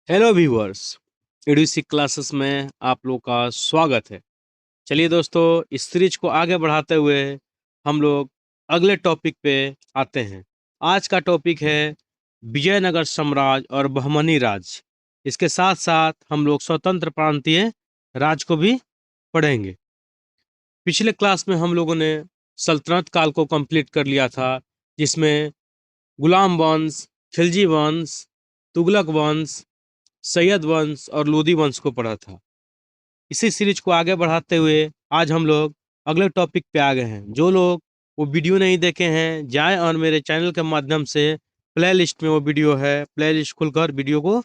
Hello viewers. ADC classes में आप लोग का स्वागत है। चलिए दोस्तों, इस सीरीज को आगे बढ़ाते हुए हम लोग अगले टॉपिक पे आते हैं। आज का टॉपिक है विजयनगर साम्राज्य और बहमनी राज। इसके साथ साथ हम लोग स्वतंत्र प्रांतीय राज को भी पढ़ेंगे। पिछले क्लास में हम लोगों ने सल्तनत काल को कंप्लीट कर लिया था, जिसमें गुलाम वंश, खिलजी वंश, तुगलक वंश, सैयद वंश और लोदी वंश को पढ़ा था। इसी सीरीज को आगे बढ़ाते हुए आज हम लोग अगले टॉपिक पे आ गए हैं। जो लोग वो वीडियो नहीं देखे हैं, जाएं और मेरे चैनल के माध्यम से प्लेलिस्ट में वो वीडियो है, प्लेलिस्ट खुलकर वीडियो को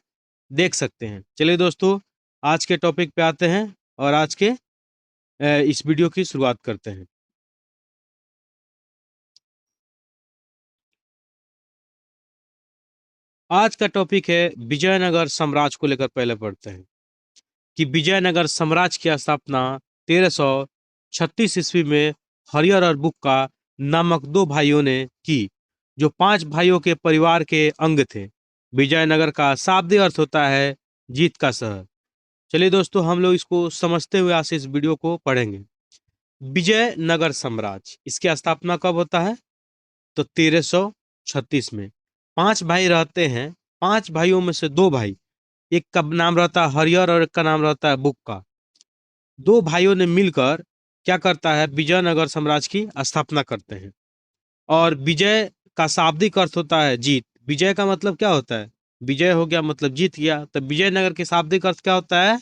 देख सकते हैं। चलिए दोस्तों, आज के टॉपिक पे आते हैं और आज के इस वीडियो की शुरुआत करते हैं। आज का टॉपिक है विजयनगर साम्राज्य को लेकर। पहले पढ़ते हैं कि विजयनगर साम्राज्य की स्थापना 1336 ईस्वी में हरिहर और बुक्का नामक दो भाइयों ने की, जो 5 भाइयों के परिवार के अंग थे। विजयनगर का शाब्दिक अर्थ होता है जीत का शहर। चलिए दोस्तों, हम लोग इसको समझते हुए आज से इस वीडियो को पढ़ेंगे। विजयनगर साम्राज्य, इसकी स्थापना कब होता है? तो 1336 में। 5 भाई रहते हैं। 5 भाइयों में से 2 भाई, एक का नाम रहता है हरिहर और एक का नाम रहता है बुक्का। 2 भाइयों ने मिलकर क्या करता है, विजयनगर साम्राज्य की स्थापना करते हैं। और विजय का शाब्दिक अर्थ होता है जीत। विजय का मतलब क्या होता है? विजय हो गया मतलब जीत गया। तो विजयनगर के शाब्दिक अर्थ क्या होता है?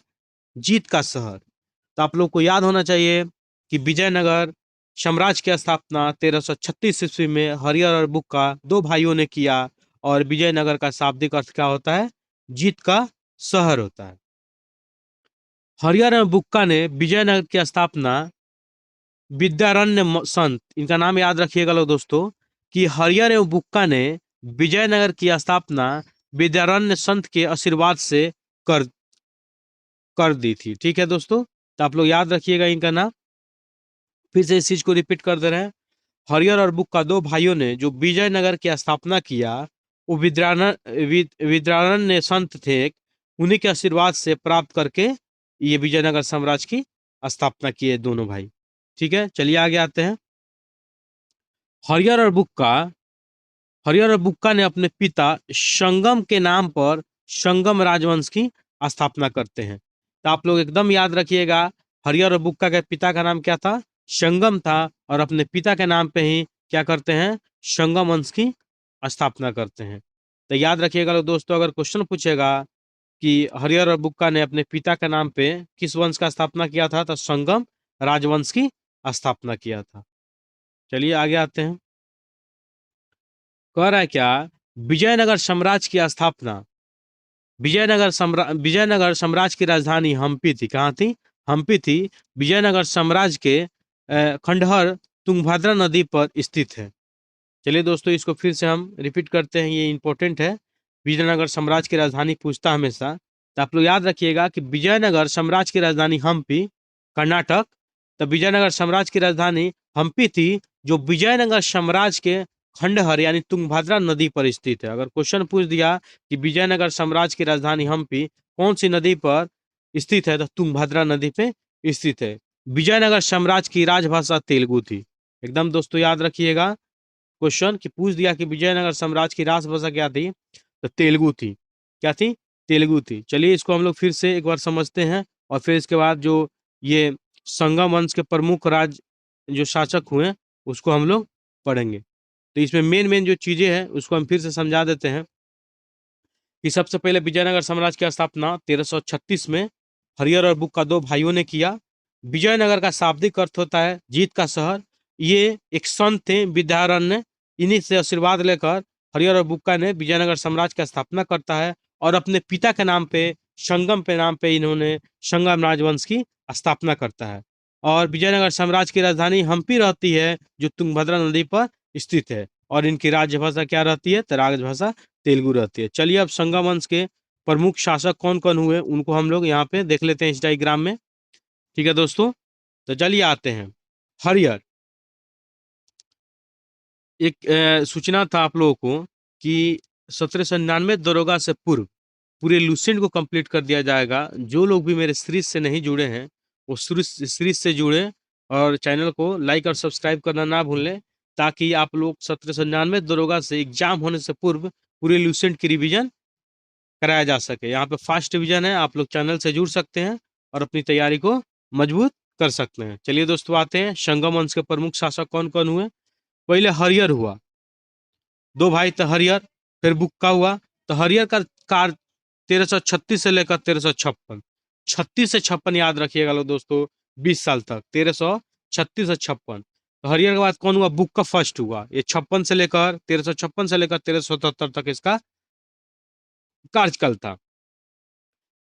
जीत का शहर। तो आप लोग को याद होना चाहिए कि विजयनगर साम्राज्य की स्थापना 1336 ईस्वी में हरिहर और बुक्का 2 भाइयों ने किया। और विजयनगर का शाब्दिक अर्थ क्या होता है? जीत का शहर होता है। हरिहर और बुक्का ने विजयनगर की स्थापना विद्यारण्य संत, इनका नाम याद रखिएगा लोग दोस्तों, कि हरिहर एवं बुक्का ने विजयनगर की स्थापना विद्यारण्य संत के आशीर्वाद से कर कर दी थी। ठीक है दोस्तों, तो आप लोग याद रखिएगा इनका नाम। फिर से इस चीज को रिपीट कर दे रहे हैं। हरिहर और बुक्का 2 भाइयों ने जो विजयनगर की स्थापना किया, वो विद्यारण्य संत थे। उन्हीं के आशीर्वाद से प्राप्त करके ये विजयनगर साम्राज्य की स्थापना किए दोनों भाई। ठीक है, चलिए आगे आते हैं। हरिहर और बुक्का हरिहर और बुक्का ने अपने पिता संगम के नाम पर संगम राजवंश की स्थापना करते हैं। तो आप लोग एकदम याद रखिएगा, हरिहर और बुक्का के पिता का नाम क्या था? संगम था। और अपने पिता के नाम पे ही क्या करते हैं? संगम वंश की स्थापना करते हैं। तो याद रखिएगा लोग दोस्तों, अगर क्वेश्चन पूछेगा कि हरिहर और बुक्का ने अपने पिता के नाम पे किस वंश का स्थापना किया था, तो संगम राजवंश की स्थापना किया था। चलिए आगे आते हैं। कह रहा है क्या? विजयनगर साम्राज्य की स्थापना विजयनगर साम्राज्य की राजधानी हम्पी थी। कहाँ थी? हम्पी थी। विजयनगर साम्राज्य के खंडहर तुंगभद्रा नदी पर स्थित है। चलिए दोस्तों, इसको फिर से हम रिपीट करते हैं, ये इंपॉर्टेंट है। विजयनगर साम्राज्य की राजधानी पूछता हमेशा, तो आप लोग याद रखिएगा कि विजयनगर साम्राज्य की राजधानी हम्पी, कर्नाटक। तो विजयनगर साम्राज्य की राजधानी हम्पी थी, जो विजयनगर साम्राज्य के खंडहर यानी तुंगभद्रा नदी पर स्थित है। अगर क्वेश्चन पूछ दिया कि विजयनगर साम्राज्य की राजधानी हम्पी कौन सी नदी पर स्थित है, तो तुंगभद्रा नदी पे स्थित है। विजयनगर साम्राज्य की राजभाषा तेलुगु थी। एकदम दोस्तों याद रखिएगा, क्वेश्चन कि पूछ दिया कि विजयनगर साम्राज्य की राजभाषा क्या थी, तो तेलुगु थी। क्या थी? तेलुगु थी। चलिए इसको हम लोग फिर से एक बार समझते हैं, और फिर इसके बाद जो ये संगम वंश के प्रमुख राज जो शासक हुए उसको हम लोग पढ़ेंगे। तो इसमें मेन मेन जो चीजें हैं उसको हम फिर से समझा देते हैं कि सबसे पहले विजयनगर साम्राज्य की स्थापना 1336 में हरिहर और बुक्का 2 भाइयों ने किया। विजयनगर का शाब्दिक अर्थ होता है जीत का शहर। ये एक संत थे विद्यारण्य, इन्हीं से आशीर्वाद लेकर हरिहर और बुक्का ने विजयनगर साम्राज्य की स्थापना करता है। और अपने पिता के नाम पे संगम पे नाम पे इन्होंने संगम राजवंश की स्थापना करता है। और विजयनगर साम्राज्य की राजधानी हम्पी रहती है, जो तुंगभद्रा नदी पर स्थित है। और इनकी राजभाषा क्या रहती है? तो राजभाषा तेलुगु रहती है। चलिए अब संगम वंश के प्रमुख शासक कौन कौन हुए उनको हम लोग यहाँ पे देख लेते हैं इस डायग्राम में। ठीक है दोस्तों, तो चलिए आते हैं। हरिहर, एक सूचना था आप लोगों को कि 1799 दरोगा से पूर्व पूरे लूसेंट को कंप्लीट कर दिया जाएगा। जो लोग भी मेरे सीरीज से नहीं जुड़े हैं वो सीरीज से जुड़े और चैनल को लाइक और सब्सक्राइब करना ना भूलें, ताकि आप लोग 1799 दरोगा से एग्जाम होने से पूर्व पूरे लूसेंट की रिवीजन कराया जा सके। यहाँ पे फास्ट रिवीजन है, आप लोग चैनल से जुड़ सकते हैं और अपनी तैयारी को मजबूत कर सकते हैं। चलिए दोस्तों, आते हैं संगम वंश के प्रमुख शासक कौन कौन हुए। पहले हरियर हुआ, दो भाई थे हरियर। फिर बुक्का हुआ। तो हरियर का कार 1336 से लेकर 1356, 36 से 56 याद रखिएगा लोग दोस्तों, 20 साल तक 1336 से 56। तो हरियर के बाद कौन हुआ? बुक्का फर्स्ट हुआ। ये 56 से लेकर 1356 से लेकर 1377 तक इसका कार्यकाल था।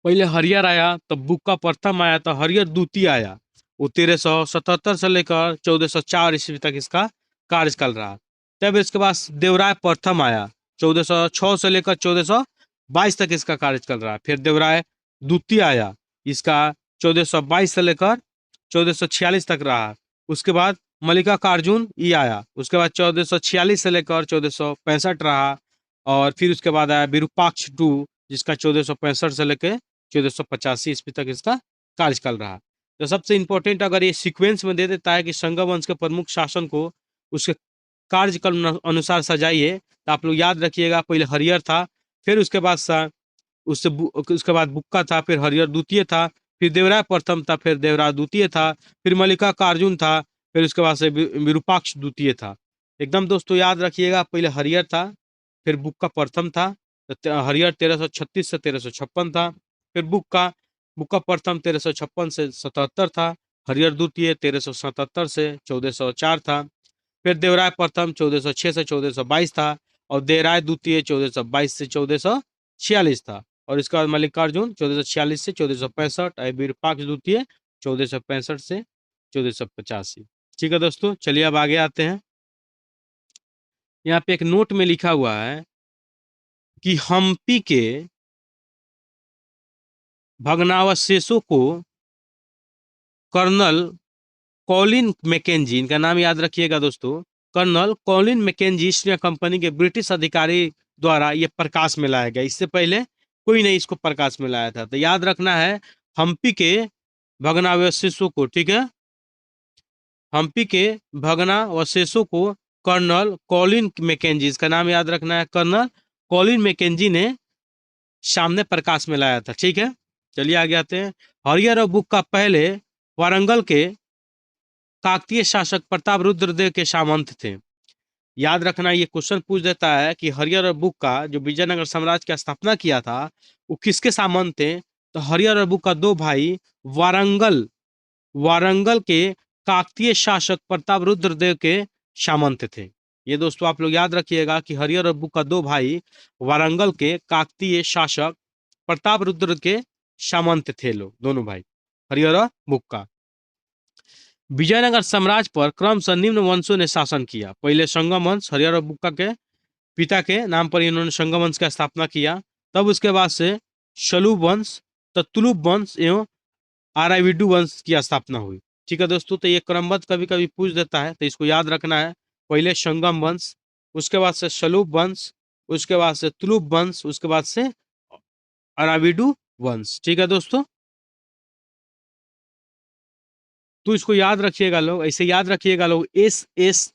पहले हरियर आया, तब बुक्का प्रथम आया, तो हरियर द्वितीय आया। वो 1377 से लेकर 1404 ईस्वी तक इसका कार्यकाल रहा। तब इसके बाद देवराय प्रथम आया, 1406 से लेकर 1422 तक इसका कार्यकाल रहा। फिर देवराय द्वितीय आया, इसका 1422 से लेकर 1446 तक रहा। उसके बाद मल्लिकार्जुन ये आया, उसके बाद 1446 से लेकर 1465 रहा। और फिर उसके बाद आया विरूपाक्ष टू, जिसका 1465 से लेकर 1485 ईस्वी तक इसका कार्यकाल रहा। तो सबसे इंपॉर्टेंट अगर ये सीक्वेंस में दे देता है कि संगम वंश के प्रमुख शासन को उसके कार्यकाल अनुसार सजाइए, तो आप लोग याद रखिएगा पहले हरियर था, फिर उसके बाद उसके बाद बुक्का था, फिर हरियर द्वितीय था, फिर देवराय प्रथम था, फिर देवराय द्वितीय था, फिर मल्लिकार्जुन था, फिर उसके बाद से विरूपाक्ष द्वितीय था। एकदम दोस्तों याद रखिएगा, पहले हरियर था, फिर बुक्का प्रथम था, तो हरियर 1336 से 1356 था। फिर बुक्का बुक्का प्रथम 1356 से 77 था। हरियर द्वितीय 1377 से 1404 था। फिर देवराय प्रथम 1406 से 1422 था। और देवराय द्वितीय 1422 से 1446 था। और इसके बाद मल्लिकार्जुन 1446 से 1465, विरूपाक्ष द्वितीय 1465 से 1485। ठीक है दोस्तों, चलिए अब आगे आते हैं। यहाँ पे एक नोट में लिखा हुआ है कि हम्पी के भग्नावशेषों को कर्नल कॉलिन मैकेंजी, इनका नाम याद रखिएगा दोस्तों, colonel Colin Mackenzie East India Company के ब्रिटिश अधिकारी द्वारा ये प्रकाश में लाया गया। इससे पहले कोई नहीं इसको प्रकाश में लाया था। तो याद रखना है हम्पी के भग्नावशेषों को, ठीक है, हम्पी के भग्नावशेषों को कर्नल कॉलिन मैकेंजी, इसका नाम याद रखना है, कर्नल कॉलिन मैकेंजी ने सामने प्रकाश में लाया था। ठीक है, चलिए आगे आते हैं। हरियर और बुक का पहले वारंगल के काकतीय शासक प्रताप रुद्रदेव के सामंत थे। याद रखना, ये क्वेश्चन पूछ देता है कि हरियर और बुक का जो विजयनगर साम्राज्य की स्थापना किया था वो किसके सामंत थे। तो हरियर और बुक का दो भाई वारंगल वारंगल के काकतीय शासक प्रताप रुद्रदेव के सामंत थे। ये दोस्तों आप लोग याद रखिएगा कि हरियर और बुक का दो भाई वारंगल के काकतीय शासक प्रताप रुद्र के सामंत थे लोग, दोनों भाई हरियर और बुक्का। विजयनगर साम्राज्य पर क्रमशः निम्न वंशों ने शासन किया। पहले संगम वंश, हरियर और बुक्का के पिता के नाम पर इन्होंने संगम वंश का स्थापना किया। तब उसके बाद से शलूब वंश, तुलुप वंश एवं आराविडु वंश की स्थापना हुई। ठीक है दोस्तों, तो ये क्रमबद्ध कभी कभी पूछ देता है, तो इसको याद रखना है। पहले संगम वंश, उसके बाद से शलूब वंश, उसके बाद से तुलुप वंश, उसके बाद से आराविडु वंश। ठीक है दोस्तों, तो इसको याद रखिएगा लोग, ऐसे याद रखिएगा लोग, एस एस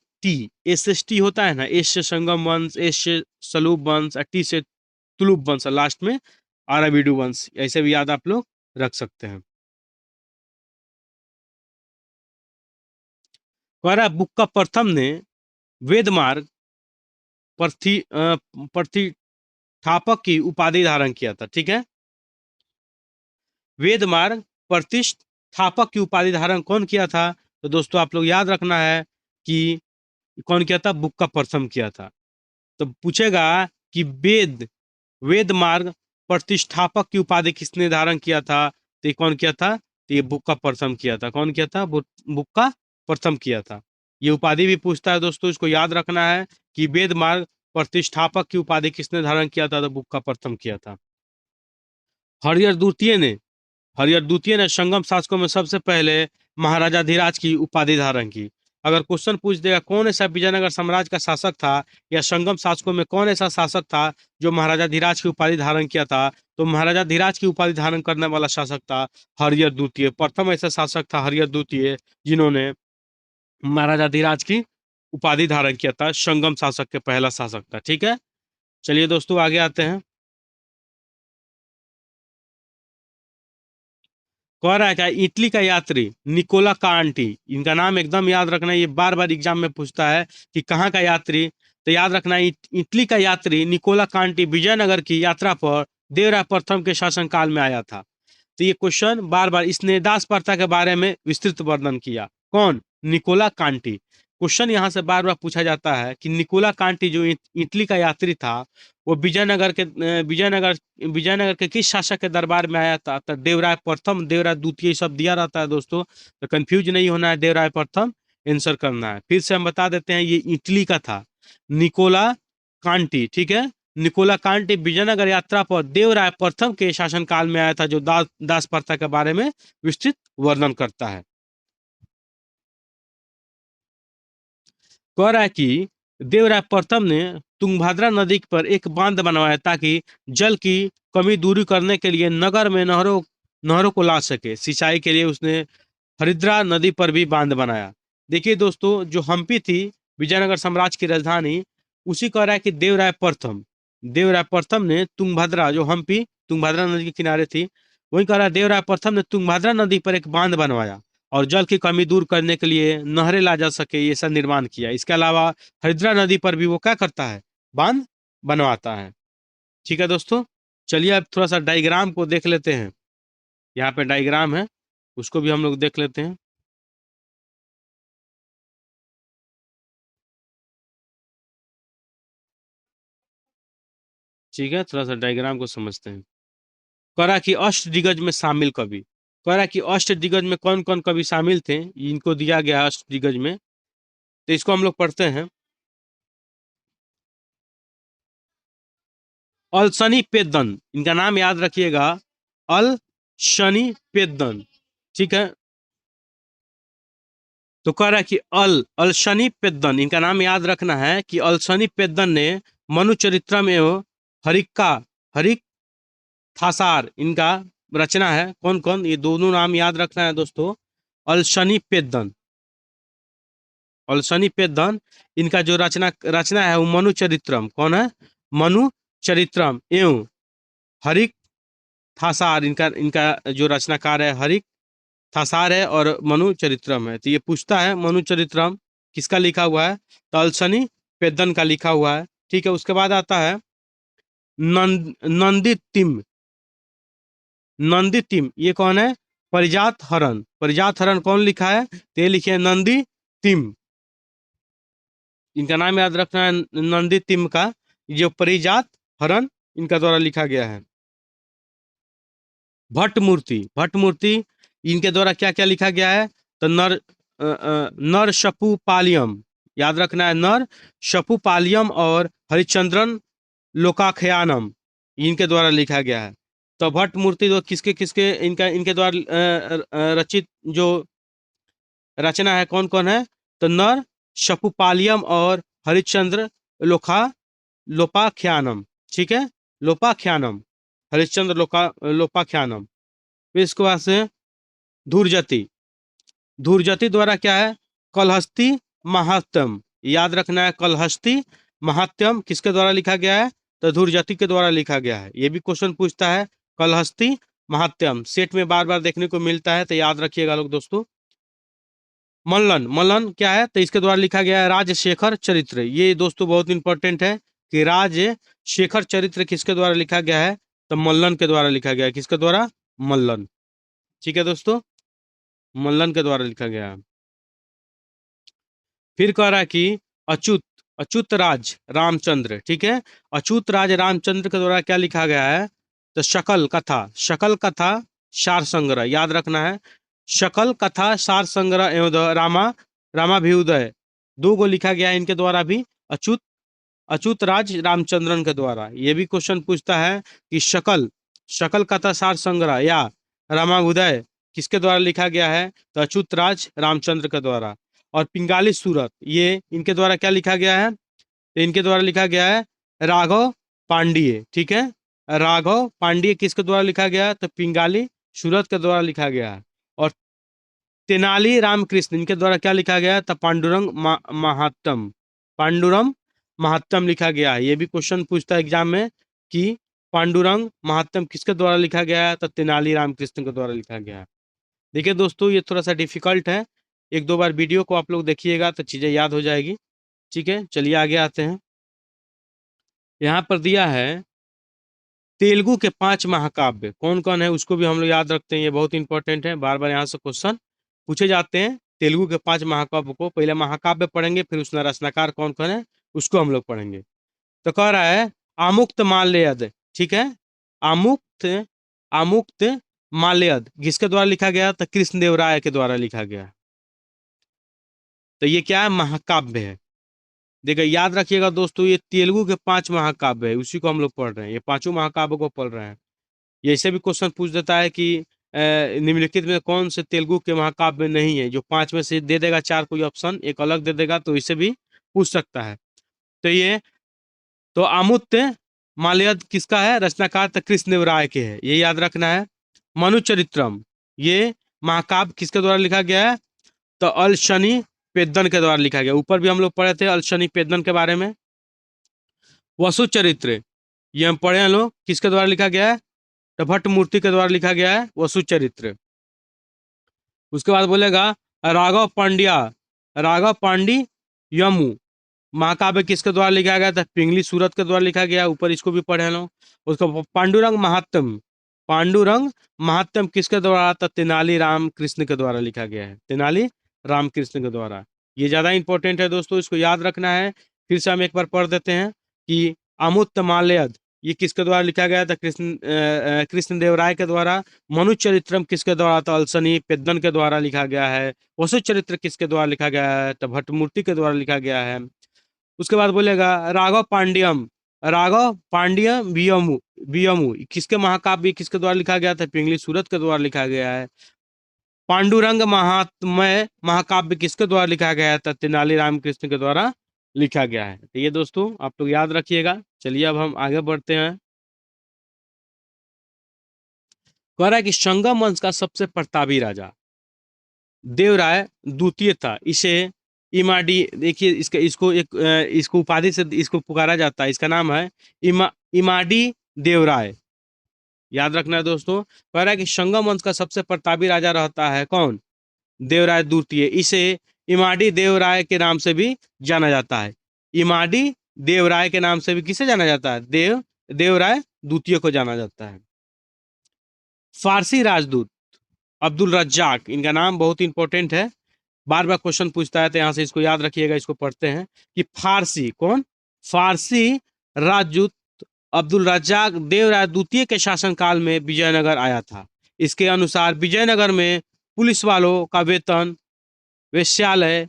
टी होता है ना, एस से संगम वंश, एस से सलूब वंश, टी से तुलुप वंश, लास्ट में आराविडु वंश, ऐसे भी याद आप लोग रख सकते हैं। बुक्का प्रथम ने वेद मार्ग प्रतिष्ठापक की उपाधि धारण किया था। ठीक है, वेद मार्ग प्रतिष्ठापक की उपाधि धारण कौन किया था? तो दोस्तों आप लोग याद रखना है कि कौन किया था? बुक्का प्रथम किया था। तो पूछेगा कि वेद मार्ग प्रतिष्ठापक की उपाधि किसने धारण किया था? तो ये कौन किया था? तो ये बुक्का प्रथम किया था। कौन किया था? बुक्का प्रथम किया था। ये उपाधि भी पूछता है दोस्तों, इसको याद रखना है कि वेद मार्ग प्रतिष्ठापक की उपाधि किसने धारण किया था? तो बुक्का प्रथम किया था। हरियर द्वितीय ने संगम शासकों में सबसे पहले महाराजा धीराज की उपाधि धारण की। अगर क्वेश्चन पूछ देगा कौन ऐसा विजयनगर साम्राज्य का शासक था या संगम शासकों में कौन ऐसा शासक था जो महाराजा धीराज की उपाधि धारण किया था, तो महाराजा धीराज की उपाधि धारण करने वाला शासक था हरिहर द्वितीय। प्रथम ऐसा शासक था हरिहर द्वितीय जिन्होंने महाराजा धीराज की उपाधि धारण किया था, संगम शासक के पहला शासक था। ठीक है, चलिए दोस्तों आगे आते हैं। कह रहा है क्या, इटली का यात्री निकोला कांटी, इनका नाम एकदम याद रखना, ये बार बार एग्जाम में पूछता है कि कहाँ का यात्री, तो याद रखना इटली का यात्री निकोला कांटी विजयनगर की यात्रा पर देवराय प्रथम के शासनकाल में आया था। तो ये क्वेश्चन बार बार, इसने दास प्रथा के बारे में विस्तृत वर्णन किया। कौन? निकोला कांटी। क्वेश्चन यहाँ से बार बार पूछा जाता है कि निकोला कांटी जो इटली का यात्री था, वो विजयनगर के किस शासक के दरबार में आया था? तो देवराय प्रथम, देवराय द्वितीय सब दिया रहता है दोस्तों, तो कंफ्यूज नहीं होना है, देवराय प्रथम आंसर करना है। फिर से हम बता देते हैं, ये इटली का था निकोला कांटी। ठीक है, निकोला कांटी विजयनगर यात्रा पर देवराय प्रथम के शासनकाल में आया था, जो दास प्रथा के बारे में विस्तृत वर्णन करता है। कह रहा है कि देवराय प्रथम ने तुंगभद्रा नदी पर एक बांध बनवाया ताकि जल की कमी दूरी करने के लिए नगर में नहरों को ला सके। सिंचाई के लिए उसने हरिद्रा नदी पर भी बांध बनाया। देखिए दोस्तों, जो हम्पी थी विजयनगर साम्राज्य की राजधानी, उसी कह रहा है कि देवराय प्रथम ने तुंगभद्रा, जो हम्पी तुंगभद्रा नदी के किनारे थी, वही कह रहा है देवराय प्रथम ने तुंगभद्रा नदी पर एक बांध बनवाया और जल की कमी दूर करने के लिए नहरें ला जा सके, ये सब निर्माण किया। इसके अलावा हरिद्रा नदी पर भी वो क्या करता है? बांध बनवाता है। ठीक है दोस्तों, चलिए अब थोड़ा सा डायग्राम को देख लेते हैं। यहाँ पे डायग्राम है, उसको भी हम लोग देख लेते हैं। ठीक है, थोड़ा सा डायग्राम को समझते हैं। कह रहा कि अष्ट दिग्गज में शामिल कवि, कह रहा कि अष्ट दिग्गज में कौन कौन कवि शामिल थे, इनको दिया गया अष्ट दिग्गज में। तो इसको हम लोग पढ़ते हैं। अल शनि पेद्दन, इनका नाम याद रखिएगा, अल शनि पेद्दन। ठीक है, तो कह रहा है कि अल शनि पेद्दन, इनका नाम याद रखना है कि अल शनि पेद्दन ने मनु चरित्रम एवं हरिका हरिक थासार, इनका रचना है। कौन कौन? ये दोनों नाम याद रखना है दोस्तों। अल शनि पेद्दन, अल शनि पेद्दन, इनका जो रचना रचना है वो मनु चरित्रम। कौन है? मनु चरित्रम एवं हरिक थासार, इनका इनका जो रचनाकार है हरिक थासार है और मनु चरित्रम है। तो ये पूछता है मनु चरित्रम किसका लिखा हुआ है? तो अल्सनी पेद्दन का लिखा हुआ है। ठीक है, उसके बाद आता है नंदितिम। नंदितिम ये कौन है? परिजात हरण। परिजात हरण कौन लिखा है? तो ये लिखे नंदी तिम, इनका नाम याद रखना है नंदितिम का, जो परिजात हरण इनका द्वारा लिखा गया है। भट्ट मूर्ति, भट्ट मूर्ति, इनके द्वारा क्या क्या लिखा गया है? तो नर शपुपालियम, याद रखना है, नर शपुपालियम और हरिश्चंद्रन लोकाख्यानम, इनके द्वारा लिखा गया है। तो भट्ट मूर्ति तो किसके किसके इनका इनके द्वारा रचित जो रचना है, कौन कौन है? तो नर शपुपालियम और हरिश्चंद्र लोखा लोपाख्यानम। ठीक है, लोपाख्यानम, हरिश्चंद्र लोपाख्यानम। फिर इसके बाद से धूर्जति, धूर्जति द्वारा क्या है? कलहस्ती महात्म, याद रखना है, कलहस्ती महात्यम किसके द्वारा लिखा गया है? तो धूर्जति के द्वारा लिखा गया है। ये भी क्वेश्चन पूछता है, कलहस्ती महात्यम सेट में बार बार देखने को मिलता है, तो याद रखिएगा लोग दोस्तों। मल्लन, मल्लन क्या है? तो इसके द्वारा लिखा गया है राजशेखर चरित्र। ये दोस्तों बहुत इंपॉर्टेंट है कि राजशेखर चरित्र किसके द्वारा लिखा गया है? तो मल्लन के द्वारा लिखा गया है। किसके द्वारा? मल्लन। ठीक है दोस्तों, मल्लन के द्वारा लिखा गया है। फिर कह रहा है कि अच्युत, अच्युत राज रामचंद्र। ठीक है, अच्युत राज रामचंद्र के द्वारा क्या लिखा गया है? तो शकल कथा, शकल कथा सार संग्रह, याद रखना है, शकल कथा सार संग्रह एवं रामाभ्युदय, दो गो लिखा गया है इनके द्वारा भी, अच्युत अच्युत राज रामचंद्रन के द्वारा। ये भी क्वेश्चन पूछता है कि शकल शकल कथा सार संग्रह या रामाभ्युदय किसके द्वारा लिखा गया है? तो अच्युत राज रामचंद्र के द्वारा। और पिंगाली सूरत, ये इनके द्वारा क्या लिखा गया है? तो इनके द्वारा लिखा गया है राघव पांडिये। ठीक है, राघव पांडिये किसके द्वारा लिखा गया? तो पिंगाली सूरत के द्वारा लिखा गया है। और तेनाली रामकृष्ण, इनके द्वारा क्या लिखा गया है? तो पांडुरंग महात्म, पांडुरंग महात्म लिखा गया है। ये भी क्वेश्चन पूछता है एग्जाम में कि पांडुरंग महात्म किसके द्वारा लिखा गया है? तो तेनाली रामकृष्ण के द्वारा लिखा गया है। देखिए दोस्तों, ये थोड़ा सा डिफिकल्ट है, एक दो बार वीडियो को आप लोग देखिएगा तो चीजें याद हो जाएगी। ठीक है, चलिए आगे आते हैं। यहाँ पर दिया है तेलुगु के 5 महाकाव्य कौन कौन है, उसको भी हम लोग याद रखते हैं, ये बहुत इंपॉर्टेंट है, बार बार यहाँ से क्वेश्चन पूछे जाते हैं। तेलुगु के 5 महाकाव्य को पहले महाकाव्य पढ़ेंगे, फिर उसमें रचनाकार कौन कौन है उसको हम लोग पढ़ेंगे। तो कह रहा है आमुक्त माल्यद। ठीक है, आमुक्त आमुक्त माल्यद किसके द्वारा लिखा गया? तो कृष्णदेव राय के द्वारा लिखा गया। तो ये क्या है? महाकाव्य है। देखिए याद रखिएगा दोस्तों, ये तेलुगु के 5 महाकाव्य है, उसी को हम लोग पढ़ रहे हैं, ये पांचों महाकाव्य को पढ़ रहे हैं। ये ऐसे भी क्वेश्चन पूछ देता है कि निम्नलिखित में कौन से तेलुगु के महाकाव्य नहीं है, जो 5 में से दे देगा 4 कोई ऑप्शन, एक अलग दे देगा, तो इसे भी पूछ सकता है। तो ये तो आमुक्त माल्यद किसका है? रचनाकार तो कृष्णदेव राय के है, ये याद रखना है। मनुचरित्रम, ये महाकाव्य किसके द्वारा लिखा गया है? तो अलशनि पेद्दन के द्वारा लिखा गया। ऊपर भी हम लोग पढ़े थे अलशनि पेद्दन के बारे में। वसु चरित्र, ये हम पढ़े हैं लोग, किसके द्वारा लिखा गया है? तो भट्ट मूर्ति के द्वारा लिखा गया है वसु चरित्र। उसके बाद बोलेगा राघव पांड्या, राघव पांडी यमु महाकाव्य किसके द्वारा लिखा गया था? पिंगली सूरत के द्वारा लिखा गया, ऊपर इसको भी पढ़े लोग। उसको पांडुरंग महात्म, पांडुरंग महात्म किसके द्वारा? था तेनाली राम कृष्ण के द्वारा लिखा गया है, तेनाली रामकृष्ण के द्वारा। ये ज्यादा इंपॉर्टेंट है दोस्तों, इसको याद रखना है। फिर से हम एक बार पढ़ देते हैं कि अमुक्त माल्यद ये किसके द्वारा लिखा गया था? कृष्णदेव राय के द्वारा। मनु चरित्रम किसके द्वारा? था अलसनी पेद्दन के द्वारा लिखा गया है। वसु चरित्र किसके द्वारा लिखा गया है? तो भट्टमूर्ति के द्वारा लिखा गया है। उसके बाद बोलेगा राघव पांड्यम, राघव पांड्यम बियमु, बियमु किसके महाकाव्य किसके द्वारा लिखा गया था? पिंगली सूरत के द्वारा लिखा गया है। पांडुरंग महात्म्य महाकाव्य किसके द्वारा लिखा गया था? तेनाली रामकृष्ण के द्वारा लिखा गया है। तो ये दोस्तों आप लोग याद रखिएगा। चलिए अब हम आगे बढ़ते हैं। कह रहा है कि संगम वंश का सबसे प्रतापी राजा देवराय द्वितीय था। इसे इमाडी, देखिए इसका इसको एक इसको उपाधि से इसको पुकारा जाता है, इसका नाम है इमाडी देवराय। याद रखना है दोस्तों। कह रहा है कि संगम वंश का सबसे प्रतापी राजा रहता है कौन? देवराय द्वितीय। इसे इमाडी देवराय के नाम से भी जाना जाता है। इमाडी देवराय के नाम से भी किसे जाना जाता है? देवराय द्वितीय को जाना जाता है। फारसी राजदूत अब्दुल रज्जाक, इनका नाम बहुत इंपॉर्टेंट है, बार बार क्वेश्चन पूछता है, तो यहाँ से इसको याद रखिएगा। इसको पढ़ते हैं कि फारसी कौन? फारसी राजदूत अब्दुल रज्जाक देवराय द्वितीय के शासनकाल में विजयनगर आया था। इसके अनुसार विजयनगर में पुलिस वालों का वेतन वेश्यालय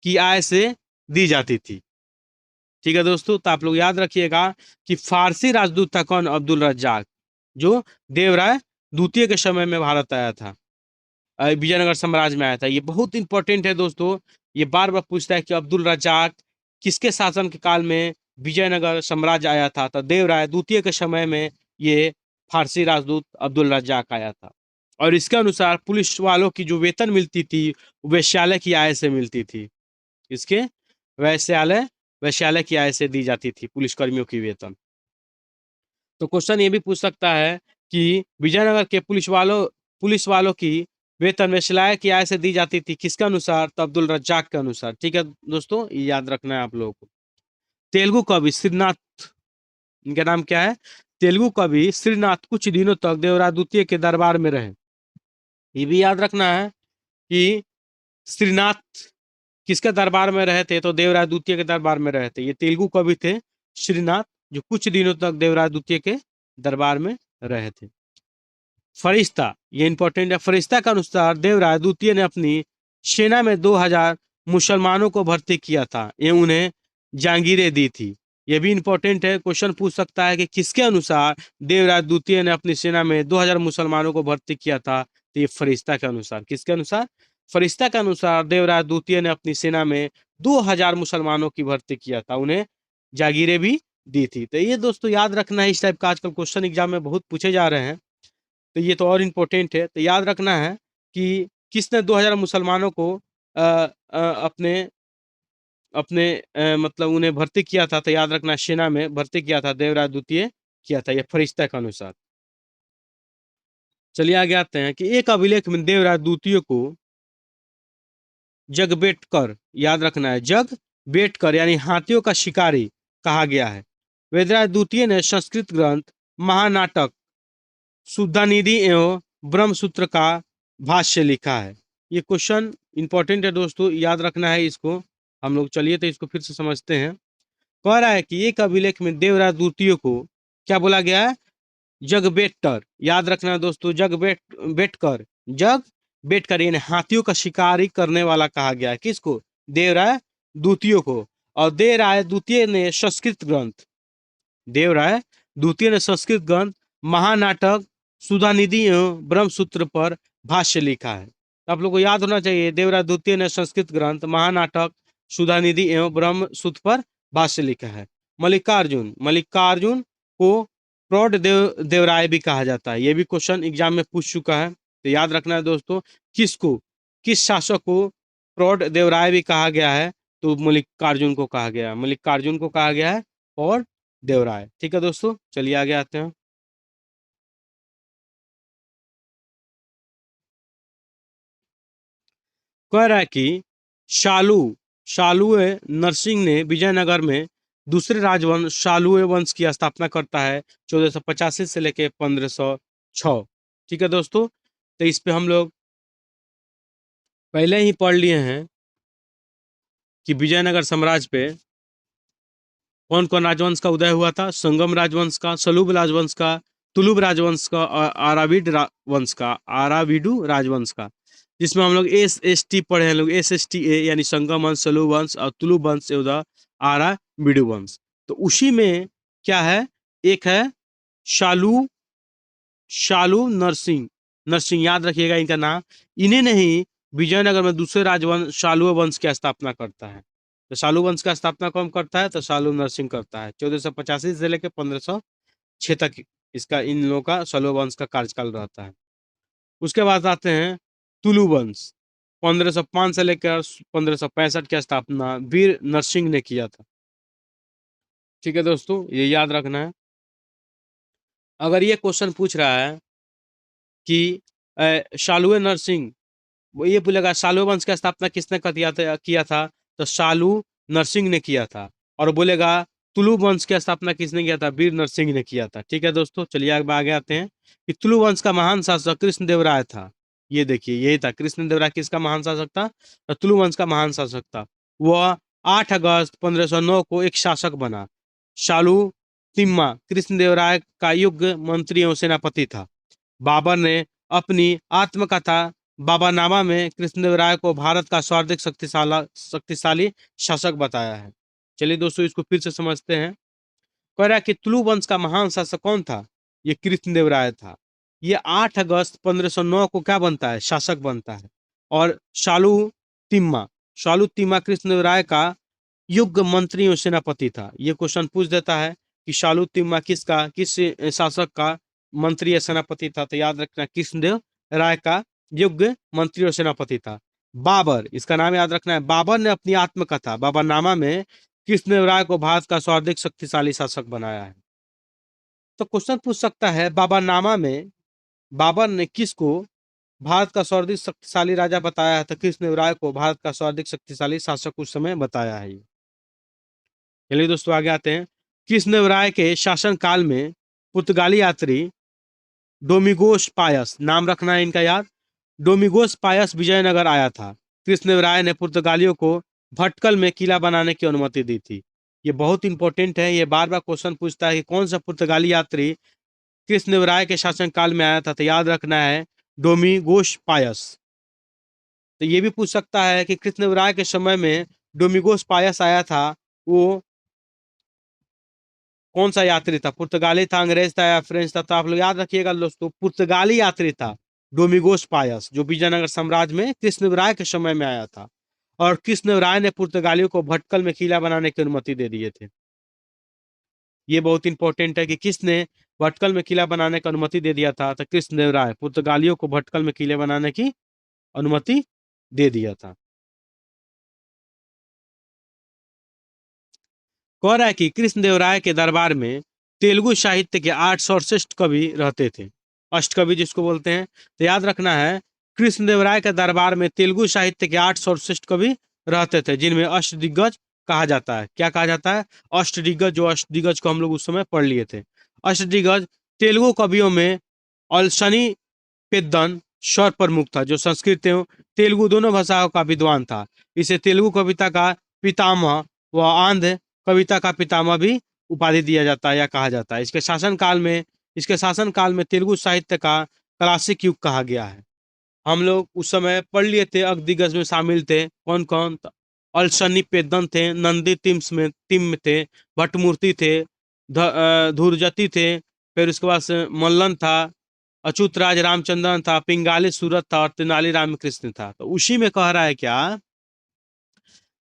की आय से दी जाती थी। ठीक है दोस्तों, तो आप लोग याद रखिएगा कि फारसी राजदूत था कौन? अब्दुल रज्जाक, जो देवराय द्वितीय के समय में भारत आया था, विजयनगर साम्राज्य में आया था। ये बहुत इंपॉर्टेंट है दोस्तों, ये बार बार पूछता है कि अब्दुल रज्जाक किसके शासन के काल में विजयनगर साम्राज्य आया था? तो देवराय द्वितीय के समय में ये फारसी राजदूत अब्दुल रज्जाक आया था। और इसके अनुसार पुलिस वालों की जो वेतन मिलती थी वेश्यालय की आय से मिलती थी। इसके वैश्यालय की आय से दी जाती थी पुलिस कर्मियों की वेतन। तो क्वेश्चन ये भी पूछ सकता है कि विजयनगर के पुलिस वालों की वेतन वैश्यालय की आय से दी जाती थी किसके अनुसार? तो अब्दुल रज्जाक के अनुसार। ठीक है दोस्तों, ये याद रखना है आप लोगों को। तेलुगु कवि श्रीनाथ, इनका नाम क्या है? तेलुगु कवि श्रीनाथ कुछ दिनों तक देवराय द्वितीय के दरबार में रहे। ये भी याद रखना है कि श्रीनाथ किसके दरबार में रहे थे? तो देवराय द्वितीय के दरबार में रहे थे। ये तेलुगु कवि थे श्रीनाथ, जो कुछ दिनों तक देवराय द्वितीय के दरबार में रहे थे। फरिश्ता, ये इंपॉर्टेंट है। फरिश्ता के अनुसार देवराय द्वितीय ने अपनी सेना में 2000 मुसलमानों को भर्ती किया था एवं उन्हें जागीरें दी थी। यह भी इंपॉर्टेंट है, क्वेश्चन पूछ सकता है कि किसके अनुसार देवराय द्वितीय ने अपनी सेना में 2000 मुसलमानों को भर्ती किया था? तो ये फरिश्ता के अनुसार। किसके अनुसार? फरिश्ता के अनुसार देवराय द्वितीय ने अपनी सेना में 2000 मुसलमानों की भर्ती किया था, उन्हें जागीरें भी दी थी। तो ये दोस्तों याद रखना है, इस टाइप का आजकल क्वेश्चन एग्जाम में बहुत पूछे जा रहे हैं, तो ये तो और इम्पोर्टेंट है। तो याद रखना है कि किसने 2000 मुसलमानों को अपने अपने मतलब उन्हें भर्ती किया था। तो याद रखना, सेना में भर्ती किया था देवराय द्वितीय किया था, ये फरिश्ता के अनुसार। चलिए आगे आते हैं कि एक अभिलेख में देवराय द्वितीय को जगबेटकर, याद रखना है जग बेटकर यानी हाथियों का शिकारी कहा गया है। वेदराज द्वितीय ने संस्कृत ग्रंथ महानाटक, शुद्धानिधि एवं ब्रह्मसूत्र का भाष्य लिखा है। ये क्वेश्चन इंपॉर्टेंट है दोस्तों, याद रखना है इसको हम लोग। चलिए तो इसको फिर से समझते हैं। कह रहा है कि एक अभिलेख में देवराज द्वितीय को क्या बोला गया है? जग बेटकर, याद रखना दोस्तों, बेटकर, जग बेटकर यानी हाथियों का शिकारी करने वाला कहा गया है। किसको? देवराय द्वितीय को। और देवराय द्वितीय ने संस्कृत ग्रंथ, देवराय द्वितीय ने संस्कृत ग्रंथ महानाटक, सुधानिधि एवं ब्रह्मसूत्र पर भाष्य लिखा है। तो आप लोग को याद होना चाहिए, देवराय द्वितीय ने संस्कृत ग्रंथ महानाटक, सुधानिधि एवं ब्रह्मसूत्र पर भाष्य लिखा है। मल्लिकार्जुन, मल्लिकार्जुन को प्रौढ़ देवराय भी कहा जाता है। ये भी क्वेश्चन एग्जाम में पूछ चुका है, तो याद रखना है दोस्तों। किसको, किस शासक को प्रौढ़ देवराय भी कहा गया है? तो मल्लिकार्जुन को कहा गया है, मल्लिकार्जुन को कहा गया है और देवराय। ठीक है दोस्तों, चलिए आगे आते हैं। कह रहा है कि शालू शालुए नरसिंह ने विजयनगर में दूसरे राजवंश शालुए वंश की स्थापना करता है 1485 से लेके 1506। ठीक है दोस्तों, तो इस पे हम लोग पहले ही पढ़ लिए हैं कि विजयनगर साम्राज्य पे कौन कौन राजवंश का उदय हुआ था। संगम राजवंश का, सलूब राजवंश का, तुलुब राजवंश का और वंश का, आराविडु राजवंश का, जिसमें हम लोग SST पढ़े हैं लोग, SSTA यानी संगम वंश, सलूब वंश और तुलुब वंश एवं आराविडु वंश। तो उसी में क्या है, एक है शालू, शालू नरसिंह, नरसिंह याद रखिएगा इनका नाम। इन्हें नहीं विजयनगर में दूसरे राजवंश शालू वंश की स्थापना करता है। तो शालू वंश का स्थापना कौन करता है? तो शालू नरसिंह करता है। 1485 से लेकर 1506 तक इसका, इन लोगों का शालू वंश का कार्यकाल रहता है। उसके बाद आते हैं तुलु वंश। 1505 से लेकर 1565 की स्थापना वीर नरसिंह ने किया था। ठीक है दोस्तों, ये याद रखना है। अगर ये क्वेश्चन पूछ रहा है कि शालू नरसिंह, वो ये बोलेगा शालू वंश की स्थापना किसने किया था? तो शालू नरसिंह ने किया था। और बोलेगा तुलु वंश की स्थापना किसने किया था? वीर नरसिंह ने किया था। ठीक है दोस्तों, चलिए आगे आते हैं कि तुलु वंश का महान शासक कृष्णदेवराय था। ये देखिए, यही था कृष्णदेवराय, किसका महान शासक था? तो तुलु वंश का महान शासक था। वह 8 अगस्त 1509 को एक शासक बना। शालू तिम्मा कृष्णदेवराय का युग मंत्री एवं सेनापति था। बाबर ने अपनी आत्मकथा बाबरनामा में कृष्णदेवराय को भारत का सर्वाधिक शक्तिशाली शासक बताया है। चलिए दोस्तों, इसको फिर से समझते हैं। कह रहा है कि तुलु वंश का महान शासक कौन था? ये कृष्णदेवराय था। ये 8 अगस्त 1509 को क्या बनता है? शासक बनता है। और तिम्मा शालू तिम्मा कृष्णदेवराय का युग मंत्री और सेनापति था। ये क्वेश्चन पूछ देता है कि शालू तिम्मा किस शासक का मंत्री या सेनापति था? तो याद रखना, कृष्णदेव राय का युग मंत्री और सेनापति था। बाबर, इसका नाम याद रखना है। बाबर ने अपनी आत्मकथा बाबरनामा में कृष्णदेव राय को भारत का सर्वाधिक शक्तिशाली शासक बनाया है। तो क्वेश्चन पूछ सकता है, बाबरनामा में बाबर ने किसको भारत का सर्वाधिक शक्तिशाली राजा बताया है? तो कृष्णदेव राय को भारत का सर्वाधिक शक्तिशाली शासक उस समय बताया है। चलिए दोस्तों, आगे आते हैं। कृष्णदेव राय के शासन काल में पुर्तगाली यात्री डोमिगोस पायस, नाम रखना है इनका याद, डोमिगोस पायस विजयनगर आया था। कृष्णदेव राय ने पुर्तगालियों को भटकल में किला बनाने की अनुमति दी थी। ये बहुत इंपॉर्टेंट है, ये बार बार क्वेश्चन पूछता है कि कौन सा पुर्तगाली यात्री कृष्णदेव राय के शासन काल में आया था? तो याद रखना है डोमिगोस पायस। तो ये भी पूछ सकता है कि कृष्णदेव राय के समय में डोमिगोस पायस आया था, वो कौन सा यात्री था? पुर्तगाली था, अंग्रेज था या फ्रेंच था? तो आप लोग याद रखिएगा दोस्तों, पुर्तगाली यात्री था। डोमिगोस पायस, जो विजयनगर साम्राज्य में कृष्णदेवराय के समय में आया था। और कृष्णदेवराय ने पुर्तगालियों को भटकल में किला बनाने की अनुमति दे दिए थे। ये बहुत इंपॉर्टेंट है कि किसने भटकल में किला बनाने की अनुमति दे दिया था, तो कृष्णदेवराय पुर्तगालियों को भटकल में किले बनाने की अनुमति दे दिया था। कह रहा है कि कृष्णदेवराय के दरबार में तेलुगु साहित्य के 8 सर्वश्रेष्ठ कवि रहते थे, अष्टकवि जिसको बोलते हैं। तो याद रखना है, कृष्णदेवराय के दरबार में तेलुगु साहित्य के 8 सर्वश्रेष्ठ कवि रहते थे, जिनमें अष्टदिग्गज कहा जाता है। क्या कहा जाता है? अष्टदिग्गज, जो अष्टदिग्गज को हम लोग उस समय पढ़ लिए थे। अष्टदिग्गज तेलुगु कवियों में अलसनी पेद्दन स्वर प्रमुख था, जो संस्कृत एवं तेलुगु दोनों भाषाओं का विद्वान था। इसे तेलुगु कविता का पितामह व आंध्र कविता का पितामह भी उपाधि दिया जाता है या कहा जाता है। इसके शासनकाल में तेलुगु साहित्य का क्लासिक युग कहा गया है। हम लोग उस समय पढ़ लिए थे, अग्दिग्गज में शामिल थे कौन कौन? अलसनी पेद्दन थे, नंदी तिम थे, भट्टमूर्ति थे, धुरजती थे, फिर उसके बाद से मल्लन था, अच्युत राज रामचंद्रन था, पिंगाली सूरत था और तेनाली रामकृष्ण था। तो उसी में कह रहा है क्या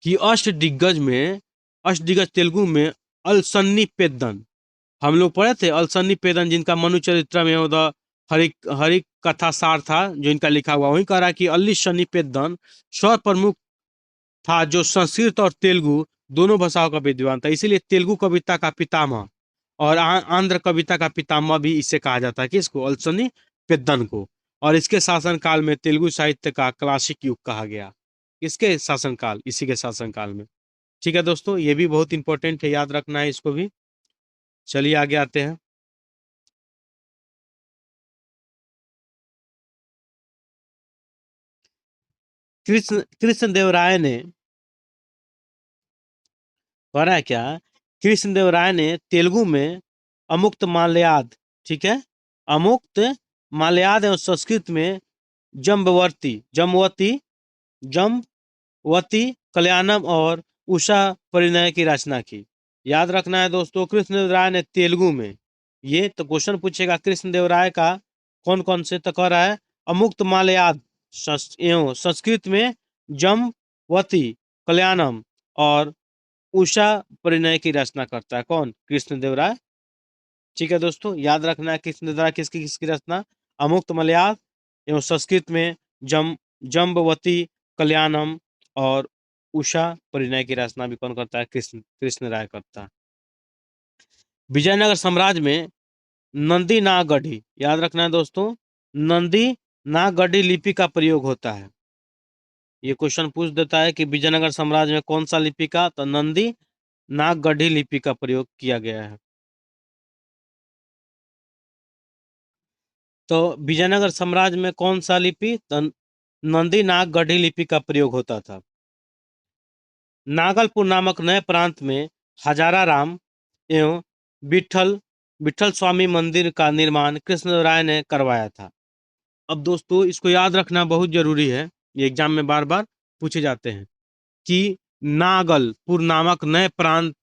कि अष्टदिग्गज तेलुगु में अलसन्नी पेद्दन, हम लोग पढ़े थे अलसन्नी पेद्दन, जिनका मनु चरित्र में हरि कथा सार था, जो इनका लिखा हुआ। वही कह रहा है कि अल्ली सन्नी पेद्दन स्वर प्रमुख था, जो संस्कृत और तेलुगु दोनों भाषाओं का विद्वान था। इसीलिए तेलुगु कविता का पितामह और आंध्र कविता का पितामह भी इससे कहा जाता है, किसको? अलसनी पेद्दन को। और इसके शासनकाल में तेलुगु साहित्य का क्लासिक युग कहा गया। किसके शासनकाल? इसी के शासनकाल में। ठीक है दोस्तों, ये भी बहुत इंपॉर्टेंट है, याद रखना है इसको भी। चलिए आगे आते हैं। कृष्णदेवराय ने करा क्या? कृष्णदेवराय ने तेलुगु में अमुक्त माल्याद, ठीक है, अमुक्त माल्याद एवं संस्कृत में जम्बवती जमवती कल्याणम और उषा परिणय की रचना की। याद रखना है दोस्तों, कृष्णदेवराय ने तेलुगु में, ये तो क्वेश्चन पूछेगा कृष्णदेवराय का कौन कौन से, तो कह रहा है अमुक्त मालयाद एवं संस्कृत में जमवती कल्याणम और उषा परिणय की रचना करता है। कौन? कृष्णदेवराय। ठीक है दोस्तों, याद रखना है कृष्णदेवराय किसकी किसकी रचना? अमुक्त मलयाद एवं संस्कृत में जम्बवती कल्याणम और उषा परिणय की रचना भी कौन करता है? कृष्ण राय करता है। विजयनगर साम्राज्य में नंदी नागढ़ी, याद रखना है दोस्तों, नंदी नागढ़ी लिपि का प्रयोग होता है। ये क्वेश्चन पूछ देता है कि विजयनगर साम्राज्य में कौन सा लिपि का, तो नंदी नागढ़ी लिपि का प्रयोग किया गया है। तो विजयनगर साम्राज्य में कौन सा लिपि? तो नंदी नागढ़ी लिपि का प्रयोग होता था। नागलपुर नामक नए प्रांत में हजारा राम एवं विठल विठल स्वामी मंदिर का निर्माण कृष्णदेवराय ने करवाया था। अब दोस्तों इसको याद रखना बहुत जरूरी है, ये एग्जाम में बार बार पूछे जाते हैं कि नागलपुर नामक नए प्रांत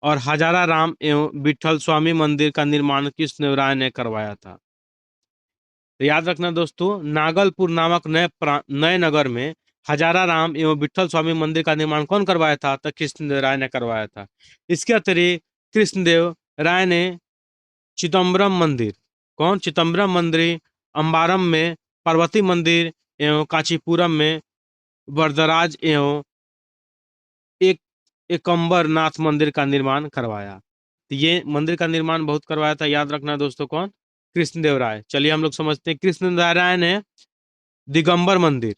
और हजारा राम एवं विठल स्वामी मंदिर का निर्माण कृष्णदेवराय ने करवाया था। तो याद रखना दोस्तों, नागलपुर नामक नए नगर में हजारा राम एवं विठल स्वामी मंदिर का निर्माण कौन करवाया था? तो कृष्णदेव राय ने करवाया था। इसके अतिरिक्त कृष्णदेव राय ने चिदम्बरम मंदिर, कौन? चिदम्बरम मंदिर, अंबारम में पार्वती मंदिर एवं कांचीपुरम में वरदराज एवं एक एकम्बर नाथ मंदिर का निर्माण करवाया। तो ये मंदिर का निर्माण बहुत करवाया था, याद रखना दोस्तों, कौन? कृष्णदेव राय। चलिए हम लोग समझते हैं, कृष्णदेव राय ने दिगंबर मंदिर,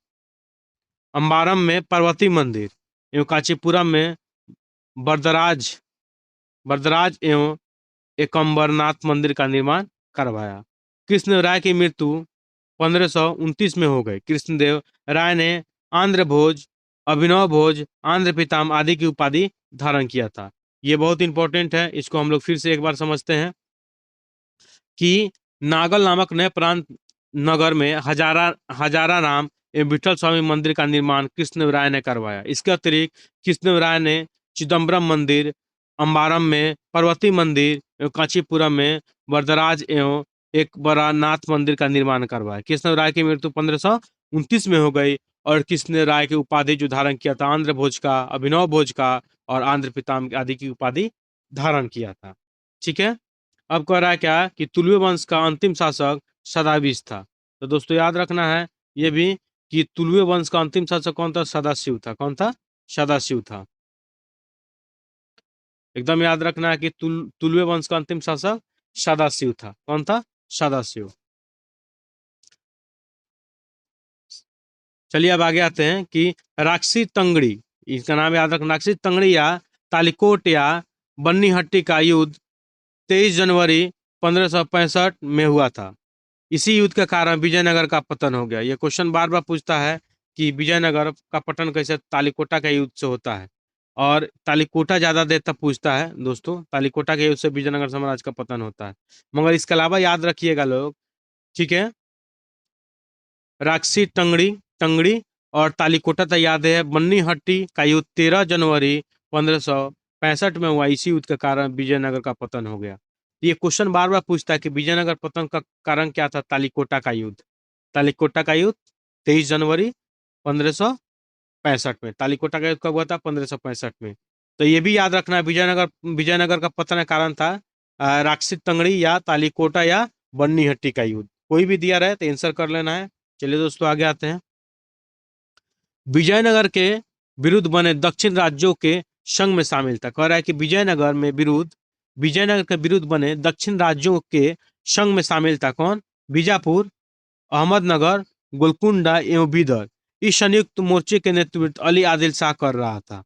अंबारम में पार्वती मंदिर एवं कांचीपुरम में वरदराज वरदराज एवं एकम्बरनाथ मंदिर का निर्माण करवाया। कृष्णदेव राय की मृत्यु 1529 में हो गई। कृष्णदेव राय ने आंध्र भोज, अभिनव भोज, आंध्र पितामह आदि की उपाधि धारण किया था। ये बहुत इंपॉर्टेंट है, इसको हम लोग फिर से एक बार समझते हैं कि नागल नामक नए प्रांत नगर में हजारा राम एवं विठल स्वामी मंदिर का निर्माण कृष्णदेव राय ने करवाया। इसके अतिरिक्त कृष्णदेव राय ने चिदम्बरम मंदिर, अंबारम में पार्वती मंदिर एवं कांचीपुरम में वरदराज एवं एक बड़ा नाथ मंदिर का निर्माण करवाया। कृष्णदेव की मृत्यु 1529 में हो गई और कृष्णदेव राय की उपाधि जो धारण किया था आंध्र भोज का, अभिनव भोज का और आंध्र पितामह आदि की उपाधि धारण किया था। ठीक है। अब कह रहा है क्या कि तुलुव वंश का अंतिम शासक सदाविज था। तो दोस्तों याद रखना है ये भी कि तुलुव वंश का अंतिम शासक कौन था? सदाशिव था। कौन था? सदाशिव था। एकदम याद रखना है कि तुलुव वंश का अंतिम शासक सदाशिव था। कौन था? सदाशिव। चलिए अब आगे आते हैं कि राक्षसी तंगड़ी, इसका नाम याद रखना, राक्षसी तंगड़ी या तालिकोट या बन्नीहट्टी का युद्ध 23 जनवरी 1565 में हुआ था। इसी युद्ध के कारण विजयनगर का पतन हो गया। ये क्वेश्चन बार बार पूछता है कि विजयनगर का पतन कैसे तालिकोटा के युद्ध से होता है, और तालिकोटा ज्यादा देर तक पूछता है दोस्तों। तालिकोटा के युद्ध से विजयनगर साम्राज्य का पतन होता है। मगर इसके अलावा याद रखिएगा लोग, ठीक है, राक्षसी तंगड़ी तंगड़ी और तालिकोटा तो याद है। बन्नीहट्टी का युद्ध 13 जनवरी 1565 में हुआ। इसी युद्ध के कारण विजयनगर का पतन हो गया। ये क्वेश्चन बार बार पूछता है कि विजयनगर पतन का कारण क्या था? तालिकोटा का युद्ध। तालिकोटा का युद्ध 23 जनवरी 1565 में। तालिकोटा का युद्ध कब हुआ था? 1565 में। तो ये भी याद रखना है, विजयनगर विजयनगर का पतन का कारण था राक्षसी तंगड़ी या तालिकोटा या बन्नीहट्टी का युद्ध। कोई भी दिया रहे तो आंसर कर लेना है। चलिए दोस्तों आगे आते हैं। विजयनगर के विरुद्ध बने दक्षिण राज्यों के संघ में शामिल था। कह रहा है कि विजयनगर के विरुद्ध बने दक्षिण राज्यों के संघ में शामिल था। कौन? बीजापुर, अहमदनगर, गोलकुंडा एवं बीदर। इस संयुक्त मोर्चे के नेतृत्व अली आदिल शाह कर रहा था।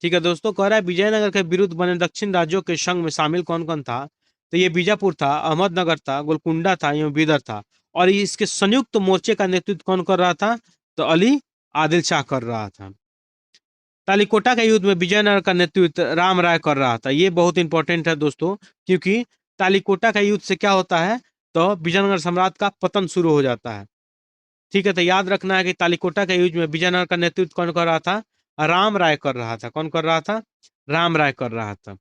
ठीक है दोस्तों, कह रहा है विजयनगर के विरुद्ध बने दक्षिण राज्यों के संघ में शामिल कौन कौन था? तो ये बीजापुर था, अहमदनगर था, गोलकुंडा था एवं बीदर था। और इसके संयुक्त मोर्चे का नेतृत्व कौन कर रहा था? तो अली आदिल शाह कर रहा था। तालिकोटा के युद्ध में विजयनगर का नेतृत्व राम राय कर रहा था। ये बहुत इंपॉर्टेंट है दोस्तों, क्योंकि तालिकोटा का युद्ध से क्या होता है? तो विजयनगर सम्राट का पतन शुरू हो जाता है। ठीक है, तो याद रखना है कि तालिकोटा के युद्ध में विजयनगर का नेतृत्व कौन कर रहा था? राम राय कर रहा था। कौन कर रहा था? राम राय कर रहा था।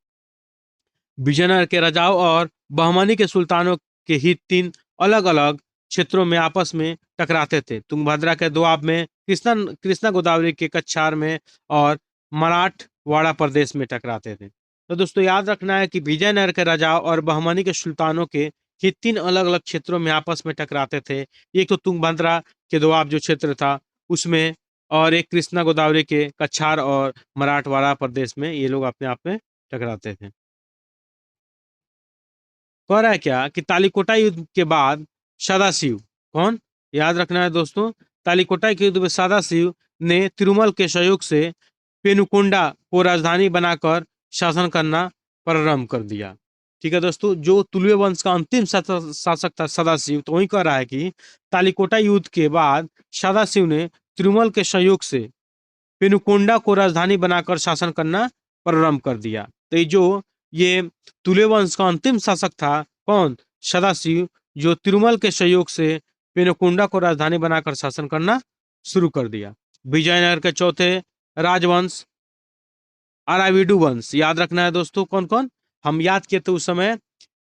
विजयनगर के राजाओं और बहमनी के सुल्तानों के हित तीन अलग अलग क्षेत्रों में आपस में टकराते थे। तुंगभद्रा के दोआब में, कृष्णा कृष्णा गोदावरी के कछार में और मराठवाड़ा प्रदेश में टकराते थे। तो दोस्तों याद रखना है कि विजयनगर के राजाओं और बहमनी के सुल्तानों के हित तीन अलग अलग क्षेत्रों में आपस में टकराते थे। एक तो तुंगभद्रा के दोआब जो क्षेत्र था उसमें, और एक कृष्णा गोदावरी के कछार और मराठवाड़ा प्रदेश में ये लोग अपने आप में टकराते थे। कह रहा है क्या कि तालिकोटा युद्ध के बाद सदाशिव, कौन? याद रखना है दोस्तों, तालिकोटा के युद्ध में सदाशिव ने तिरुमल के सहयोग से पेनुकोंडा को राजधानी बनाकर शासन करना प्रारंभ कर दिया। ठीक है दोस्तों, जो तुलुव वंश का अंतिम शासक था सदाशिव, तो वही कह रहा है कि तालिकोटा युद्ध के बाद सदाशिव ने तिरुमल के सहयोग से पेनुकोंडा को राजधानी बनाकर शासन करना प्रारंभ कर दिया। तो ये तुलुव वंश का अंतिम शासक था कौन? सदाशिव, जो तिरुमल के सहयोग से पेनुकोंडा को राजधानी बनाकर शासन करना शुरू कर दिया। विजयनगर के चौथे राजवंश अराविडु वंश। याद रखना है दोस्तों, कौन कौन हम याद किए थे उस समय?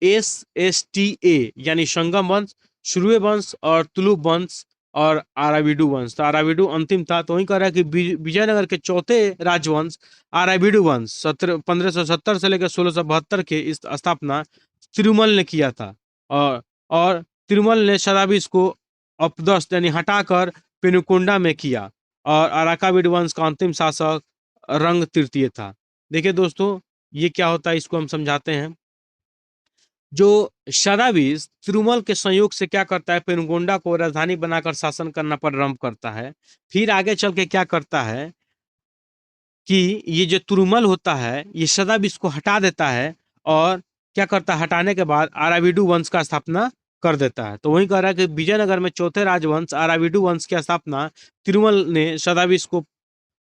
SSTA यानी संगम वंश, शुरुए वंश और तुलुव वंश और अराविडु वंश। तो अराविडु अंतिम था। तो वही कह रहा है कि विजयनगर के चौथे राजवंश अराविडु वंश 1570 से लेकर 1672 के इस स्थापना तिरुमल ने किया था। और तिरुमल ने सदाविज को अपदस्थ यानी हटाकर पेनुकोंडा में किया। और अराकाविड वंश का अंतिम शासक रंग तृतीय था। देखिए दोस्तों, ये क्या होता है इसको हम समझाते हैं। जो सदाविज तिरुमल के संयोग से क्या करता है? पेनुकोंडा को राजधानी बनाकर शासन करना प्रारंभ करता है। फिर आगे चल के क्या करता है कि ये जो तिरुमल होता है ये सदाविज को हटा देता है, और क्या करता है? हटाने के बाद अराविडु वंश का स्थापना कर देता है। तो वही कह रहा है कि विजयनगर में चौथे राजवंश अराविडु वंश की स्थापना तिरुमल ने सदाविज को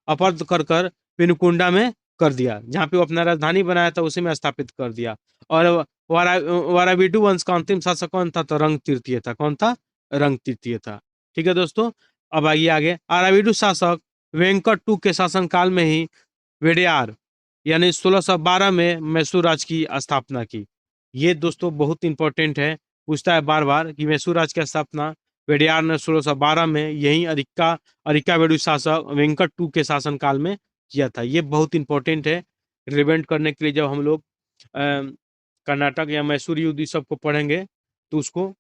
अपहृत कर पेनुकोंडा में कर दिया। जहाँ पे वो अपना राजधानी बनाया था उसी में स्थापित कर दिया। और वाराविडु वंश का अंतिम शासक कौन था? तो रंग तृतीय था। कौन था? रंग तृतीय था। ठीक है दोस्तों, अब आइए आगे। अराविडु शासक वेंकट टू के शासन काल में ही वेडियार यानी 1612 में मैसूर राज्य की स्थापना की। ये दोस्तों बहुत इंपॉर्टेंट है पूछता है बार बार कि मैसूर राज्य की स्थापना वेडियार ने 1612 में यही अरिक्कावेडु शासक वेंकट टू के शासन काल में किया था। ये बहुत इंपॉर्टेंट है रिलेवेंट करने के लिए। जब हम लोग कर्नाटक या मैसूर युद्ध इस सबको पढ़ेंगे तो उसको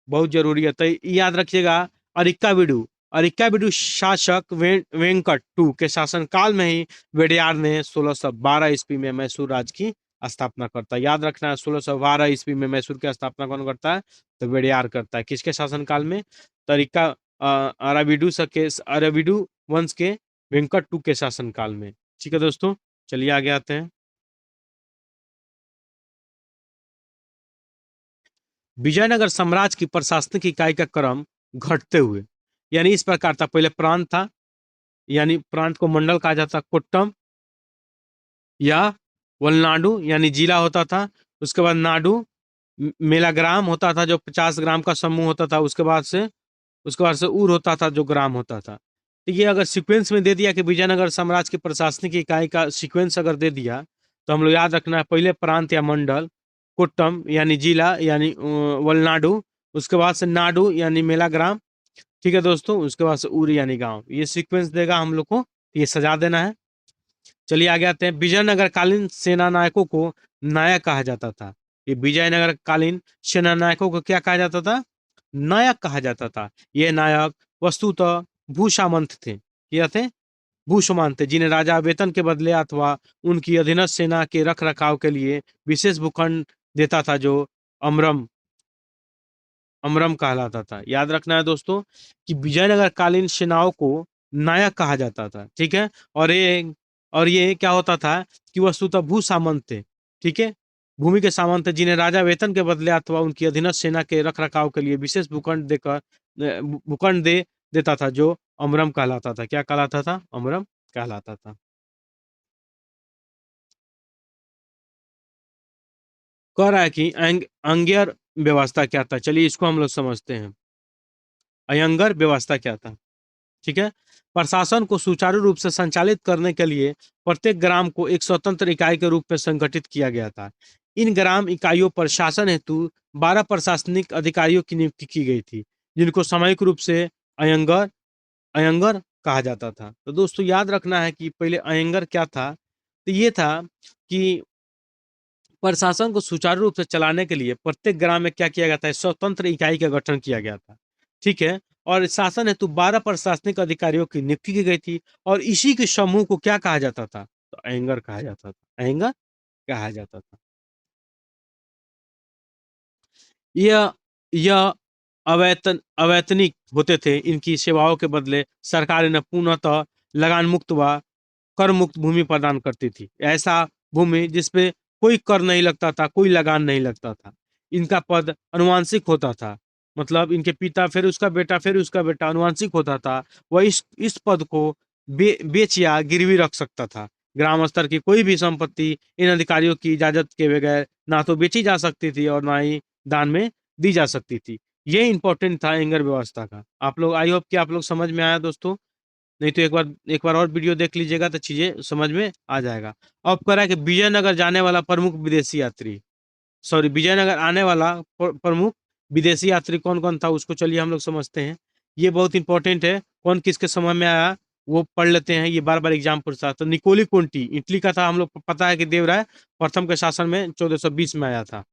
बहुत जरूरी है। तो याद रखिएगा, अरिक्काविडु शासक वेंकट टू के शासन काल में ही वेडियार ने 1612 ईस्वी में मैसूर राज्य की स्थापना करता है। याद रखना है, 1612 ईस्वी में मैसूर की स्थापना कौन करता है? तो वेडियार करता है। किसके शासन काल में? तो अराविडु वंश के वेंकट टू के शासन काल में। ठीक है दोस्तों, चलिए आगे आते हैं। विजयनगर साम्राज्य की प्रशासनिक इकाई का क्रम घटते हुए, यानी इस प्रकार था। पहले प्रांत था, यानी प्रांत को मंडल कहा जाता, कोट्टम या वलनाडु यानी जिला होता था। उसके बाद नाडु मेलाग्राम होता था, जो 50 ग्राम का समूह होता था। उसके बाद से उर होता था, जो ग्राम होता था। तो ये अगर सीक्वेंस में दे दिया कि विजयनगर साम्राज्य की प्रशासनिक इकाई का सीक्वेंस अगर दे दिया, तो हम लोग याद रखना है पहले प्रांत या मंडल, कोट्टम यानी जिला यानी वलनाडु, उसके बाद से नाडु यानी मेलाग्राम। ठीक है दोस्तों, उसके बाद से उर यानी गांव। ये सीक्वेंस देगा हम लोग को, ये सजा देना है। चलिए आगे आते हैं। विजयनगर कालीन सेना नायकों को नायक कहा जाता था। ये विजयनगर कालीन सेना नायकों को क्या कहा जाता था? नायक कहा जाता था। ये नायक वस्तुतः भूसामंत थे। क्या थे? भूस्वामंत थे, जिन्हें राजा वेतन के बदले अथवा उनकी अधीनस्थ सेना के रख रखाव के लिए विशेष भूखंड देता था, जो अमरम अमरम कहलाता था। याद रखना है दोस्तों कि विजयनगर कालीन सेनाओं को नायक कहा जाता था। ठीक है, और ये क्या होता था कि वस्तुतः भू सामंत थे। ठीक है, भूमि के सामंत थे, जिन्हें राजा वेतन के बदले अथवा उनकी अधीनस्थ सेना के रख रखाव के लिए विशेष भूखंड देकर भूखंड दे देता था, जो अमरम कहलाता था। क्या कहलाता था? अमरम कहलाता था। कह रहा है कि अंगियर व्यवस्था क्या था। चलिए इसको हम लोग समझते हैं। अयंगर व्यवस्था क्या था? ठीक है, प्रशासन को सुचारू रूप से संचालित करने के लिए प्रत्येक ग्राम को एक स्वतंत्र इकाई के रूप में संगठित किया गया था। इन ग्राम इकाइयों पर शासन हेतु 12 प्रशासनिक अधिकारियों की नियुक्ति की गई थी, जिनको सामयिक रूप से अयंगर अयंगर कहा जाता था। तो दोस्तों याद रखना है कि पहले अयंगर क्या था। तो ये था कि प्रशासन को सुचारू रूप से चलाने के लिए प्रत्येक ग्राम में क्या किया गया था? स्वतंत्र इकाई का गठन किया गया था। ठीक है, और शासन हेतु 12 प्रशासनिक अधिकारियों की नियुक्ति की गई थी, और इसी के समूह को क्या कहा जाता था? तो एंगर कहा जाता था। एंगर कहा जाता था। यह यह अवैतनिक होते थे। इनकी सेवाओं के बदले सरकार इन्हें पूर्णतः लगान मुक्त व कर मुक्त भूमि प्रदान करती थी। ऐसा भूमि जिसपे कोई कर नहीं लगता था, कोई लगान नहीं लगता था। इनका पद अनुवांशिक होता था, मतलब इनके पिता फिर उसका बेटा फिर उसका बेटा अनुवांशिक होता था। वह इस पद को बेच या गिरवी रख सकता था। ग्राम स्तर की कोई भी संपत्ति इन अधिकारियों की इजाजत के बगैर ना तो बेची जा सकती थी और ना ही दान में दी जा सकती थी। ये इंपॉर्टेंट था एंगर व्यवस्था का। आप लोग, आई होप कि आप लोग समझ में आया दोस्तों। नहीं तो एक बार और वीडियो देख लीजिएगा तो चीजें समझ में आ जाएगा। अब कह रहा है कि विजयनगर जाने वाला प्रमुख विदेशी यात्री, सॉरी विजयनगर आने वाला प्रमुख विदेशी यात्री कौन कौन था, उसको चलिए हम लोग समझते हैं। ये बहुत इंपॉर्टेंट है, कौन किसके समय में आया वो पढ़ लेते हैं। ये बार बार एग्जाम पूछता है। तो निकोली कोंटी इटली का था। हम लोग को पता है कि देवराय प्रथम के शासन में 1420 में आया था।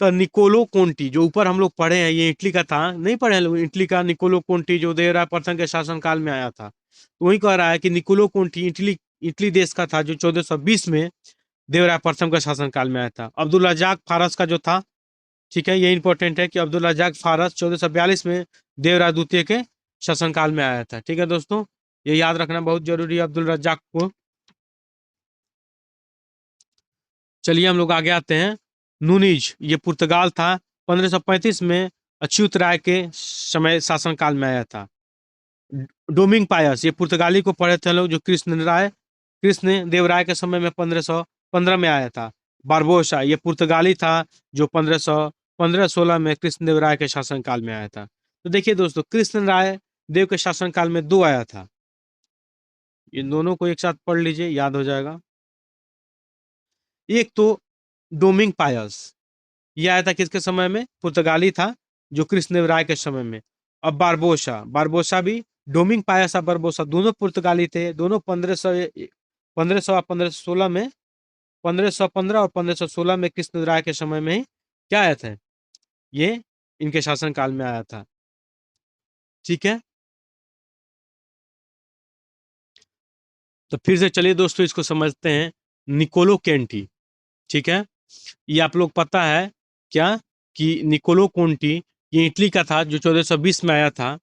तो निकोलो कोंटी जो ऊपर हम लोग पढ़े हैं, ये इटली का था। नहीं पढ़े हैं लोग इटली का? निकोलो कोंटी जो देवराय प्रथम के शासन काल में आया था। तो वही कह रहा है कि निकोलो कोंटी इटली इटली देश का था, जो 1420 में देवराय प्रथम का शासन काल में आया था। अब्दुल रजाक फारस का जो था, ठीक है, ये इंपॉर्टेंट है कि अब्दुल रजाक फारस 1442 में देवराय द्वितीय के शासनकाल में आया था। ठीक है दोस्तों, ये याद रखना बहुत जरूरी है अब्दुल रजाक को। चलिए हम लोग आगे आते हैं। नूनीज ये पुर्तगाल था। 1535 में अछूत राय के समय शासनकाल में आया था। डोमिंग पायस ये पुर्तगाली को पढ़े थे लोग, जो कृष्ण देवराय के समय में 1515 में आया था। बारबोसा ये पुर्तगाली था, जो 1516 में कृष्ण देवराय के शासनकाल में आया था। तो देखिए दोस्तों, कृष्ण राय देव के शासनकाल में दो आया था। इन दोनों को एक साथ पढ़ लीजिए, याद हो जाएगा। एक तो डोमिंग पायस, ये आया था किसके समय में? पुर्तगाली था, जो कृष्णदेवराय के समय में। अब बारबोसा, बारबोसा भी, डोमिंग पायासा बारबोसा, दोनों पुर्तगाली थे। दोनों 1500 और 1516 में, 1515 और 1516 में कृष्णदेवराय के समय में ही क्या आया था? ये इनके शासनकाल में आया था। ठीक है, तो फिर से चलिए दोस्तों इसको समझते हैं। निकोलो केंटी, ठीक है, ये आप लोग पता है क्या कि निकोलो कोंटी ये इटली का था, जो 1420 में आया था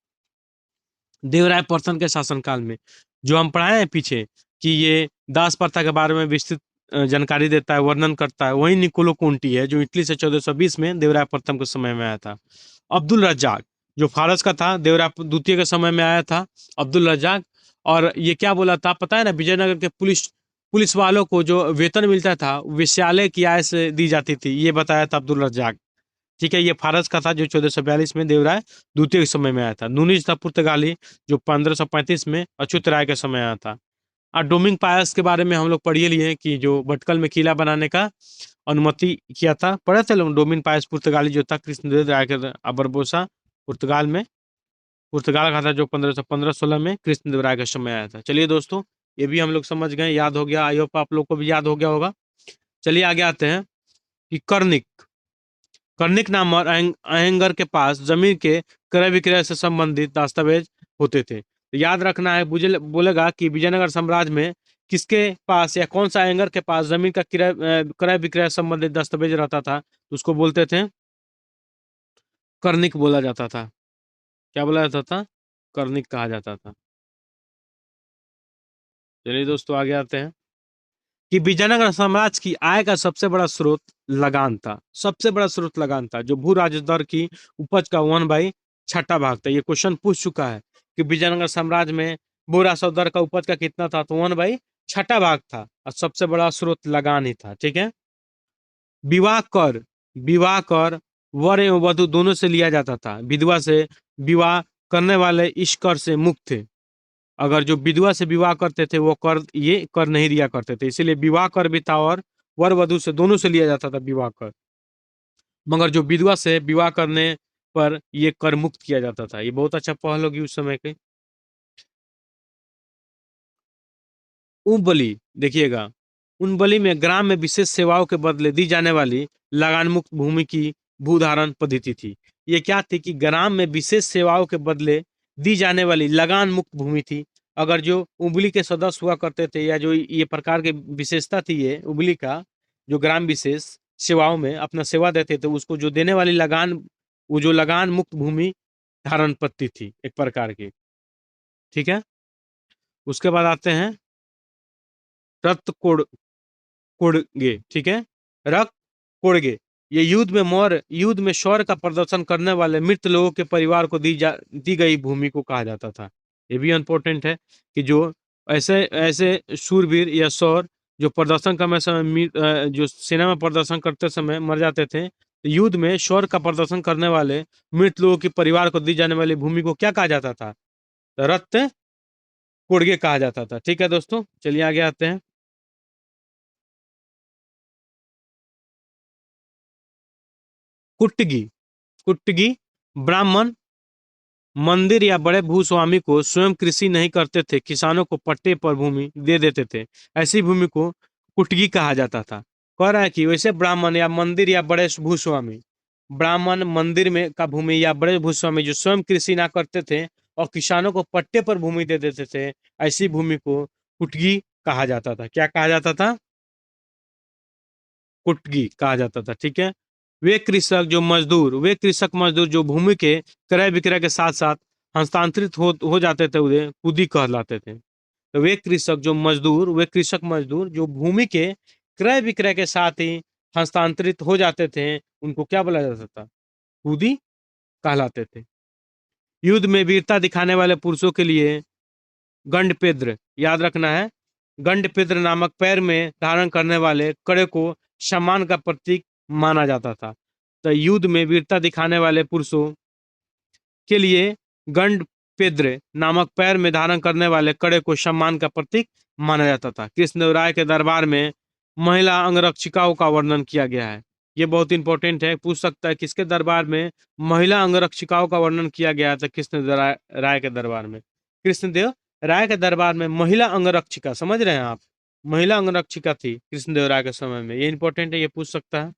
देवराय प्रथम के शासनकाल में। जो हम पढ़ाए हैं पीछे कि ये दास प्रथा के बारे में विस्तृत जानकारी देता है, वर्णन करता है, वही निकोलो कोंटी है, जो इटली से 1420 में देवराय प्रथम के समय में आया था। अब्दुल रज्जाक, जो फारस का था, देवराय द्वितीय के समय में आया था अब्दुल रज्जाक। और ये क्या बोला था पता है ना? विजयनगर के पुलिस पुलिस वालों को जो वेतन मिलता था वेश्यालय की आय से दी जाती थी, ये बताया था अब्दुल रज्जाक। ठीक है, ये फारस का था, जो 1442 में देवराय द्वितीय के समय में आया था। नूनिज था पुर्तगाली, जो 1535 में अच्युत राय के समय आया था। और डोमिंग पायस के बारे में हम लोग पढ़िए लिए कि जो भटकल में किला बनाने का अनुमति किया था, पढ़े थे लोग। डोमिंग पायस पुर्तगाली जो था, कृष्णदेव राय के अबरबोसा पुर्तगाल में, पुर्तगाल का था, जो 1515-16 में कृष्णदेव राय के समय आया था। चलिए दोस्तों, ये भी हम लोग समझ गए, याद हो गया। आई होप आप लोग को भी याद हो गया होगा। चलिए आगे आते हैं कि कर्निक, कर्निक नाम और अहंगर के पास जमीन के क्रय विक्रय से संबंधित दस्तावेज होते थे। तो याद रखना है, बुझे बोलेगा कि विजयनगर साम्राज्य में किसके पास या कौन सा अहंगर के पास जमीन का क्रय विक्रय संबंधित दस्तावेज रहता था, तो उसको बोलते थे कर्निक बोला जाता था। क्या बोला जाता था? कर्निक कहा जाता था। चलिए दोस्तों आगे आते हैं कि विजयनगर साम्राज्य की आय का सबसे बड़ा स्रोत लगान था। सबसे बड़ा स्रोत लगान था, जो भू राजस्व दर की उपज का 1/6 भाग था। ये क्वेश्चन पूछ चुका है कि विजयनगर साम्राज्य में भू राजस्व दर का उपज का कितना था, तो 1/6 भाग था, और सबसे बड़ा स्रोत लगान ही था। ठीक है, विवाह कर, विवाह कर वर एवं वधु दोनों से लिया जाता था। विधवा से विवाह करने वाले इस कर से मुक्त थे। अगर जो विधवा से विवाह करते थे वो कर, ये कर नहीं दिया करते थे, इसीलिए विवाह कर भी था, और वर वधु से दोनों से लिया जाता था विवाह कर। मगर जो विधवा से विवाह करने पर ये कर मुक्त किया जाता था। ये बहुत अच्छा पहल होगी उस समय के। उन बलि, देखिएगा, उन बलि में ग्राम में विशेष सेवाओं के बदले दी जाने वाली लगान मुक्त भूमि की भूधारण पद्धति थी। ये क्या थी कि ग्राम में विशेष सेवाओं के बदले दी जाने वाली लगान मुक्त भूमि थी। अगर जो उबली के सदस्य हुआ करते थे, या जो ये प्रकार की विशेषता थी, ये उबली का जो ग्राम विशेष सेवाओं में अपना सेवा देते थे, उसको जो देने वाली लगान, वो जो लगान मुक्त भूमि धारण पद्धति थी एक प्रकार की। ठीक है, उसके बाद आते हैं रक्त कोड, कोडगे। ठीक है, रक्त कोडगे, ये युद्ध में शौर्य का प्रदर्शन करने वाले मृत लोगों के परिवार को दी गई भूमि को कहा जाता था। ये भी इंपॉर्टेंट है कि जो ऐसे ऐसे शूरवीर या शौर जो प्रदर्शन करने समय जो सेना में प्रदर्शन करते समय मर जाते थे, तो युद्ध में शौर्य का प्रदर्शन करने वाले मृत लोगों के परिवार को दी जाने वाली भूमि को क्या कहा जाता था? तो रक्त कोडगे कहा जाता था। ठीक है दोस्तों, चलिए आगे आते हैं। कुट्टगी, कुट्टगी ब्राह्मण मंदिर या बड़े भूस्वामी को स्वयं कृषि नहीं करते थे, किसानों को पट्टे पर भूमि दे देते थे। ऐसी भूमि को कुटगी कहा जाता था। कह रहा है कि वैसे ब्राह्मण या मंदिर या बड़े भूस्वामी, ब्राह्मण मंदिर में का भूमि या बड़े भूस्वामी जो स्वयं कृषि ना करते थे और किसानों को पट्टे पर भूमि दे देते थे, ऐसी भूमि को कुटगी कहा जाता था। क्या कहा जाता था? कुटगी कहा जाता था। ठीक है, वे कृषक मजदूर जो भूमि के क्रय विक्रय के साथ साथ हस्तांतरित हो जाते थे, उन्हें कुदी कहलाते थे। तो वे कृषक मजदूर जो भूमि के क्रय विक्रय के साथ ही हस्तांतरित हो जाते थे, उनको क्या बोला जाता था? कुदी कहलाते थे। युद्ध में वीरता दिखाने वाले पुरुषों के लिए गंडपेद्र, याद रखना है, गंडपेद्र नामक पैर में धारण करने वाले कड़े को सम्मान का प्रतीक माना जाता था। तो युद्ध में वीरता दिखाने वाले पुरुषों के लिए गंडपेद्र नामक पैर में धारण करने वाले कड़े को सम्मान का प्रतीक माना जाता था। कृष्णदेव राय के दरबार में महिला अंगरक्षिकाओं का वर्णन किया गया है। ये बहुत इंपॉर्टेंट है, पूछ सकता है किसके दरबार में महिला अंगरक्षिकाओं का वर्णन किया गया था कृष्णदेव राय के दरबार में। कृष्णदेव राय के दरबार में महिला अंगरक्षिका, समझ रहे हैं आप, महिला अंगरक्षिका थी कृष्णदेव राय के समय में, ये इंपॉर्टेंट है, ये पूछ सकता है।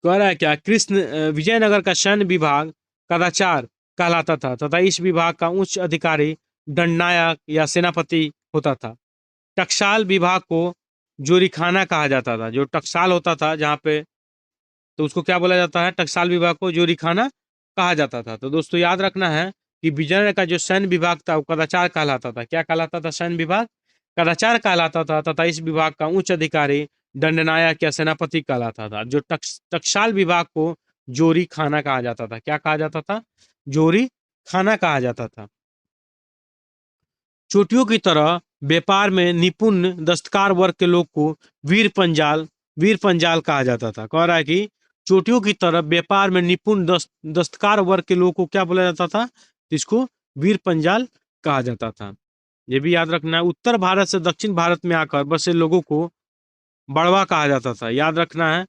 कह रहा है क्या, विजयनगर का सैन्य विभाग कदाचार कहलाता था तथा इस विभाग का उच्च अधिकारी दंडनायक या सेनापति होता था। टकसाल विभाग को जोरीखाना कहा जाता था। जो टकसाल होता था जहाँ पे, तो उसको क्या बोला जाता है, टकसाल विभाग को जोरीखाना कहा जाता था। तो दोस्तों याद रखना है कि विजयनगर का जो सैन्य विभाग था वो कदाचार कहलाता था। क्या कहलाता था? सैन्य विभाग कदाचार कहलाता था तथा इस विभाग का उच्च अधिकारी दंडनायक या सेनापति कहलाता था। जो टकसाल विभाग को जोरी खाना कहा जाता था। क्या कहा जाता था? जोरी खाना कहा जाता था। चोटियों की तरह व्यापार में निपुण दस्तकार वर्ग के लोग को वीर पंजाल कहा जाता था। कह रहा है कि चोटियों की तरह व्यापार में निपुण दस्तकार वर्ग के लोगों को क्या बोला जाता था? इसको वीर पंजाल कहा जाता था। ये भी याद रखना है। उत्तर भारत से दक्षिण भारत में आकर बसे लोगों को बड़वा कहा जाता था। याद रखना है,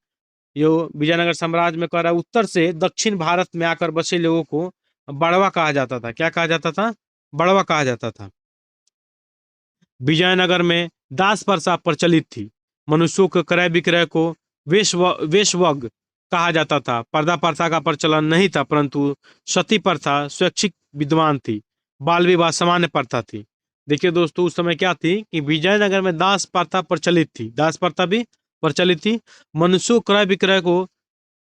ये विजयनगर साम्राज्य में कह रहा है उत्तर से दक्षिण भारत में आकर बसे लोगों को बड़वा कहा जाता था। क्या कहा जाता था? बड़वा कहा जाता था। विजयनगर में दास प्रथा प्रचलित थी। मनुष्यों के क्रय विक्रय को वेश्वग कहा जाता था। पर्दा प्रथा का प्रचलन नहीं था, परंतु सती प्रथा स्वैच्छिक विद्वान थी। बाल विवाह सामान्य प्रथा थी। देखिए दोस्तों, उस समय क्या थी कि विजयनगर में दास प्रथा प्रचलित थी, दास प्रथा भी प्रचलित थी। मनुष्यों क्रय विक्रय को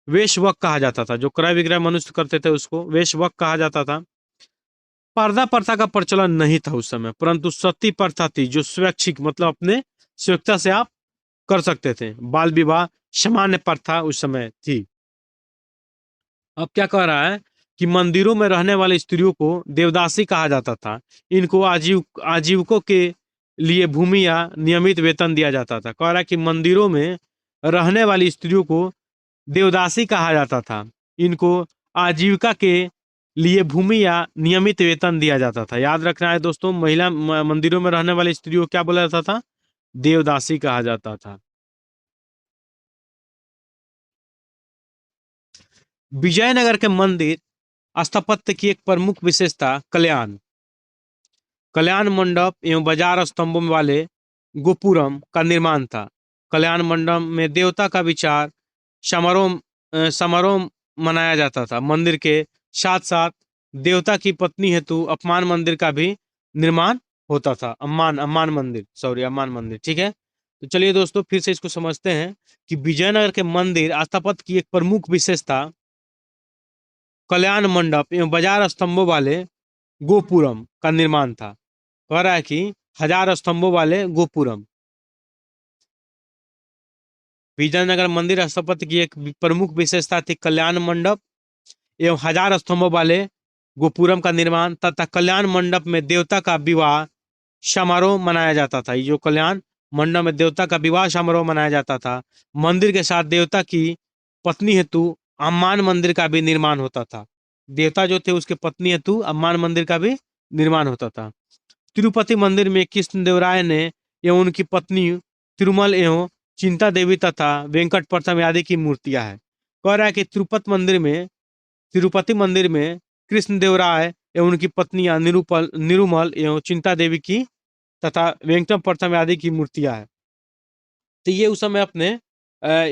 वेश्वक कहा जाता था। जो क्रय विक्रय मनुष्य करते थे उसको वेश्वक कहा जाता था। पर्दा प्रथा का प्रचलन नहीं था उस समय, परंतु सती प्रथा थी जो स्वैच्छिक, मतलब अपने स्वेच्छा से आप कर सकते थे। बाल विवाह सामान्य प्रथा उस समय थी। अब क्या कह रहा है कि मंदिरों में रहने वाली स्त्रियों को देवदासी कहा जाता था। इनको आजीविकों के लिए भूमि या नियमित वेतन दिया जाता था। कह रहा है कि मंदिरों में रहने वाली स्त्रियों को देवदासी कहा जाता था। इनको आजीविका के लिए भूमि या नियमित वेतन दिया जाता था। याद रखना है दोस्तों, महिला मंदिरों में रहने वाली स्त्रियों को क्या बोला जाता था? देवदासी कहा जाता था। विजयनगर के मंदिर स्थापत्य की एक प्रमुख विशेषता कल्याण मंडप एवं बाजार स्तंभों वाले गोपुरम का निर्माण था। कल्याण मंडप में देवता का विचार समारोह मनाया जाता था। मंदिर के साथ साथ देवता की पत्नी हेतु अपमान मंदिर का भी निर्माण होता था। अम्मान मंदिर, सॉरी, अम्मान मंदिर, ठीक है। तो चलिए दोस्तों फिर से इसको समझते हैं कि विजयनगर के मंदिर स्थापत्य की एक प्रमुख विशेषता कल्याण मंडप एवं बाजार स्तंभों वाले गोपुरम का निर्माण था। कह रहा है कि 1000 स्तंभों वाले गोपुरम। विजयनगर मंदिर स्थापत्य की एक प्रमुख विशेषता थी कल्याण मंडप एवं 1000 स्तंभों वाले गोपुरम का निर्माण तथा कल्याण मंडप में देवता का विवाह समारोह मनाया जाता था। ये जो कल्याण मंडप में देवता का विवाह समारोह मनाया जाता था। मंदिर के साथ देवता की पत्नी हेतु अम्मान मंदिर का भी निर्माण होता था। देवता जो थे उसके पत्नी हेतु अम्मान मंदिर का भी निर्माण होता था। तिरुपति मंदिर में कृष्णदेवराय ने एवं उनकी पत्नी तिरुमल एवं चिंता देवी तथा वेंकट प्रथम आदि की मूर्तियां हैं। कह रहा है कि तिरुपति मंदिर में कृष्णदेवराय एवं उनकी पत्नियां निरुमल एवं चिंता देवी की तथा वेंकट प्रथम आदि की मूर्तियां हैं। तो ये उस समय अपने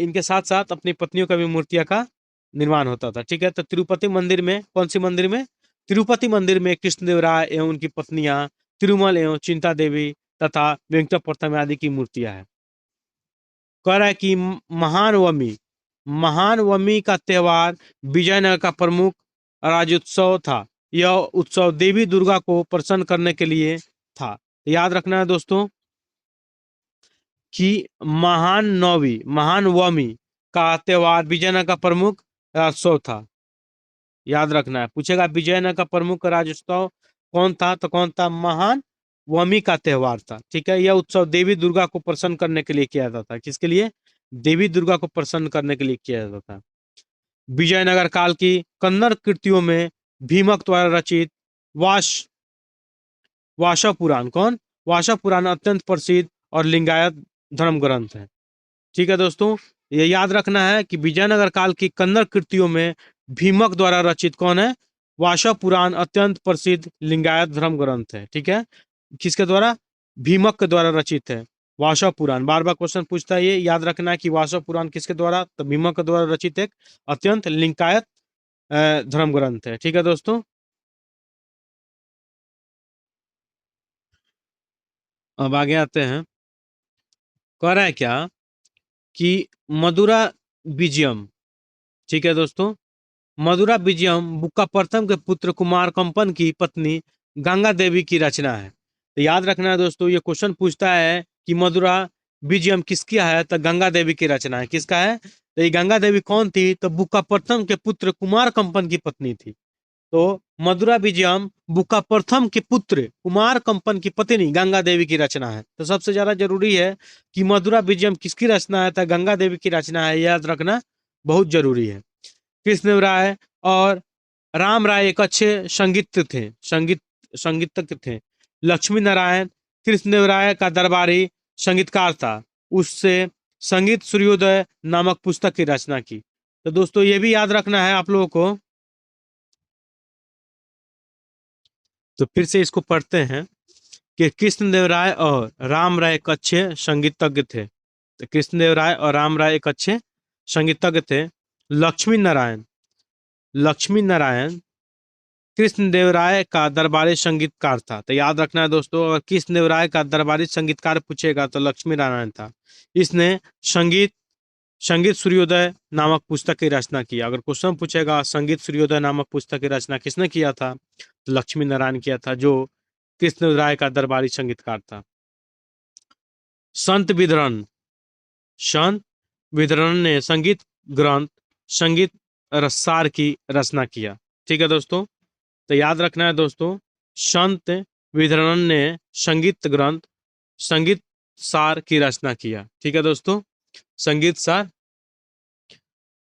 इनके साथ साथ अपनी पत्नियों का भी मूर्तियां का निर्माण होता था, ठीक है। तो तिरुपति मंदिर में, कौन सी मंदिर में? तिरुपति मंदिर में कृष्णदेवराय एवं उनकी पत्नियां तिरुमल एवं चिंता देवी तथा वेंकट प्रथम आदि की मूर्तियां हैं। कह रहा है कि महानवमी का त्योहार विजयनगर का प्रमुख राज्योत्सव था। यह उत्सव देवी दुर्गा को प्रसन्न करने के लिए था। याद रखना है दोस्तों कि महानवमी का त्योहार विजयनगर का प्रमुख राज्योत्सव था। याद रखना है, पूछेगा विजयनगर का प्रमुख राज्योत्सव कौन था, तो कौन था? महानवमी का त्योहार था, ठीक है। यह उत्सव देवी दुर्गा को प्रसन्न करने के लिए किया जाता था। किसके लिए? देवी दुर्गा को प्रसन्न करने के लिए किया जाता था। विजयनगर काल की कन्नड़ कृतियों में भीमक द्वारा रचित वाश वाशव पुराण, कौन? वाशव पुराण अत्यंत प्रसिद्ध और लिंगायत धर्म ग्रंथ है। ठीक है दोस्तों, ये याद रखना है कि विजयनगर काल की कन्नड़ कृतियों में भीमक द्वारा रचित कौन है? वाशव पुराण अत्यंत प्रसिद्ध लिंगायत धर्म ग्रंथ है। ठीक है, किसके द्वारा? भीमक के द्वारा रचित है वाशव पुराण। बार बार क्वेश्चन पूछता है, ये याद रखना है कि वाशव पुराण किसके द्वारा? तो भीमक के द्वारा रचित एक अत्यंत लिंगायत धर्म ग्रंथ है। ठीक है दोस्तों, अब आगे आते हैं। कह रहा है क्या कि मदुरा विजयम, ठीक है दोस्तों, मदुरा विजयम बुक्का प्रथम के पुत्र कुमार कंपन की पत्नी गंगा देवी की रचना है। तो याद रखना है दोस्तों, ये क्वेश्चन पूछता है कि मदुरा विजयम किसकी है? तो गंगा देवी की रचना है। किसका है? तो ये गंगा देवी कौन थी? तो बुक्का प्रथम के पुत्र कुमार कंपन की पत्नी थी। तो मदुरा विजयम बुक्का प्रथम के पुत्र कुमार कंपन की पत्नी गंगा देवी की रचना है। तो सबसे ज्यादा जरूरी है कि मदुरा विजयम किसकी रचना है? तो गंगा देवी की रचना है, याद रखना बहुत जरूरी है। कृष्णदेव राय और राम राय एक अच्छे संगीतज्ञ थे। लक्ष्मी नारायण कृष्णदेव राय का दरबारी संगीतकार था। उससे संगीत सूर्योदय नामक पुस्तक की रचना की। तो दोस्तों ये भी याद रखना है आप लोगों को। तो फिर से इसको पढ़ते हैं कि कृष्णदेव राय और राम राय एक अच्छे संगीतज्ञ थे। तो कृष्णदेव राय और राम राय एक अच्छे संगीतज्ञ थे। लक्ष्मी नारायण कृष्णदेव राय का दरबारी संगीतकार था। तो याद रखना है दोस्तों, अगर कृष्णदेव राय का दरबारी संगीतकार पूछेगा तो लक्ष्मी नारायण था। इसने संगीत संगीत सूर्योदय नामक पुस्तक की रचना की। अगर क्वेश्चन पूछेगा संगीत सूर्योदय नामक पुस्तक की रचना किसने किया था? तो लक्ष्मी नारायण किया था, जो कृष्णदेव राय का दरबारी संगीतकार था। संत विदरण संत विदरण ने संगीत ग्रंथ संगीत रसार की रचना किया। ठीक है दोस्तों, तो याद रखना है दोस्तों, संत विदरण ने संगीत ग्रंथ संगीत सार की रचना किया। ठीक है दोस्तों, संगीत सार।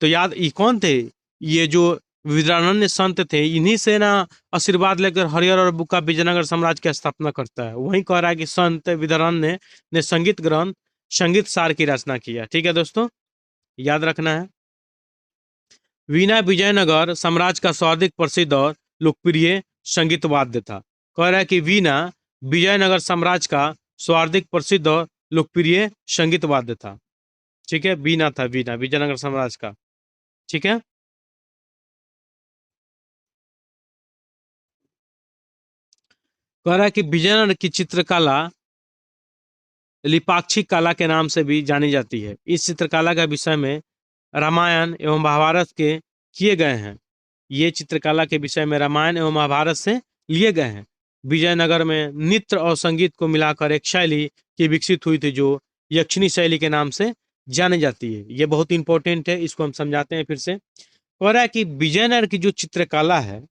तो याद ये कौन थे? ये जो विद्यानंद संत थे, इन्हीं से ना आशीर्वाद लेकर हरिहर और बुक्का विजयनगर साम्राज्य की स्थापना करता है। वही कह रहा है कि संत विद्यानंद ने संगीत ग्रंथ संगीत सार की रचना किया। ठीक है दोस्तों, याद रखना है। वीणा विजयनगर साम्राज्य का सर्वाधिक प्रसिद्ध और लोकप्रिय संगीत वाद्य था। कह रहा है कि वीणा विजयनगर साम्राज्य का सर्वाधिक प्रसिद्ध और लोकप्रिय संगीत वाद्य था। ठीक है, वीणा था, वीणा विजयनगर साम्राज्य का। ठीक है, कह रहा है कि विजयनगर की चित्रकला लिपाक्षी कला के नाम से भी जानी जाती है। इस चित्रकला का विषय में रामायण एवं महाभारत के किए गए हैं। ये चित्रकला के विषय में रामायण एवं महाभारत से लिए गए हैं। विजयनगर में नृत्य और संगीत को मिलाकर एक शैली की विकसित हुई थी, जो यक्षिणी शैली के नाम से जानी जाती है। ये बहुत इंपॉर्टेंट है, इसको हम समझाते हैं फिर से। कह रहा है कि विजयनगर की जो चित्रकला है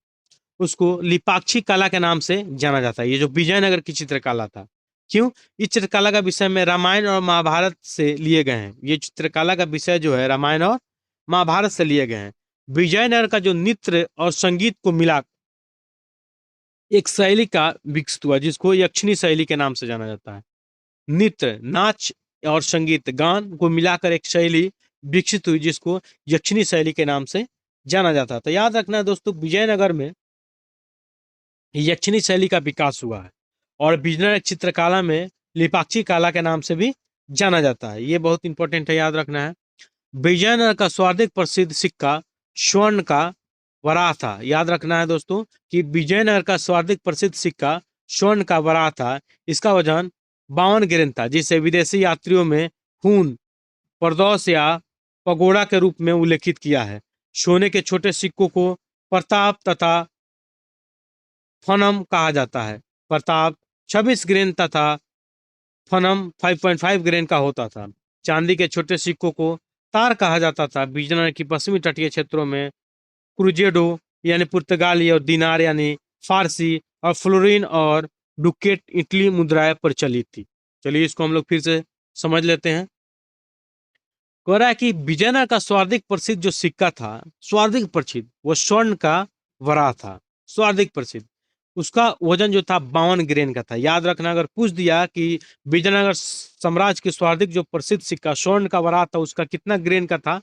उसको लिपाक्षी कला के नाम से जाना जाता है। ये जो विजयनगर की चित्रकला था, क्यों? इस चित्रकला का विषय में रामायण और महाभारत से लिए गए हैं। ये चित्रकला का विषय जो है रामायण और महाभारत से लिए गए हैं। विजयनगर का जो नृत्य और संगीत को मिला एक शैली का विकसित हुआ, जिसको यक्षिणी शैली के नाम से जाना जाता है। नृत्य, नाच और संगीत, गान को मिलाकर एक शैली विकसित हुई, जिसको यक्षिणी शैली के नाम से जाना जाता है। तो याद रखना है दोस्तों, विजयनगर में यक्षिणी शैली का विकास हुआ है और विजयनगर चित्रकला में लिपाक्षी कला के नाम से भी जाना जाता है। ये बहुत इंपॉर्टेंट है, याद रखना है। विजयनगर का सर्वाधिक प्रसिद्ध सिक्का स्वर्ण का वराह था। याद रखना है दोस्तों कि विजयनगर का सर्वाधिक प्रसिद्ध सिक्का स्वर्ण का वराह था। इसका वजन 52 ग्रेन था, जिसे विदेशी यात्रियों में खून, प्रदोष या पगोड़ा के रूप में उल्लेखित किया है। सोने के छोटे सिक्कों को प्रताप तथा फनम कहा जाता है। प्रताप 26 ग्रेन तथा फनम 5.5 ग्रेन का होता था। चांदी के छोटे सिक्कों को तार कहा जाता था। विजयनगर की पश्चिमी तटीय क्षेत्रों में क्रूजेडो यानी पुर्तगाली और दिनार यानी फारसी और फ्लोरिन और डुकेट इटली मुद्राएं प्रचलित थी। चलिए इसको हम लोग फिर से समझ लेते हैं। कह रहा है कि विजयनगर का सर्वाधिक प्रसिद्ध जो सिक्का था, सर्वाधिक प्रसिद्ध, वो स्वर्ण का वराह था। सर्वाधिक प्रसिद्ध उसका वजन जो था 52 ग्रेन का था। याद रखना, अगर पूछ दिया कि विजयनगर साम्राज्य के सर्वाधिक जो प्रसिद्ध सिक्का स्वर्ण का बना था उसका कितना ग्रेन का था,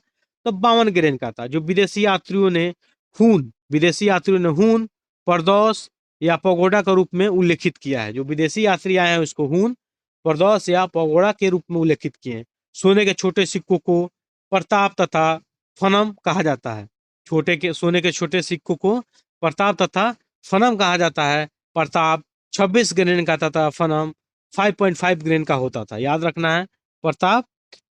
तो 52 ग्रेन का था। जो विदेशी यात्रियों ने हून, प्रदोष या पगोडा के रूप में उल्लेखित किया है। जो विदेशी यात्री आए हैं उसको हून, प्रदोष या पगोडा के रूप में उल्लेखित किए हैं। सोने के छोटे सिक्कों को प्रताप तथा फनम कहा जाता है। सोने के छोटे सिक्कों को प्रताप तथा फनम कहा जाता है। प्रताप 26 ग्रेन का तथा फनम 5.5 ग्रेन का होता था। याद रखना है, प्रताप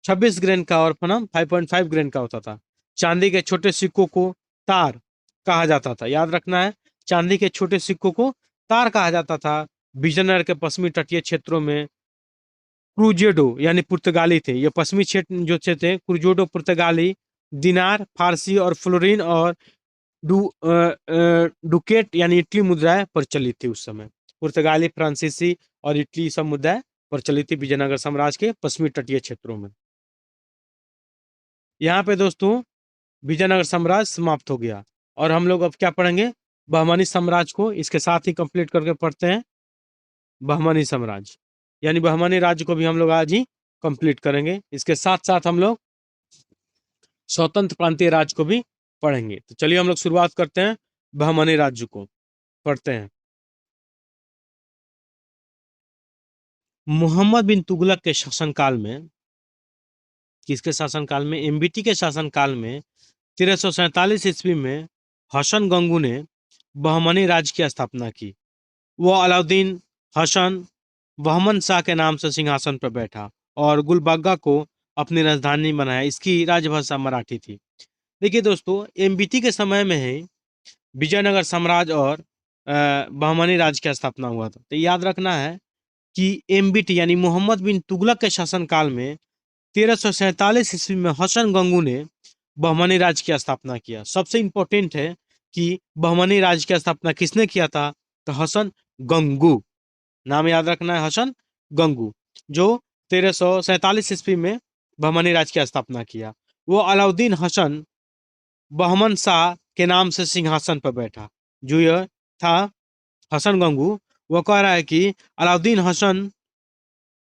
26 ग्रेन का और फनम 5.5 ग्रेन का होता था। चांदी के छोटे सिक्कों को तार कहा जाता था। याद रखना है, चांदी के छोटे सिक्कों को तार कहा जाता था। विजयनगर के पश्चिमी तटीय क्षेत्रों में क्रूजेडो यानी पुर्तगाली थे। ये पश्चिमी क्षेत्र जो थे क्रूजेडो पुर्तगाली, दिनार फारसी और फ्लोरिन और डुकेट यानी इटली मुद्राएं प्रचलित थी उस समय। पुर्तगाली, फ्रांसीसी और इटली सब मुद्राएं प्रचलित थी विजयनगर साम्राज्य के पश्चिमी तटीय क्षेत्रों में। यहाँ पे दोस्तों विजयनगर साम्राज्य समाप्त हो गया और हम लोग अब क्या पढ़ेंगे, बहमनी साम्राज्य को इसके साथ ही कंप्लीट करके पढ़ते हैं। बहमनी साम्राज्य यानी बहमनी राज्य को भी हम लोग आज ही कंप्लीट करेंगे। इसके साथ साथ हम लोग स्वतंत्र प्रांतीय राज्य को भी पढ़ेंगे। तो चलिए हम लोग शुरुआत करते हैं, बहमनी राज्य को पढ़ते हैं। मोहम्मद बिन तुगलक के शासनकाल में, किसके शासनकाल में, एमबीटी के शासनकाल में 1347 ईस्वी में हसन गंगू ने बहमनी राज्य की स्थापना की। वह अलाउद्दीन हसन बहमन शाह के नाम से सिंहासन पर बैठा और गुलबर्गा को अपनी राजधानी बनाया। इसकी राजभाषा मराठी थी। देखिए दोस्तों, एमबीटी के समय में ही विजयनगर साम्राज्य और बहमनी राज्य की स्थापना हुआ था। तो याद रखना है कि एमबीटी यानी मोहम्मद बिन तुगलक के शासनकाल में 1347 ईस्वी में हसन गंगू ने बहमनी राज्य की स्थापना किया। सबसे इंपॉर्टेंट है कि बहमनी राज्य की स्थापना किसने किया था, तो हसन गंगू। नाम याद रखना है, हसन गंगू, जो 1347 ईस्वी में बहमनी राज्य की स्थापना किया। वो अलाउद्दीन हसन बहमन शाह के नाम से सिंहासन पर बैठा। जो यह था हसन गंगू, वो कह रहा है कि अलाउद्दीन हसन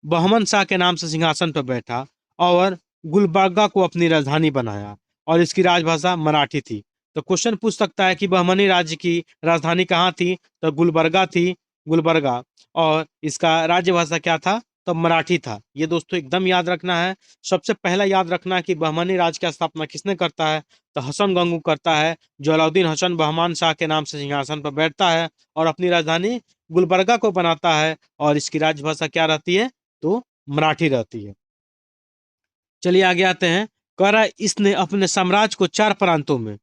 बहमन शाह के नाम से सिंहासन पर बैठा और गुलबर्गा को अपनी राजधानी बनाया और इसकी राजभाषा मराठी थी। तो क्वेश्चन पूछ सकता है कि बहमनी राज्य की राजधानी कहाँ थी, तो गुलबर्गा थी, गुलबर्गा। और इसका राजभाषा क्या था, तो मराठी था। ये दोस्तों एकदम याद रखना है। सबसे पहला याद रखना है कि बहमनी राज्य की स्थापना किसने करता है, तो हसन गंगू करता है, जो अलाउद्दीन हसन बहमान शाह के नाम से सिंहासन पर बैठता है और अपनी राजधानी गुलबर्गा को बनाता है और इसकी राजभाषा क्या रहती है, तो मराठी रहती है। चलिए आगे आते हैं। कह रहा है इसने अपने साम्राज्य को 4 प्रांतों में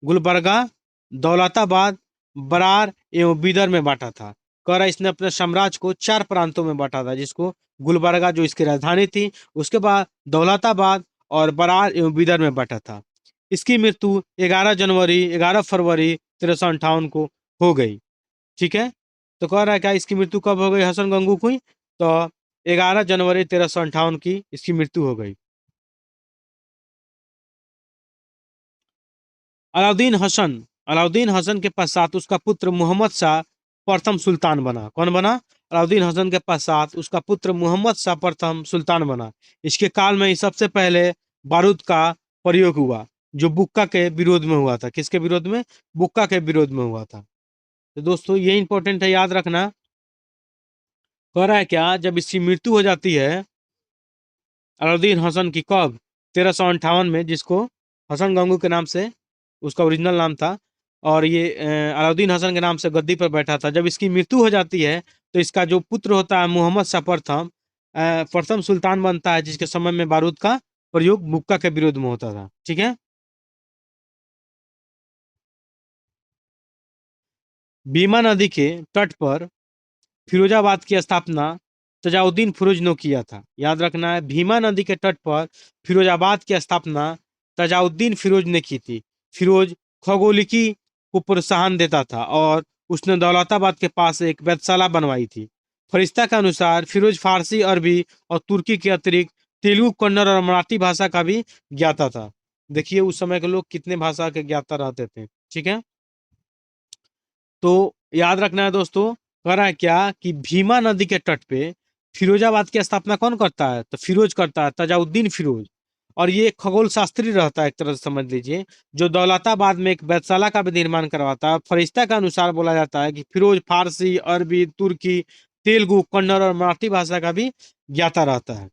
गुलबर्गा, दौलताबाद, बरार एवं बीदर में बांटा था। कह रहा है इसने अपने साम्राज्य को 4 प्रांतों में बांटा था, जिसको गुलबर्गा जो इसकी राजधानी थी, उसके बाद दौलताबाद और बरार एवं बीदर में बांटा था। इसकी मृत्यु 11 फरवरी 1358 को हो गई। ठीक है, तो कह रहा है क्या इसकी मृत्यु कब हो गई हसन गंगू की, तो 11 जनवरी 1358 की इसकी मृत्यु हो गई। अलाउद्दीन हसन के पश्चात उसका पुत्र मोहम्मद शाह प्रथम सुल्तान बना। कौन बना, अलाउद्दीन हसन के पश्चात उसका पुत्र मोहम्मद शाह प्रथम सुल्तान बना। इसके काल में ही सबसे पहले बारूद का प्रयोग हुआ, जो बुक्का के विरोध में हुआ था। किसके विरोध में, बुक्का के विरोध में हुआ था। तो दोस्तों ये इंपॉर्टेंट है, याद रखना। कह रहा है क्या, जब इसकी मृत्यु हो जाती है अलाउद्दीन हसन की, कब, 1358 में, जिसको हसन गंगू के नाम से उसका ओरिजिनल नाम था, और ये अलाउद्दीन हसन के नाम से गद्दी पर बैठा था। जब इसकी मृत्यु हो जाती है तो इसका जो पुत्र होता है मोहम्मद शाह प्रथम प्रथम सुल्तान बनता है, जिसके समय में बारूद का प्रयोग बुक्का के विरोध में होता था। ठीक है, भीमा नदी के तट पर फिरोजाबाद की स्थापना तजाउद्दीन फिरोज ने किया था। याद रखना है, भीमा नदी के तट पर फिरोजाबाद की स्थापना तजाउद्दीन फिरोज ने की थी। फिरोज खगोलिकी को प्रोत्साहन देता था और उसने दौलताबाद के पास एक वेधशाला बनवाई थी। फरिश्ता के अनुसार फिरोज फारसी, अरबी और तुर्की के अतिरिक्त तेलुगु, कन्नड़ और मराठी भाषा का भी ज्ञाता था। देखिए उस समय के लोग कितने भाषा के ज्ञाता रहते थे। ठीक है, तो याद रखना है दोस्तों। कह रहा है क्या कि भीमा नदी के तट पे फिरोजाबाद की स्थापना कौन करता है? तो फिरोज करता है, तजाउद्दीन फिरोज। और ये एक खगोल शास्त्री रहता है, एक तरह से समझ लीजिए, जो दौलताबाद में एक वेधशाला का भी निर्माण करवाता है। फरिश्ता के अनुसार बोला जाता है कि फिरोज फारसी, अरबी, तुर्की, तेलुगु, कन्नड़ और मराठी भाषा का भी ज्ञाता रहता है।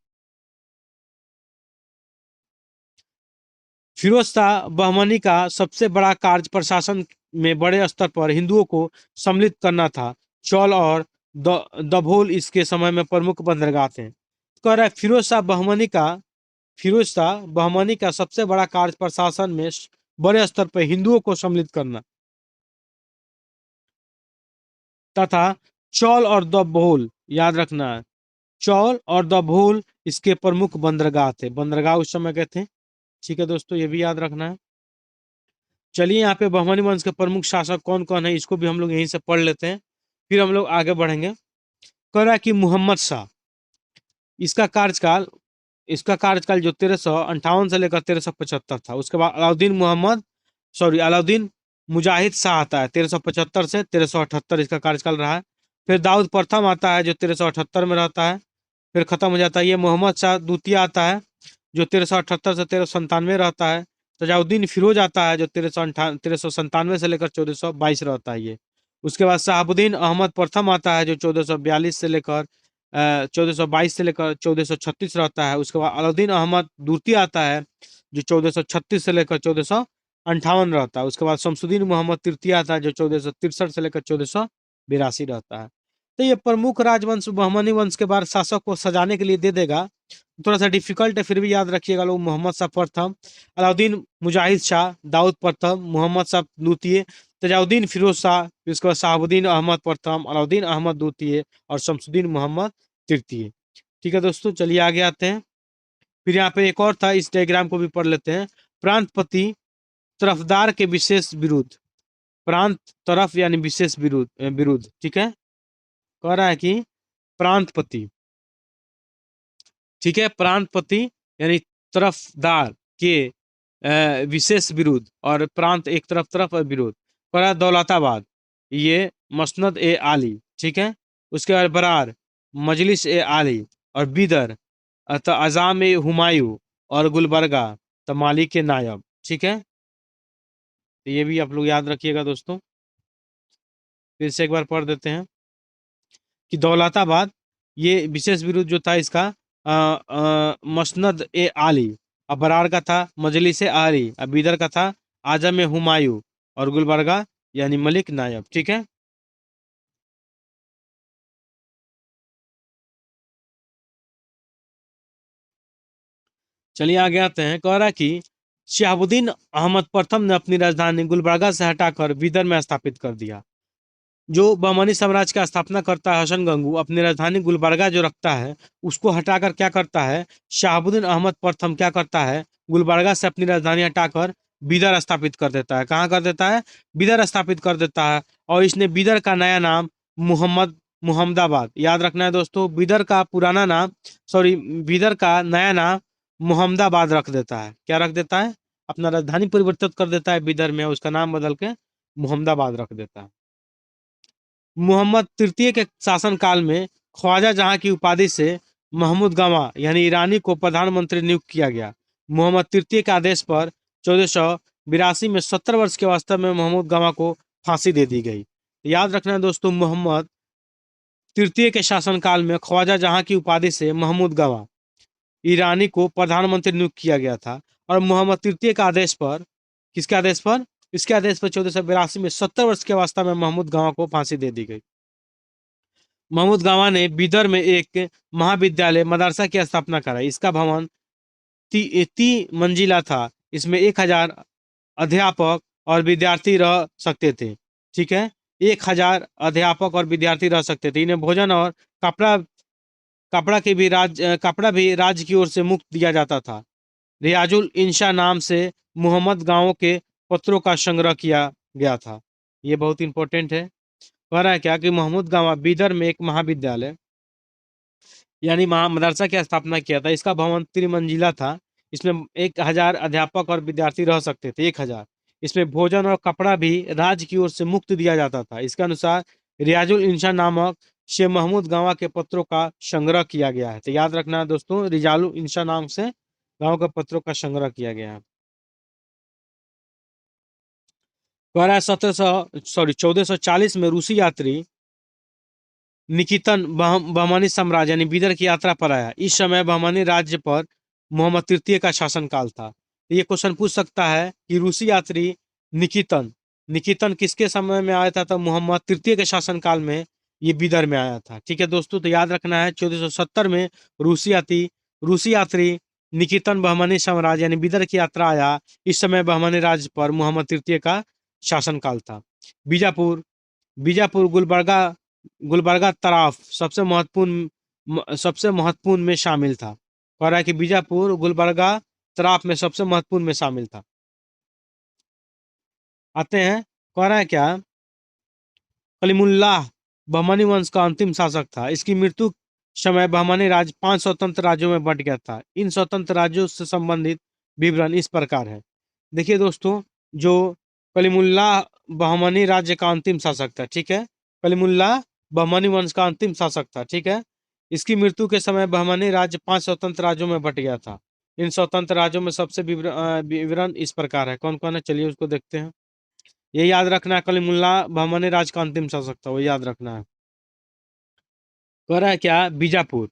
फिरोज शाह बहमनी का सबसे बड़ा कार्य प्रशासन में बड़े स्तर पर हिंदुओं को सम्मिलित करना था। चौल और दभोल इसके समय में प्रमुख बंदरगाह थे। कह रहा है फिरोज शाह बहमनी का सबसे बड़ा कार्य प्रशासन में बड़े स्तर पर हिंदुओं को सम्मिलित करना तथा चौल और दभोल, याद रखना है, चौल और दभोल इसके प्रमुख बंदरगाह थे। बंदरगाह उस समय के थे। ठीक है दोस्तों, ये भी याद रखना है। चलिए, यहाँ पे बहमनी वंश के प्रमुख शासक कौन कौन है इसको भी हम लोग यहीं से पढ़ लेते हैं, फिर हम लोग आगे बढ़ेंगे। कह रहा है कि मोहम्मद शाह, इसका कार्यकाल इसका कार्यकाल जो 1358 से लेकर 1375 था। उसके बाद अलाउद्दीन मुजाहिद शाह आता है, 1375 से 1378 इसका कार्यकाल रहा है। फिर दाऊद प्रथम आता है, जो 1378 में रहता है, फिर खत्म हो जाता है। ये मोहम्मद शाह द्वितीय आता है, जो 1378 से 1397 रहता है। तजाउद्दीन फिरोज आता है, जो 1397 से लेकर 1422 रहता है ये। उसके बाद शहाबुद्दीन अहमद प्रथम आता है, जो 1442 से लेकर 1422 से लेकर 1436 रहता है। उसके बाद अलाउद्दीन अहमद द्वितीय आता है, जो 1436 से लेकर 1458 रहता है। उसके बाद शमसुद्दीन मोहम्मद तृतीय आता है, जो 1463 से लेकर 1482 रहता है। तो ये प्रमुख राजवंश बहमनी वंश के बाद शासक को सजाने के लिए दे देगा। थोड़ा सा डिफिकल्ट है, फिर भी याद रखिएगा लोग। मोहम्मद शाह प्रथम, अलाउद्दीन मुजाहिद शाह, दाऊद प्रथम, मोहम्मद शाह द्वितीय, तजाउद्दीन फिरोज शाह, फिर उसके बाद शहाबुद्दीन अहमद प्रथम, अलाउद्दीन अहमद द्वितीय और शमसुद्दीन मोहम्मद तृतीय। ठीक है दोस्तों, चलिए आगे आते हैं। फिर यहाँ पे एक और था, इस डायग्राम को भी पढ़ लेते हैं। प्रांतपति तरफदार के विशेष विरुद्ध, प्रांत तरफ यानी विशेष विरुद्ध, ठीक है। कह रहा है कि प्रांतपति, ठीक है, प्रांतपति यानी तरफदार के विशेष विरुद्ध, और प्रांत एक तरफ और विरोध। कह रहा है दौलताबाद, ये मसनद ए आली, ठीक है। उसके बाद बरार, मजलिस ए आली, और बीदर अजाम ए हुमायूं, और गुलबर्गा तो मालिक ए नायब, ठीक है। तो ये भी आप लोग याद रखिएगा दोस्तों। फिर से एक बार पढ़ देते हैं कि दौलताबाद, ये विशेष विरुद्ध जो था इसका मसनद ए आली, अबरार का था मजलिस ए आली, अबीदर का था आजम ए हुमायूं, और गुलबर्गा यानी मलिक नायब, ठीक है। चलिए आगे आते हैं। कह रहा है कि शहाबुद्दीन अहमद प्रथम ने अपनी राजधानी गुलबर्गा से हटाकर बीदर में स्थापित कर दिया। जो बहमनी साम्राज्य का स्थापना करता है हसन गंगू, अपनी राजधानी गुलबर्गा जो रखता है, उसको हटाकर क्या करता है, शहाबुद्दीन अहमद प्रथम क्या करता है, गुलबर्गा से अपनी राजधानी हटाकर बीदर स्थापित कर देता है। कहाँ कर देता है? बीदर स्थापित कर देता है। और इसने बीदर का नया नाम मुहम्मदाबाद, याद रखना है दोस्तों। बीदर का पुराना नाम, सॉरी, बीदर का नया नाम मुहम्मदाबाद रख देता है। क्या रख देता है? अपना राजधानी परिवर्तित कर देता है बीदर में, उसका नाम बदल के मुहम्मदाबाद रख देता है। मोहम्मद तृतीय के शासनकाल में ख्वाजा जहां की उपाधि से महमूद गवा यानी ईरानी को प्रधानमंत्री नियुक्त किया गया। मोहम्मद तृतीय के आदेश पर 1482 में 70 वर्ष के अवस्था में महमूद गवा को फांसी दे दी गई। याद रखना है दोस्तों, मोहम्मद तृतीय के शासनकाल में ख्वाजा जहां की उपाधि से महमूद गवा ईरानी को प्रधानमंत्री नियुक्त किया गया था। और मोहम्मद तृतीय का आदेश पर, किसके आदेश पर? इसके आदेश पर 1482 में 70 वर्ष की अवस्था में महमूद गवा को फांसी दे दी गई। महमूद गवा ने बीदर में एक महाविद्यालय मदरसा की स्थापना कराई। इसका भवन 3 मंजिला था। इसमें 1000 अध्यापक और विद्यार्थी रह सकते थे, ठीक है। 1000 अध्यापक और विद्यार्थी रह सकते थे। इन्हें भोजन और कपड़ा कपड़ा भी राज्य की ओर से मुफ्त दिया जाता था। रियाजुल इंशा नाम से मोहम्मद गांवों के पत्रों का संग्रह किया गया था। ये बहुत इंपॉर्टेंट है। कह रहा है क्या कि महमूद गांव बीदर में एक महाविद्यालय यानी मदरसा की स्थापना किया था। इसका भवन 3 मंजिला था। इसमें 1000 अध्यापक और विद्यार्थी रह सकते थे, 1000। इसमें भोजन और कपड़ा भी राज्य की ओर से मुफ्त दिया जाता था। इसके अनुसार रियाजुल इंसान नामक शेख महमूद गवाह के पत्रों का संग्रह किया गया है। तो याद रखना है दोस्तों, रिजालुल इंसान नाम से गांव के पत्रों का संग्रह किया गया है। कह रहा है 1440 में रूसी यात्री निकितन बहमानी साम्राज्य यानी बीदर की यात्रा पर आया। इस समय बहमानी राज्य पर मोहम्मद तृतीय का शासनकाल था। ये क्वेश्चन पूछ सकता है कि रूसी यात्री निकितन निकितन किसके समय में आया था? तो मोहम्मद तृतीय के शासनकाल में ये बीदर में आया था। ठीक है दोस्तों, तो याद रखना है 1470 में रूसी यात्री निकितन बहमानी साम्राज्य यानी बीदर की यात्रा आया। इस समय बहमानी राज्य पर मोहम्मद तृतीय का शासनकाल था। बीजापुर बीजापुर गुलबर्गा गुलबर्गा तराफ सबसे महत्वपूर्ण में शामिल था। कह रहा है कि बीजापुर गुलबर्गा तराफ में सबसे महत्वपूर्ण में शामिल था। आते हैं, कह रहा है क्या, कलीमुल्लाह बहमानी वंश का अंतिम शासक था। इसकी मृत्यु समय बहमानी राज्य 5 स्वतंत्र राज्यों में बंट गया था। इन स्वतंत्र राज्यों से संबंधित विवरण इस प्रकार है। देखिए दोस्तों, जो कलीमुल्लाह बहमानी राज्य का अंतिम शासक था, ठीक है, कलीमुल्लाह बहमानी वंश का अंतिम शासक था, ठीक है। इसकी मृत्यु के समय बहमानी राज्य 5 स्वतंत्र राज्यों में बट गया था। इन स्वतंत्र राज्यों में सबसे विवरण इस प्रकार है। कौन कौन है, चलिए उसको देखते हैं। ये याद रखना है, कलीमुल्लाह बहमानी राज्य का अंतिम शासक था, वो याद रखना है। कह रहा है क्या, बीजापुर,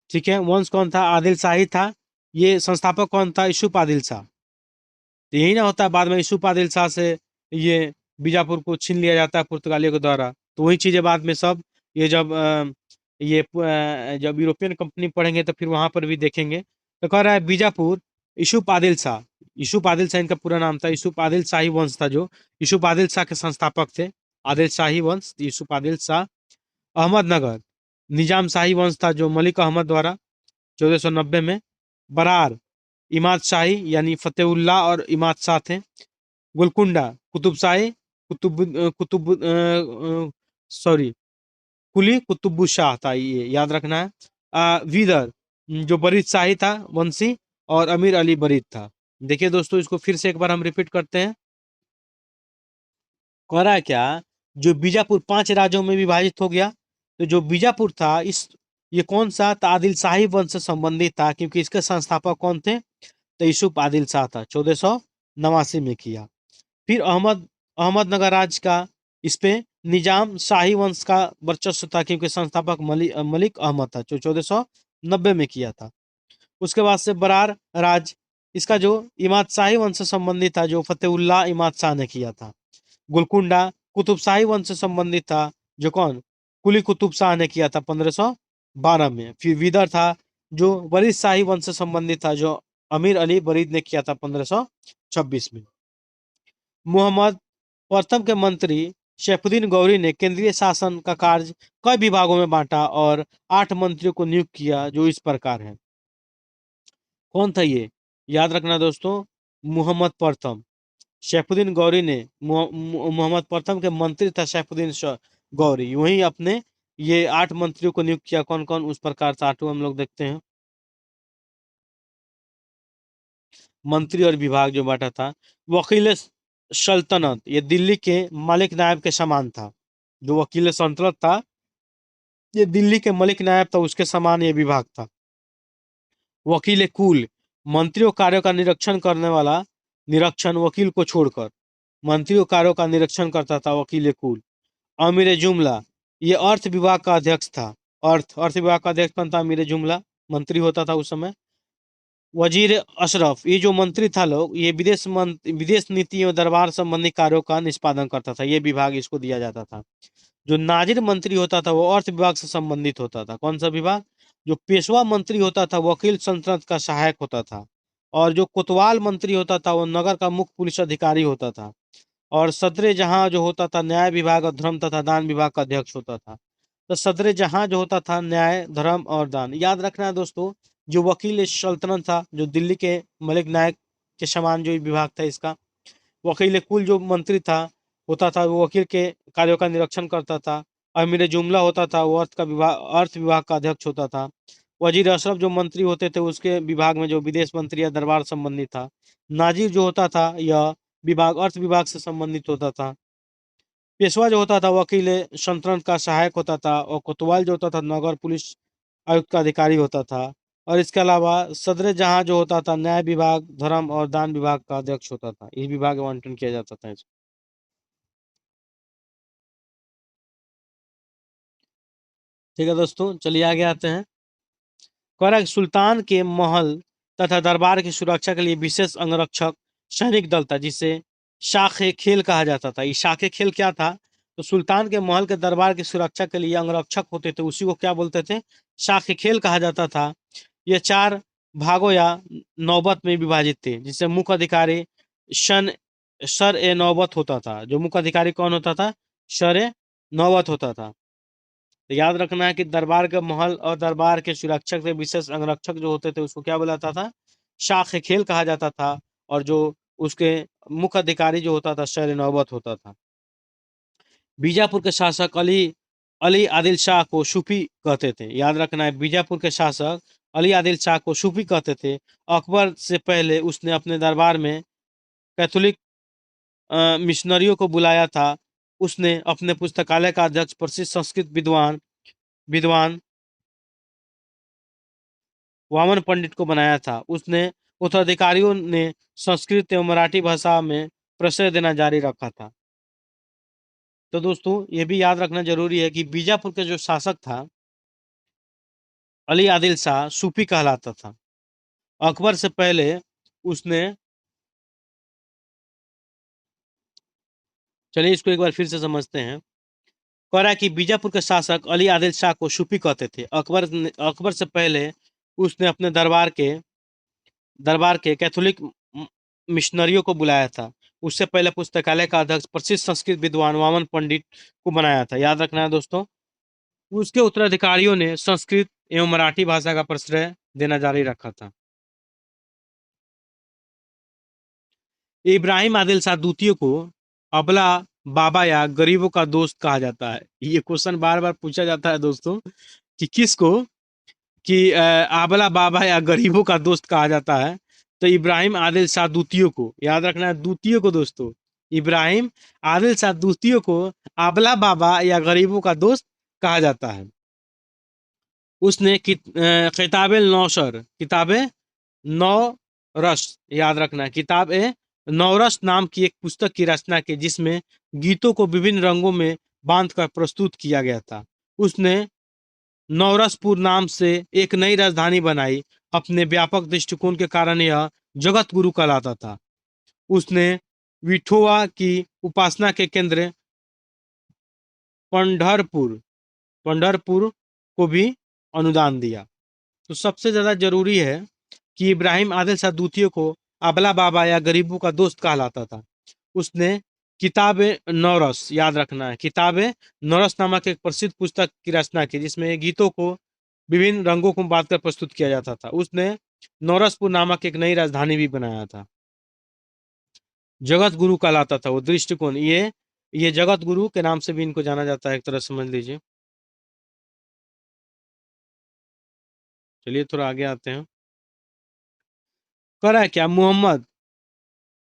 ठीक है। वंश कौन था? आदिल शाही था। ये संस्थापक कौन था? यूसुफ आदिल शाह। तो यही ना होता है, बाद में यूसुफ आदिल शाह से ये बीजापुर को छीन लिया जाता है पुर्तगालियों के द्वारा। तो वही चीजें बाद में सब ये जब यूरोपियन कंपनी पढ़ेंगे तो फिर वहां पर भी देखेंगे। तो कह रहा है बीजापुर, यूसुफ आदिल शाह इनका पूरा नाम था। यूसुफ आदिल शाही वंश था, जो यूसुफ आदिल शाह के संस्थापक थे। आदिल शाही वंश, यूसुफ आदिल शाह। अहमदनगर, निजाम शाही वंश था, जो मलिक अहमद द्वारा 1490 में। बरार, इमाद शाही यानी फतेहुल्लाह और इमाद शाह थे। गोलकुंडा, कुतुब शाही कुतुब कुतुब सॉरी कुली कुतुब शाह था, ये याद रखना है। वीदर, जो बरीद शाही था वंशी, और अमीर अली बरीद था। देखिए दोस्तों, इसको फिर से एक बार हम रिपीट करते हैं। कह रहा है क्या, जो बीजापुर 5 राज्यों में विभाजित हो गया। तो जो बीजापुर था, ये कौन सा था? आदिल शाही वंश से संबंधित था, क्योंकि इसके संस्थापक कौन थे? तो यूसुफ आदिल शाह था, 1489 में किया। फिर अहमदनगर राज्य का इस पे निजाम शाही वंश का वर्चस्व था, क्योंकि संस्थापक मलिक अहमद था, जो 1490 में किया था। उसके बाद से बरार राज, इसका जो इमाद शाही वंश से संबंधित था, जो फतेहुल्लाह इमाद शाह ने किया था। गोलकुंडा कुतुब शाही वंश से संबंधित था, जो कौन? कुली कुतुब शाह ने किया था 1512 में। फिर विदर था, जो बरीद शाही वंश से संबंधित था, जो अमीर अली बरीद ने किया था 1526 में। मोहम्मद प्रथम के मंत्री शेफुद्दीन गौरी ने केंद्रीय शासन का कार्य कई विभागों में बांटा और 8 मंत्रियों को नियुक्त किया, जो इस प्रकार है। कौन था ये? याद रखना दोस्तों, मोहम्मद प्रथम। शेफुद्दीन गौरी ने मोहम्मद प्रथम के मंत्री था शेफुद्दीन गौरी, वही अपने ये 8 मंत्रियों को नियुक्त किया। कौन कौन उस प्रकार से 8 हम लोग देखते हैं। मंत्री और विभाग जो बांटा था। वकील सल्तनत, ये दिल्ली के मलिक नायब के समान था। जो वकील सल्तनत था, ये दिल्ली के मलिक नायब था, उसके समान ये विभाग था। वकील कुल, मंत्रियों कार्यों का निरीक्षण करने वाला निरीक्षण वकील को छोड़कर मंत्रियों कार्यों का निरीक्षण करता था वकील कुल। अमीर जुमला, ये अर्थ विभाग का अध्यक्ष था। अर्थ विभाग का अध्यक्ष कौन था? अमीर जुमला, मंत्री होता था उस समय। वजीर अशरफ, ये जो मंत्री था लोग, ये विदेश नीति और दरबार संबंधी कार्यों का निष्पादन करता था, ये विभाग इसको दिया जाता था। जो नाजिर मंत्री होता था, वो अर्थ विभाग से संबंधित होता था। कौन सा विभाग? जो पेशवा मंत्री होता था, वकील सल्तनत का सहायक होता था। और जो कोतवाल मंत्री होता था, वो नगर का मुख्य पुलिस अधिकारी होता था। और सदर जहां जो होता था, न्याय विभाग और धर्म तथा दान विभाग का अध्यक्ष होता था। तो सदर जहां जो होता था, न्याय, धर्म और दान। याद रखना है दोस्तों, जो वकील सल्तनत था, जो दिल्ली के मलिक नायक के समान जो विभाग था इसका। वकील कुल जो मंत्री था होता था, वो वकील के कार्यों का निरीक्षण करता था। अमीर जुमला होता था, वो अर्थ विभाग का अध्यक्ष होता था। वजीर अशरफ जो मंत्री होते थे उसके विभाग में जो विदेश मंत्री या दरबार संबंधित था। नाजिर जो होता था यह विभाग अर्थ विभाग से संबंधित होता था। पेशवा जो होता था वकील सल्तनत का सहायक होता था, और कोतवाल जो होता था नगर पुलिस आयुक्त का अधिकारी होता था। और इसके अलावा सदर जहां जो होता था न्याय विभाग, धर्म और दान विभाग का अध्यक्ष होता था। इस विभाग का आवंटन किया जाता था। ठीक है दोस्तों, चलिए आगे आते हैं। कह रहा है कि सुल्तान के महल तथा दरबार की सुरक्षा के लिए विशेष अंगरक्षक सैनिक दल था, जिसे शाखे खेल कहा जाता था। ये शाखे खेल क्या था? तो सुल्तान के महल के दरबार की सुरक्षा के लिए अंगरक्षक होते थे, उसी को क्या बोलते थे? शाखे खेल कहा जाता था। ये 4 भागों या नौबत में विभाजित थे, जिससे मुख्य अधिकारी शन सर ए नौबत होता था। जो मुख्य अधिकारी कौन होता था? सर ए नौबत होता था। तो याद रखना है कि दरबार के महल और दरबार के सुरक्षक से विशेष अंगरक्षक जो होते थे उसको क्या बुलाता था? शाख खेल कहा जाता था। और जो उसके मुख्य अधिकारी जो होता था शर नौबत होता था। बीजापुर के शासक अली अली आदिल शाह को सूफी कहते थे। याद रखना है, बीजापुर के शासक अली आदिल शाह को सूफी कहते थे। अकबर से पहले उसने अपने दरबार में कैथोलिक मिशनरियों को बुलाया था। उसने अपने पुस्तकालय का अध्यक्ष प्रसिद्ध संस्कृत विद्वान विद्वान वामन पंडित को बनाया था। उसने उत्तराधिकारियों ने संस्कृत एवं मराठी भाषा में प्रश्रय देना जारी रखा था। तो दोस्तों ये भी याद रखना जरूरी है कि बीजापुर के जो शासक था अली आदिल शाह सूफी कहलाता था। अकबर से पहले उसने, चलिए इसको एक बार फिर से समझते हैं। कह रहा है कि बीजापुर के शासक अली आदिल शाह को सूफी कहते थे। अकबर से पहले उसने अपने दरबार के कैथोलिक मिशनरियों को बुलाया था। उससे पहले पुस्तकालय का अध्यक्ष प्रसिद्ध संस्कृत विद्वान वामन पंडित को बनाया था। याद रखना है दोस्तों। उसके उत्तराधिकारियों ने संस्कृत एवं मराठी भाषा का प्रश्रय देना जारी रखा था। इब्राहिम आदिल शाह द्वितीय को अबला बाबा या गरीबों का दोस्त कहा जाता है। ये क्वेश्चन बार बार पूछा जाता है दोस्तों कि किसको, कि आबला बाबा या गरीबों का दोस्त कहा जाता है। तो इब्राहिम आदिल शाह द्वितीय को, याद रखना है द्वितीय को दोस्तों, इब्राहिम आदिल शाह द्वितीय को आबला बाबा या गरीबों का दोस्त कहा जाता है। उसने किताब नौ रस, याद रखना है, किताब ए नौरस नाम की एक पुस्तक की रचना की, जिसमें गीतों को विभिन्न रंगों में बांधकर प्रस्तुत किया गया था। उसने नौरसपुर नाम से एक नई राजधानी बनाई। अपने व्यापक दृष्टिकोण के कारण यह जगत गुरु कहलाता था। उसने विठोवा की उपासना के केंद्र पंढरपुर पंढरपुर को भी अनुदान दिया। तो सबसे ज्यादा जरूरी है कि इब्राहिम आदिल शाह द्वितीय को अबला बाबा या गरीबों का दोस्त कहलाता था। उसने किताब नौरस, याद रखना है, किताब नौरस नामक एक प्रसिद्ध पुस्तक की रचना की, जिसमें गीतों को विभिन्न रंगों को बांधकर प्रस्तुत किया जाता था। उसने नौरसपुर नामक एक नई राजधानी भी बनाया था। जगत गुरु कहलाता था वो दृष्टिकोण, ये जगत गुरु के नाम से भी इनको जाना जाता है, एक तरह समझ लीजिए। चलिए थोड़ा आगे आते हैं। करा है क्या, मोहम्मद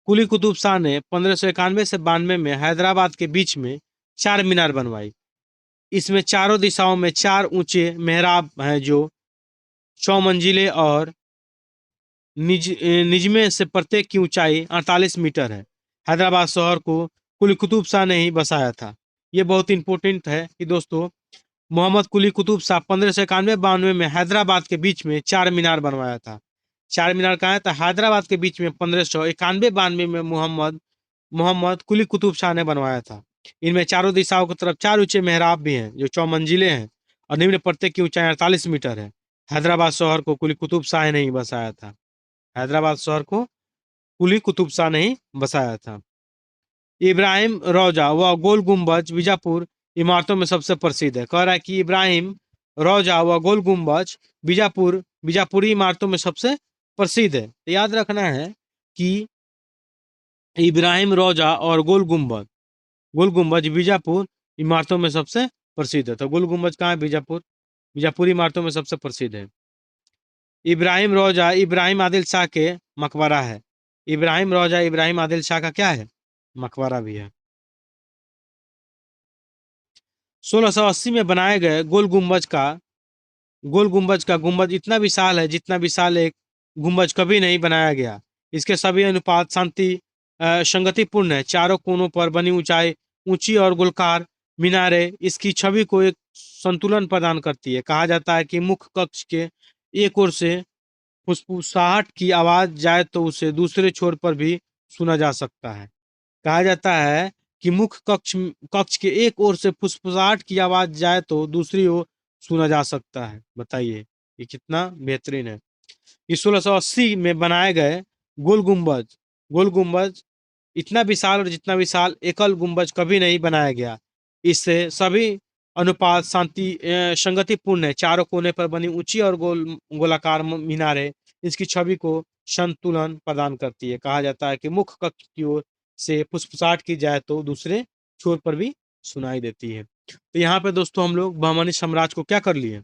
कुली कुतुब शाह ने 1591 से 92 में हैदराबाद के बीच में 4 मीनार बनवाई। इसमें चारों दिशाओं में 4 ऊंचे मेहराब हैं, जो 100 मंजिले और निज में से प्रत्येक की ऊंचाई 48 मीटर है। हैदराबाद शहर को कुली कुतुब शाह ने ही बसाया था। ये बहुत इंपॉर्टेंट है कि दोस्तों मोहम्मद कुली कुतुब शाह 1591-92 में हैदराबाद के बीच में 4 मीनार बनवाया था। 4 मीनार कहाँ है? था हैदराबाद के बीच में 1591-92 में मोहम्मद मोहम्मद कुली कुतुब शाह ने बनवाया था। इनमें चारों दिशाओं की तरफ 4 ऊंचे मेहराब भी हैं, जो 4 मंजिले हैं, और निम्न प्रत्येक की ऊंचाई 48 मीटर है। हैदराबाद शहर को कुली कुतुब शाह ने ही बसाया था। हैदराबाद शहर को कुली कुतुब शाह ने ही बसाया था। इब्राहिम रौजा व गोल गुम्बज बीजापुर इमारतों में सबसे प्रसिद्ध है। कह रहा है कि इब्राहिम रौजा व गोल गुम्बज बीजापुरी इमारतों में सबसे प्रसिद्ध है। तो याद रखना है कि इब्राहिम रौजा और गोल गुम्बज बीजापुर इमारतों में सबसे प्रसिद्ध है। तो गोल गुम्बज कहाँ है? बीजापुर इमारतों में सबसे प्रसिद्ध है। इब्राहिम रोजा इब्राहिम आदिल शाह के मकबरा है। इब्राहिम रोजा इब्राहिम आदिल शाह का क्या है? मकबरा भी है। 1680 में बनाए गए गोल गुम्बज का गुम्बज इतना विशाल है जितना विशाल एक गुम्बज कभी नहीं बनाया गया। इसके सभी अनुपात शांति संगतिपूर्ण है। चारों कोनों पर बनी ऊंचाई ऊंची और गोलकार मीनारें इसकी छवि को एक संतुलन प्रदान करती है। कहा जाता है कि मुख्य कक्ष के एक ओर से फुसफुसाहट की आवाज जाए तो उसे दूसरे छोर पर भी सुना जा सकता है। कहा जाता है कि मुख्य कक्ष के एक ओर से फुसफुसाहट की आवाज जाए तो दूसरी ओर सुना जा सकता है। बताइए ये कितना बेहतरीन है। ये 1680 में बनाए गए गोल गुम्बज इतना विशाल और जितना विशाल एकल गुम्बज कभी नहीं बनाया गया। इससे सभी अनुपात शांति संगतिपूर्ण है। चारों कोने पर बनी ऊंची और गोलाकार मीनारें इसकी छवि को संतुलन प्रदान करती है। कहा जाता है कि मुख्य कक्ष की ओर से फुसफुसाहट की जाए तो दूसरे छोर पर भी सुनाई देती है। तो यहाँ पे दोस्तों हम लोग बहमनी साम्राज्य को क्या कर लिए?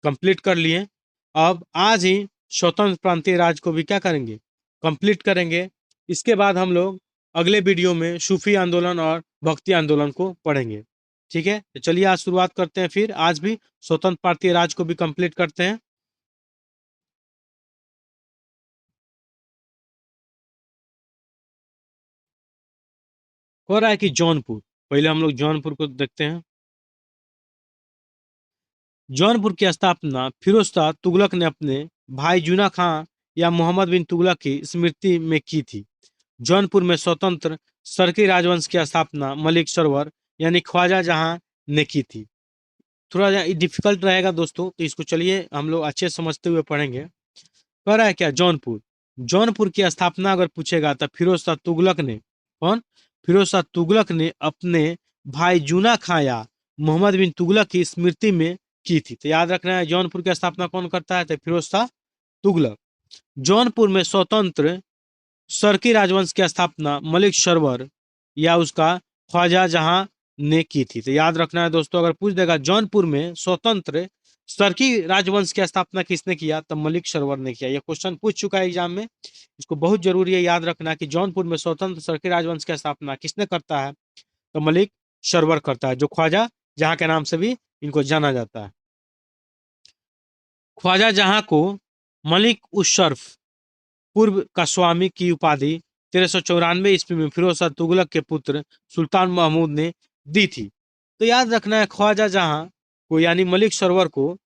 कंप्लीट कर लिए। अब आज ही स्वतंत्र प्रांतीय राज्य को भी क्या करेंगे? कंप्लीट करेंगे। इसके बाद हम लोग अगले वीडियो में सूफी आंदोलन और भक्ति आंदोलन को पढ़ेंगे। ठीक है, तो चलिए आज शुरुआत करते हैं। फिर आज भी स्वतंत्र भारतीय राज्य को भी कंप्लीट करते हैं। हो रहा है कि जौनपुर, पहले हम लोग जौनपुर को देखते हैं। जौनपुर की स्थापना फिरोज शाह तुगलक ने अपने भाई जूना खां या मोहम्मद बिन तुगलक की स्मृति में की थी। जौनपुर में स्वतंत्र सरकी राजवंश की स्थापना मलिक सरवर यानी ख्वाजा जहां ने की थी। थोड़ा डिफिकल्ट रहेगा दोस्तों, तो इसको चलिए हम लोग अच्छे समझते हुए पढ़ेंगे। कह रहा है क्या? जौनपुर, जौनपुर की स्थापना अगर पूछेगा तो फिरोज शाह तुगलक ने, कौन? फिरोज शाह तुगलक ने अपने भाई जूना खां या मोहम्मद बिन तुगलक की स्मृति में की थी। तो याद रखना है जौनपुर की स्थापना कौन करता है? तो फिरोज शाह तुगलक। जौनपुर में स्वतंत्र सरकी राजवंश की स्थापना मलिक सरवर या उसका ख्वाजा जहां ने की थी। तो याद रखना है दोस्तों, अगर पूछ देगा जौनपुर में स्वतंत्र सरकी राजवंश की स्थापना किसने किया, तो मलिक सरवर ने किया। यह क्वेश्चन पूछ चुका है एग्जाम में, इसको बहुत जरूरी है याद रखना कि जौनपुर में स्वतंत्र सरकी राजवंश की स्थापना किसने करता है, तो मलिक सरवर करता है, जो ख्वाजा जहां के नाम से भी इनको जाना जाता है। ख्वाजा जहां को मलिक उशरफ पूर्व का स्वामी की उपाधि 1394 ईस्वी में फिरोज शाह तुगलक के पुत्र सुल्तान महमूद ने दी थी। तो याद रखना है ख्वाजा जहां को यानी मलिक सरवर को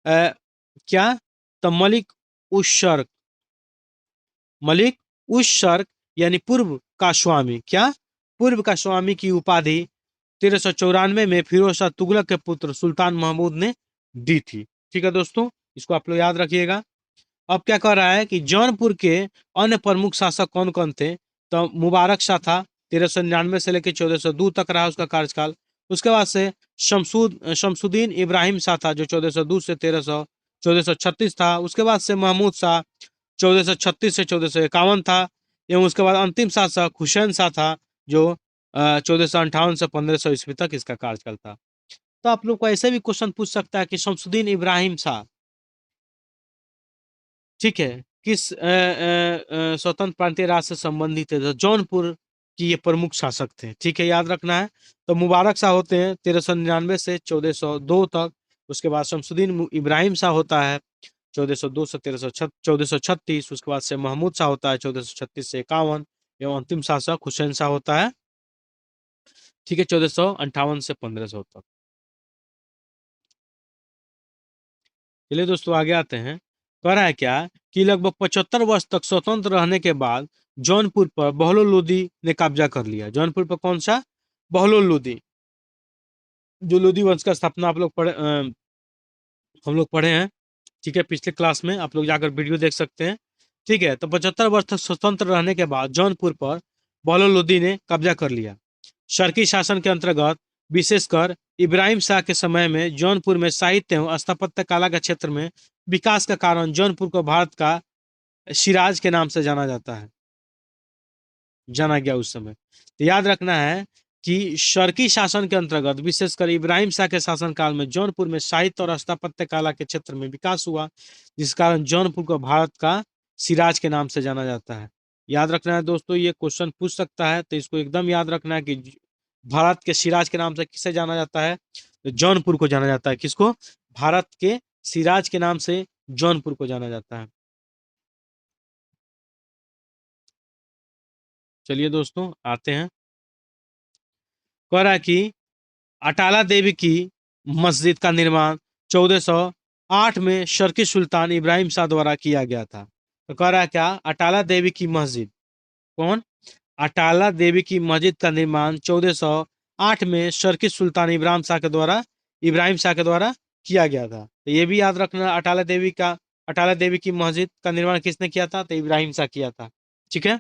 क्या, तो मलिक उस शर्क यानी पूर्व का स्वामी, क्या, पूर्व का स्वामी की उपाधि 1394 में फिरोज शाह तुगलक के पुत्र सुल्तान महमूद ने दी थी। ठीक है दोस्तों, इसको आप लोग याद रखिएगा। अब क्या कह रहा है कि जौनपुर के अन्य प्रमुख शासक कौन कौन थे, तो मुबारक शाह था, 1399 से लेकर 1402 तक रहा उसका कार्यकाल। उसके बाद से शमसुद्दीन इब्राहिम शाह था, जो 1402 से 1436 था। उसके बाद से महमूद शाह 1436 से 1451 था। एवं उसके बाद अंतिम शासक हुसैन शाह था, जो 1458 से 1500 ईस्वी तक इसका कार्यकाल था। तो आप लोग को ऐसे भी क्वेश्चन पूछ सकता है कि शमसुद्दीन इब्राहिम शाह, ठीक है, किस स्वतंत्र प्रांतीय राज्य से संबंधित है? तो जौनपुर की ये प्रमुख शासक थे। ठीक है, याद रखना है। तो मुबारक शाह होते हैं 1399 से 1402 तक। उसके बाद शमसुद्दीन इब्राहिम शाह होता है 1402 से 1436। उसके बाद से महमूद शाह होता है 1436 से 51। एवं अंतिम शासक हुसैन शाह होता है, ठीक है, 1458 से 1500 तक। चलिए दोस्तों आगे आते हैं। कह रहा है क्या कि लगभग 75 वर्ष तक स्वतंत्र रहने के बाद जौनपुर पर बहलोल लोदी ने कब्जा कर लिया। जौनपुर पर कौन सा? बहलोल लोदी, जो लोदी वंश का स्थापना आप लोग हम लोग पढ़े हैं। ठीक है, पिछले क्लास में आप लोग जाकर वीडियो देख सकते हैं। ठीक है, तो 75 वर्ष तक स्वतंत्र रहने के बाद जौनपुर पर बहलोल लोदी ने कब्जा कर लिया। शर्की शासन के अंतर्गत विशेषकर इब्राहिम शाह के समय में जौनपुर में साहित्य एवं स्थापत्य कला के क्षेत्र में विकास का कारण जौनपुर को भारत का शिराज के नाम से जाना गया उस समय। तो याद रखना है कि शर्की शासन के अंतर्गत विशेषकर इब्राहिम शाह के शासनकाल में जौनपुर में साहित्य और स्थापत्य कला के क्षेत्र में विकास हुआ, जिस कारण जौनपुर को भारत का सिराज के नाम से जाना जाता है। याद रखना है दोस्तों, ये क्वेश्चन पूछ सकता है, तो इसको एकदम याद रखना है कि भारत के सिराज के नाम से किसे जाना जाता है, तो जौनपुर को जाना जाता है। किसको? भारत के सिराज के नाम से जौनपुर को जाना जाता है। चलिए दोस्तों आते हैं। कह रहा है कि अटाला देवी की मस्जिद का निर्माण 1408 में शर्की सुल्तान इब्राहिम शाह द्वारा किया गया था। तो कह रहा है क्या? अटाला देवी की मस्जिद, कौन? अटाला देवी की मस्जिद का निर्माण 1408 में शर्की सुल्तान इब्राहिम शाह के द्वारा किया गया था। तो ये भी याद रखना, अटाला देवी की मस्जिद का निर्माण किसने किया था? तो इब्राहिम शाह किया था। ठीक है।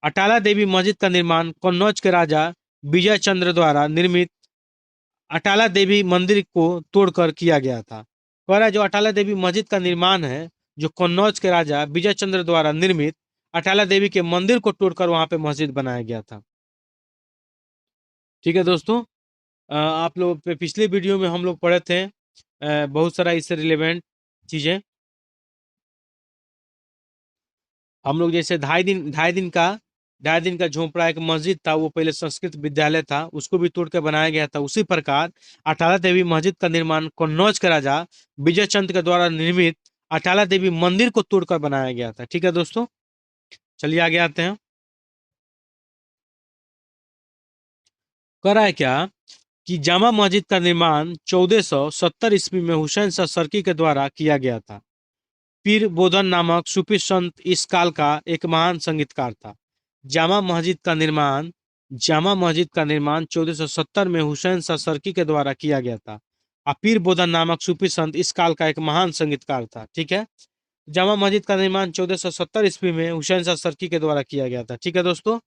अटाला देवी मस्जिद का निर्माण कन्नौज के राजा विजय चंद्र द्वारा निर्मित अटाला देवी मंदिर को तोड़कर किया गया था। कह रहा है जो अटाला देवी मस्जिद का निर्माण है, जो कन्नौज के राजा विजय चंद्र द्वारा निर्मित अटाला देवी के मंदिर को तोड़कर वहां पे मस्जिद बनाया गया था। ठीक है दोस्तों, आप लोग पिछले वीडियो में हम लोग पढ़े थे बहुत सारा इससे रिलेवेंट चीजें। हम लोग जैसे ढाई दिन का झोपड़ा एक मस्जिद था, वो पहले संस्कृत विद्यालय था, उसको भी तोड़ के बनाया गया था। उसी प्रकार अटाला देवी मस्जिद का निर्माण कन्नौज के राजा विजय चंद्र के द्वारा निर्मित अटाला देवी मंदिर को तोड़कर बनाया गया था। ठीक है दोस्तों, चलिए आगे आते हैं। कह रहा है क्या कि जामा मस्जिद का निर्माण 1470 ईस्वी में हुसैन शाह सर्की के द्वारा किया गया था। पीर बोधन नामक सूफी संत इस काल का एक महान संगीतकार था। जामा मस्जिद का निर्माण 1470 में हुसैन शाह सर्की के द्वारा किया गया था। और पीर बोधन नामक सूफी संत इस काल का एक महान संगीतकार था। ठीक है। जामा मस्जिद का निर्माण 1470 ईस्वी में हुसैन शाह सर्की के द्वारा किया गया था। ठीक है दोस्तों,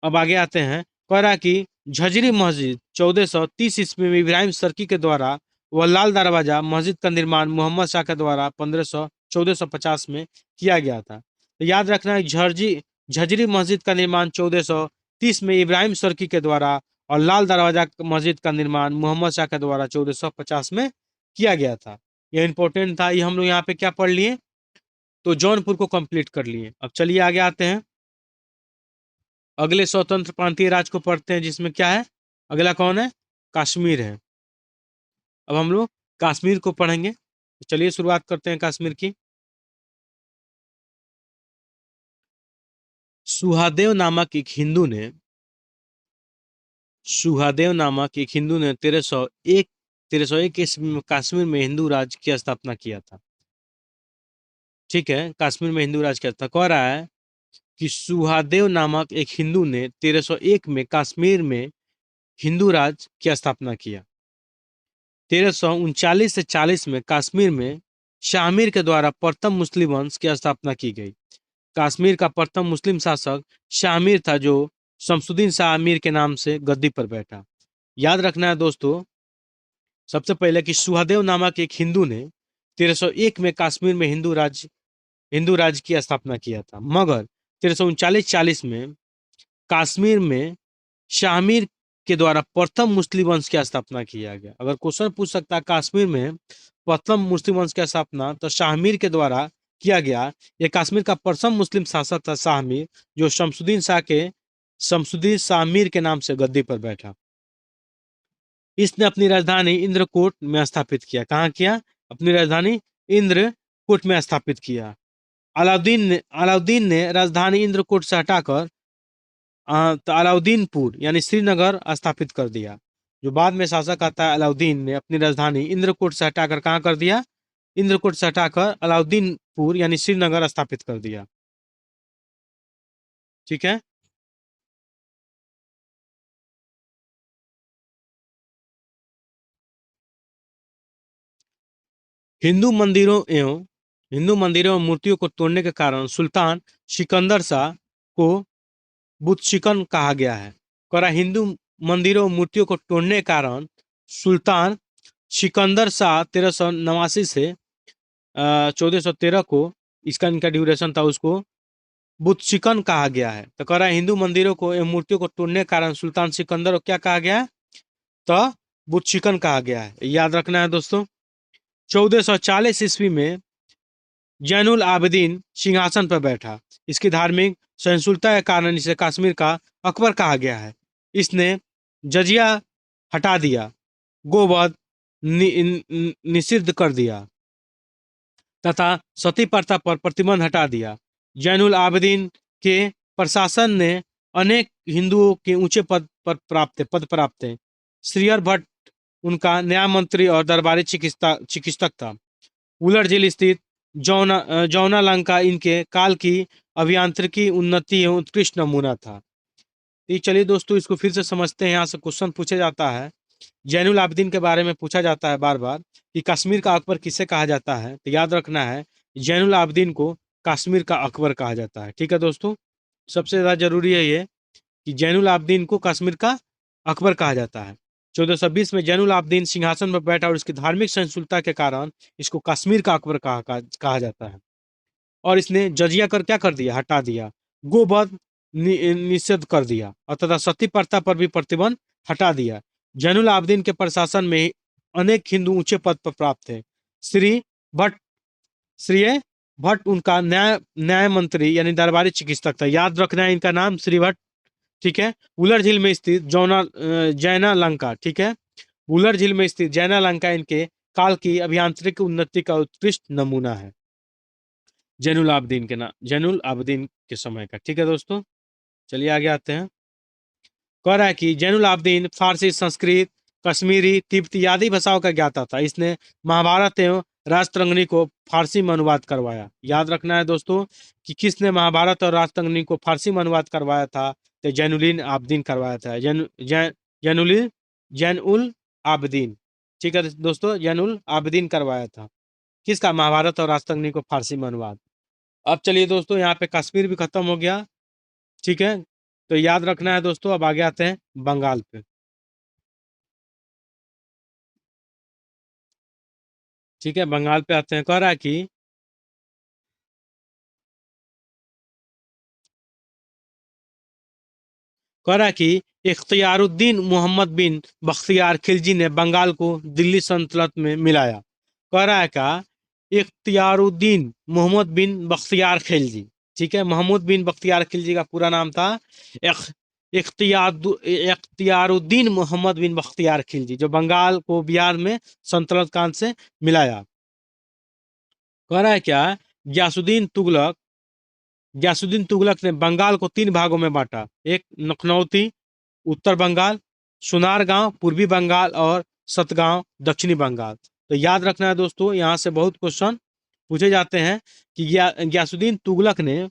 अब आगे आते हैं। कह रहा कि झजरी मस्जिद 1430 ईस्वी में इब्राहिम सर्की के द्वारा व लाल दरवाजा मस्जिद का निर्माण मोहम्मद शाह के द्वारा 1450 में किया गया था। तो याद रखना है, झजरी मस्जिद का निर्माण 1430 में इब्राहिम सर्की के द्वारा और लाल दरवाजा मस्जिद का निर्माण मोहम्मद शाह के द्वारा 1450 में किया गया था। यह इंपॉर्टेंट था। ये हम लोग यहाँ पे क्या पढ़ लिए? तो जौनपुर को कंप्लीट कर लिए। अब चलिए आगे आते हैं, अगले स्वतंत्र प्रांतीय राज्य को पढ़ते हैं, जिसमें क्या है? अगला कौन है? कश्मीर है। अब हम लोग कश्मीर को पढ़ेंगे। तो चलिए शुरुआत करते हैं कश्मीर की। सुहादेव नामक एक हिंदू ने 1301 ईस्वी में कश्मीर में हिंदू राज्य की स्थापना किया था। ठीक है, कश्मीर में हिंदू राज्य की कह रहा है कि सुहादेव नामक एक हिंदू ने 1301 में कश्मीर में हिंदू राज्य की स्थापना किया। 1339 से 40 में कश्मीर में शामिर के द्वारा प्रथम मुस्लिम वंश की स्थापना की गई। कश्मीर का प्रथम मुस्लिम शासक शामिर था, जो शमसुद्दीन शाह अमीर के नाम से गद्दी पर बैठा। याद रखना है दोस्तों, सबसे पहले कि सुहादेव नामक एक हिंदू ने 1301 में कश्मीर में हिंदू राज्य की स्थापना किया था, मगर 1339-40 में कश्मीर में शामिर के द्वारा प्रथम मुस्लिम वंश की स्थापना किया गया। अगर क्वेश्चन पूछ सकता है कश्मीर में प्रथम मुस्लिम वंश की स्थापना तो शामिर के द्वारा किया गया। यह कश्मीर का प्रथम मुस्लिम शासक था शामिर, जो शमसुद्दीन शाह मीर के नाम से गद्दी पर बैठा। इसने अपनी राजधानी इंद्रकोट में स्थापित किया। कहाँ किया? अपनी राजधानी इंद्रकोट में स्थापित किया। अलाउद्दीन ने राजधानी इंद्रकोट से हटाकर तो अलाउद्दीनपुर यानी श्रीनगर स्थापित कर दिया। जो बाद में शासक आता है अलाउद्दीन ने अपनी राजधानी इंद्रकोट से हटाकर कहाँ कर दिया? इंद्रकोट से हटाकर अलाउद्दीनपुर यानी श्रीनगर स्थापित कर दिया। ठीक है। हिंदू मंदिरों और मूर्तियों को तोड़ने के कारण सुल्तान सिकंदर शाह को बुतशिकन कहा गया है। करा हिंदू मंदिरों और मूर्तियों को तोड़ने के कारण सुल्तान सिकंदर शाह 1389 से 1413 को, इसका इनका ड्यूरेशन था, उसको बुत शिकन कहा गया है। तो कह रहा है हिंदू मंदिरों को एवं मूर्तियों को तोड़ने के कारण सुल्तान सिकंदर को क्या कहा गया है? तो बुत शिकन कहा गया है। याद रखना है दोस्तों। 1440 ईस्वी में जैनुल आबदीन सिंहासन पर बैठा। इसकी धार्मिक सहिष्णुता के कारण इसे कश्मीर का अकबर कहा गया है। इसने जजिया हटा दिया, गोवध निषिद्ध कर दिया तथा सती प्रथा पर प्रतिबंध हटा दिया। जैनुल आबदीन के प्रशासन ने अनेक हिंदुओं के ऊंचे पद प्राप्त थे। श्रीयर भट्ट उनका न्याय मंत्री और दरबारी चिकित्सक था। उलर झील स्थित जौना लंका इनके काल की अभियांत्रिकी उन्नति एवं उत्कृष्ट नमूना था। ये चलिए दोस्तों इसको फिर से समझते हैं। यहाँ से क्वेश्चन पूछा जाता है, जैनुल आबदीन के बारे में पूछा जाता है बार बार कि कश्मीर का अकबर किसे कहा जाता है। तो याद रखना है जैनुल आबदीन को कश्मीर का अकबर कहा जाता है। ठीक है दोस्तों, सबसे ज़्यादा जरूरी है ये कि जैनुल आबदीन को कश्मीर का अकबर कहा जाता है। 1420 में जैनुल आबदीन सिंहासन पर बैठा और इसकी धार्मिक सहिष्णुता के कारण इसको कश्मीर का अकबर कहा जाता है। और इसने जजिया कर क्या कर दिया? हटा दिया। गोवध निषेध कर दिया और तथा सती प्रथा पर भी प्रतिबंध हटा दिया। जैनुल आबदीन के प्रशासन में अनेक हिंदू ऊंचे पद पर प्राप्त थे। श्री भट्ट श्री भट्ट उनका न्याय मंत्री यानी दरबारी चिकित्सक था। याद रखना है इनका नाम श्री भट्ट। ठीक है। उलर झील में स्थित जैना लंका, ठीक है, उलर झील में स्थित जैना लंका इनके काल की अभियांत्रिक उन्नति का उत्कृष्ट नमूना है। जैनुल आबदीन के समय का। ठीक है दोस्तों, चलिए आगे आते हैं। कह रहा है कि जैनुल आबदीन फारसी, संस्कृत, कश्मीरी, तिब्बती आदि भाषाओं का ज्ञाता था। इसने महाभारत एवं राजतरंगिणी को फारसी में अनुवाद करवाया। याद रखना है दोस्तों कि किसने महाभारत और राजतरंगिणी को फारसी में अनुवाद करवाया था? तो जैनुल आबदीन करवाया था। जैनुल आबदीन। ठीक है दोस्तों, जैनुल आबदीन करवाया था। किसका? महाभारत और राजतरंगिणी को फारसी में अनुवाद। अब चलिए दोस्तों, यहाँ पे कश्मीर भी खत्म हो गया। ठीक है, तो याद रखना है दोस्तों। अब आगे आते हैं बंगाल पे। ठीक है, बंगाल पे आते हैं। कह रहा है कि इख्तियारुद्दीन मोहम्मद बिन बख्तियार खिलजी ने बंगाल को दिल्ली सल्तनत में मिलाया। कह रहा है क्या? इख्तियारुद्दीन मोहम्मद बिन बख्तियार खिलजी। ठीक है, मोहम्मद बिन बख्तियार खिलजी का पूरा नाम था इख्तियारुद्दीन मोहम्मद बिन बख्तियार खिलजी, जो बंगाल को बिहार में सल्तनत काल से मिलाया। कह रहा है क्या? गयासुद्दीन तुगलक गयासुद्दीन तुगलक ने बंगाल को 3 भागों में बांटा। एक लखनौती उत्तर बंगाल, सुनारगांव पूर्वी बंगाल और सतगांव दक्षिणी बंगाल। तो याद रखना है दोस्तों, यहाँ से बहुत क्वेश्चन पूछे जाते हैं कि गयासुद्दीन तुगलक ने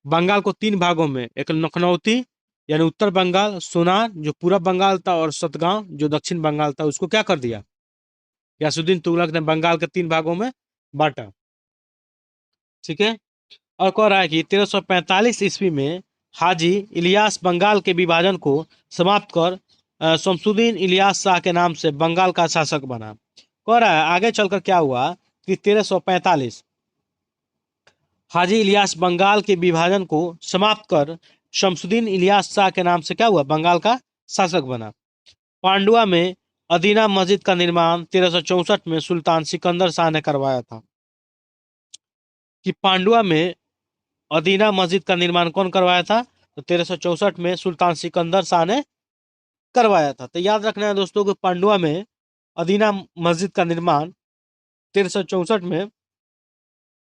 बंगाल को 3 भागों में, एक लखनौती यानी उत्तर बंगाल, सोनार जो पूरब बंगाल था और सतगांव जो दक्षिण बंगाल था, उसको क्या कर दिया? गयासुद्दीन तुगलक ने बंगाल के 3 भागों में बांटा। ठीक है, और कह रहा है कि 1345 ईस्वी में हाजी इलियास बंगाल के विभाजन को समाप्त कर शमसुद्दीन इलियास शाह के नाम से बंगाल का शासक बना। कह रहा है आगे चलकर क्या हुआ कि 1345 हाजी इलियास बंगाल के विभाजन को समाप्त कर शमसुद्दीन इलियास शाह के नाम से क्या हुआ? बंगाल का शासक बना। पांडुआ में अदीना मस्जिद का निर्माण 1364 में सुल्तान सिकंदर शाह ने करवाया था। कि पांडुआ में अदीना मस्जिद का निर्माण कौन करवाया था? तो 1364 में सुल्तान सिकंदर शाह ने करवाया था। तो याद रखना है दोस्तों कि पांडुआ में अदीना मस्जिद का निर्माण 1364 में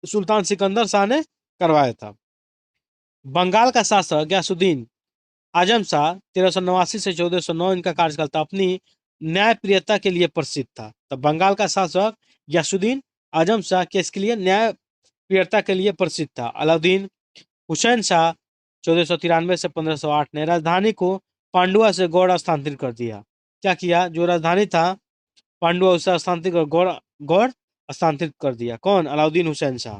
सुल्तान सिकंदर शाह ने करवाया था। बंगाल का शासक गयासुद्दीन आजम शाह 1389 से 1409 इनका कार्यकाल था, अपनी न्यायप्रियता के लिए प्रसिद्ध था। तो बंगाल का शासक गयासुद्दीन आजम शाह किसके लिए? न्यायप्रियता के लिए प्रसिद्ध था। अलाउद्दीन हुसैन शाह 1493 से 1508 ने राजधानी को पांडुआ से गौड़ स्थानांतरित कर दिया। क्या किया? जो राजधानी था पांडुआ उसे स्थानांतरित कर गौड़ स्थानांतरित कर दिया। कौन? अलाउद्दीन हुसैन शाह।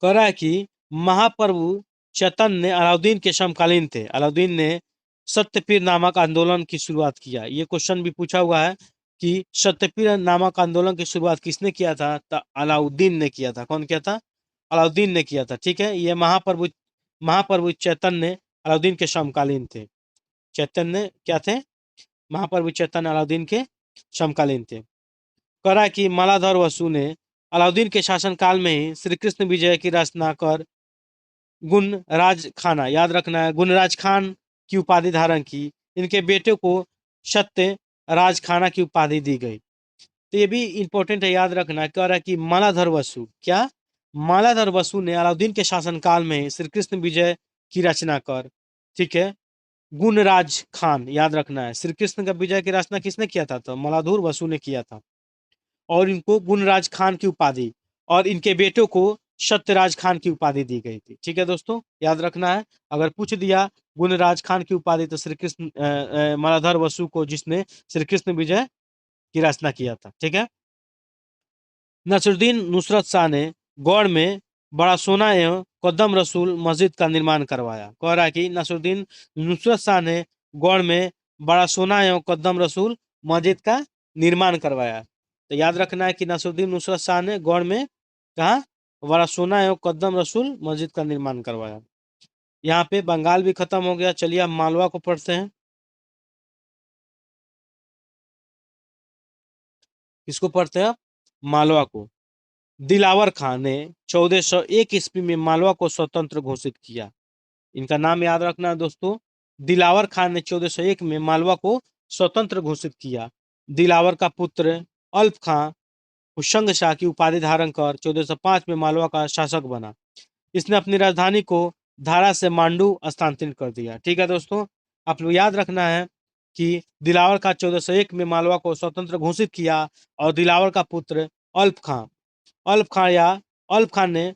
कह रहा है कि महाप्रभु चैतन्य अलाउद्दीन के समकालीन थे। अलाउद्दीन ने सत्यपीर नामक आंदोलन की शुरुआत किया। ये क्वेश्चन भी पूछा हुआ है कि सत्यपीर नामक आंदोलन की शुरुआत किसने किया था? तो अलाउद्दीन ने किया था। कौन किया था? अलाउद्दीन ने किया था। ठीक है, ये महाप्रभु महाप्रभु चैतन्य अलाउद्दीन के समकालीन थे। चैतन्य क्या थे? महाप्रभु चैतन्य अलाउद्दीन के समकालीन थे। करा कि मालाधर वसु ने अलाउद्दीन के शासनकाल में ही श्री कृष्ण विजय की रचना कर गुणराज खाना, याद रखना है, गुणराज खान की उपाधि धारण की। इनके बेटे को सत्य राज खाना की उपाधि दी गई। तो ये भी इंपॉर्टेंट है, याद रखना। कह रहा है कि मालाधर वसु, क्या? मालाधर वसु ने अलाउद्दीन के शासनकाल में श्री कृष्ण विजय की रचना कर, ठीक है, गुणराज खान, याद रखना है, श्री कृष्ण का विजय की रचना किसने किया था? तो मालाधुर वसु ने किया था। और इनको गुणराज खान की उपाधि और इनके बेटों को सत्यराज खान की उपाधि दी गई थी। ठीक है दोस्तों, याद रखना है। अगर पूछ दिया गुणराज खान की उपाधि तो श्री कृष्ण मालाधर वसु को, जिसने श्री कृष्ण विजय की रचना किया था। ठीक है। नसरुद्दीन नुसरत शाह ने गौड़ में बड़ा सोना एवं कदम रसूल मस्जिद का निर्माण करवाया। कह रहा है कि नसरुद्दीन नुसरत शाह ने गौड़ में बड़ा सोना एवं कदम रसूल मस्जिद का निर्माण करवाया। तो याद रखना है कि नसरुद्दीन नुसरत शाह ने गौड़ में कहा बड़ा सोना एवं कदम रसूल मस्जिद का निर्माण करवाया। यहाँ पे बंगाल भी खत्म हो गया। चलिए हम मालवा को पढ़ते हैं। किसको पढ़ते हैं आप? मालवा को। दिलावर खां ने 1401 ईस्वी में मालवा को स्वतंत्र घोषित किया। इनका नाम याद रखना है दोस्तों। दिलावर खान ने 1401 में मालवा को स्वतंत्र घोषित किया। दिलावर का पुत्र अल्प खां हुशंग शाह की उपाधि धारण कर 1405 में मालवा का शासक बना। इसने अपनी राजधानी को धारा से मांडू स्थानांतरित कर दिया। ठीक है दोस्तों, आप लोग याद रखना है कि दिलावर का 1401 में मालवा को स्वतंत्र घोषित किया। और दिलावर का पुत्र अल्प खां या अल्प खान ने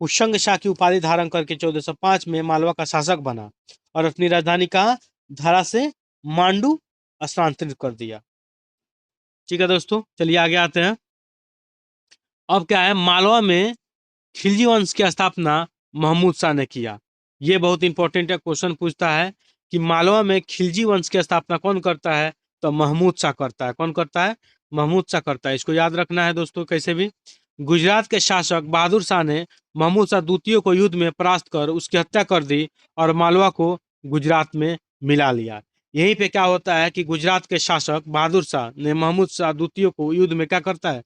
हुशंग शाह की उपाधि धारण करके 1405 में मालवा का शासक बना और अपनी राजधानी का धारा से मांडू स्थानांतरित कर दिया। ठीक है दोस्तों, चलिए आगे आते हैं। अब क्या है, मालवा में खिलजी वंश की स्थापना महमूद शाह ने किया। ये बहुत इंपॉर्टेंट है, क्वेश्चन पूछता है कि मालवा में खिलजी वंश की स्थापना कौन करता है? तो महमूद शाह करता है। कौन करता है? महमूद शाह करता है। इसको याद रखना है दोस्तों। कैसे भी गुजरात के शासक बहादुर शाह ने महमूद शाह द्वितीय को युद्ध में परास्त कर उसकी हत्या कर दी और मालवा को गुजरात में मिला लिया। यहीं पे क्या होता है कि गुजरात के शासक बहादुर शाह ने महमूद शाह द्वितीय को युद्ध में क्या करता है?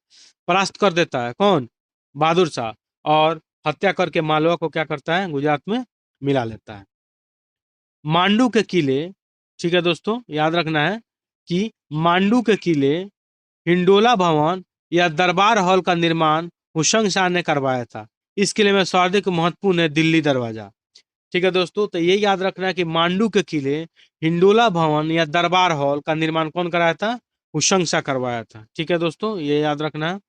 परास्त कर देता है। कौन? बहादुर शाह। और हत्या करके मालवा को क्या करता है? गुजरात में मिला लेता है। मांडू के किले, ठीक है दोस्तों, याद रखना है कि मांडू के किले, हिंडोला भवन या दरबार हॉल का निर्माण हुसैन शाह ने करवाया था। इस किले में सर्वाधिक महत्वपूर्ण है दिल्ली दरवाजा। ठीक है दोस्तों, तो ये याद रखना है कि मांडू के किले, हिंडोला भवन या दरबार हॉल का निर्माण कौन कराया था? हुसैन शाह करवाया था। ठीक है दोस्तों, ये याद रखना है।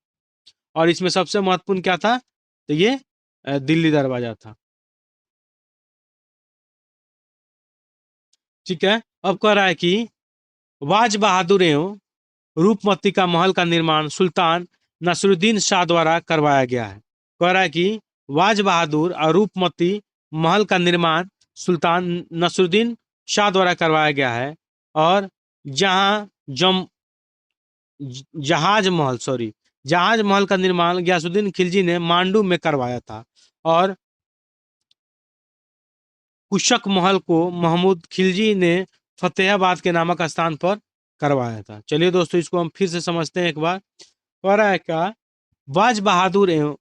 और इसमें सबसे महत्वपूर्ण क्या था? तो ये दिल्ली दरवाजा था। ठीक है। अब कह रहा है कि वाज बहादुर एवं रूपमती का महल का निर्माण सुल्तान नसरुद्दीन शाह द्वारा करवाया गया है। कह रहा है कि वाज बहादुर और रूपमती महल का निर्माण सुल्तान नसरुद्दीन शाह द्वारा करवाया गया है। और जहां जम जहाज महल, सॉरी, जहाज महल का निर्माण गयासुद्दीन खिलजी ने मांडू में करवाया था। और कुशक महल को महमूद खिलजी ने फतेहाबाद के नामक स्थान पर करवाया था। चलिए दोस्तों, इसको हम फिर से समझते हैं एक बार। कह रहा है क्या? वाज बहादुर एवं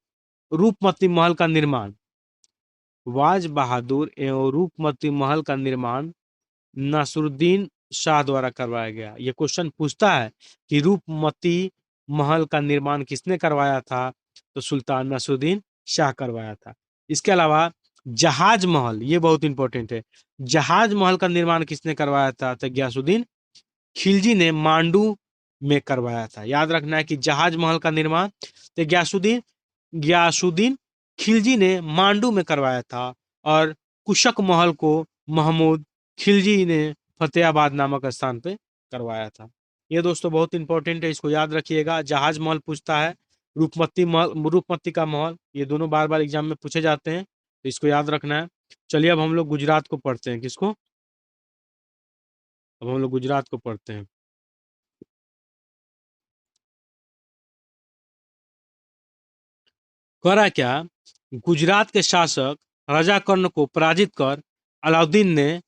रूपमती महल का निर्माण, वाज बहादुर एवं रूपमती महल का निर्माण नसरुद्दीन शाह द्वारा करवाया गया। ये क्वेश्चन पूछता है कि रूपमती महल का निर्माण किसने करवाया था? तो सुल्तान नसरुद्दीन शाह करवाया था। इसके अलावा जहाज महल, ये बहुत इंपॉर्टेंट है। जहाज महल का निर्माण किसने करवाया था? तो गयासुद्दीन खिलजी ने मांडू में करवाया था। याद रखना है कि जहाज महल का निर्माण तो गयासुद्दीन खिलजी ने मांडू में करवाया था। और कुशक महल को महमूद खिलजी ने फतेहाबाद नामक स्थान पे करवाया था। ये दोस्तों बहुत इंपॉर्टेंट है, इसको याद रखिएगा। जहाज महल पूछता है, रूपमती का महल, ये दोनों बार बार एग्जाम में पूछे जाते हैं, तो इसको याद रखना है। चलिए अब हम लोग गुजरात को पढ़ते हैं। किसको? अब हम लोग गुजरात को पढ़ते हैं। करा क्या? गुजरात के शासक राजा कर्ण को पराजित कर अलाउद्दीन ने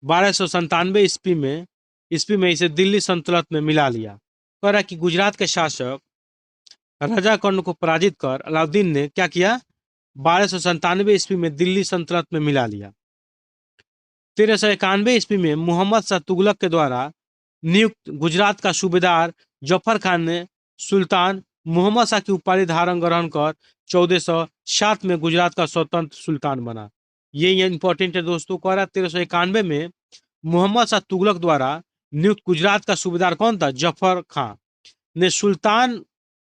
1297 ईस्वी में इसे दिल्ली सल्तनत में मिला लिया। कह रहा है कि गुजरात के शासक राजा कर्ण को पराजित कर अलाउद्दीन ने क्या किया, 1297 ईस्वी में दिल्ली सल्तनत में मिला लिया। 1391 ईस्वी में मोहम्मद शाह तुगलक के द्वारा नियुक्त गुजरात का सूबेदार जफर खान ने सुल्तान मोहम्मद शाह की उपाधि धारण ग्रहण कर 1407 में गुजरात का स्वतंत्र सुल्तान बना। ये इंपॉर्टेंट है दोस्तों। कह रहा 1391 में मोहम्मद शाह तुगलक द्वारा नियुक्त गुजरात का सूबेदार कौन था, जफर खान ने सुल्तान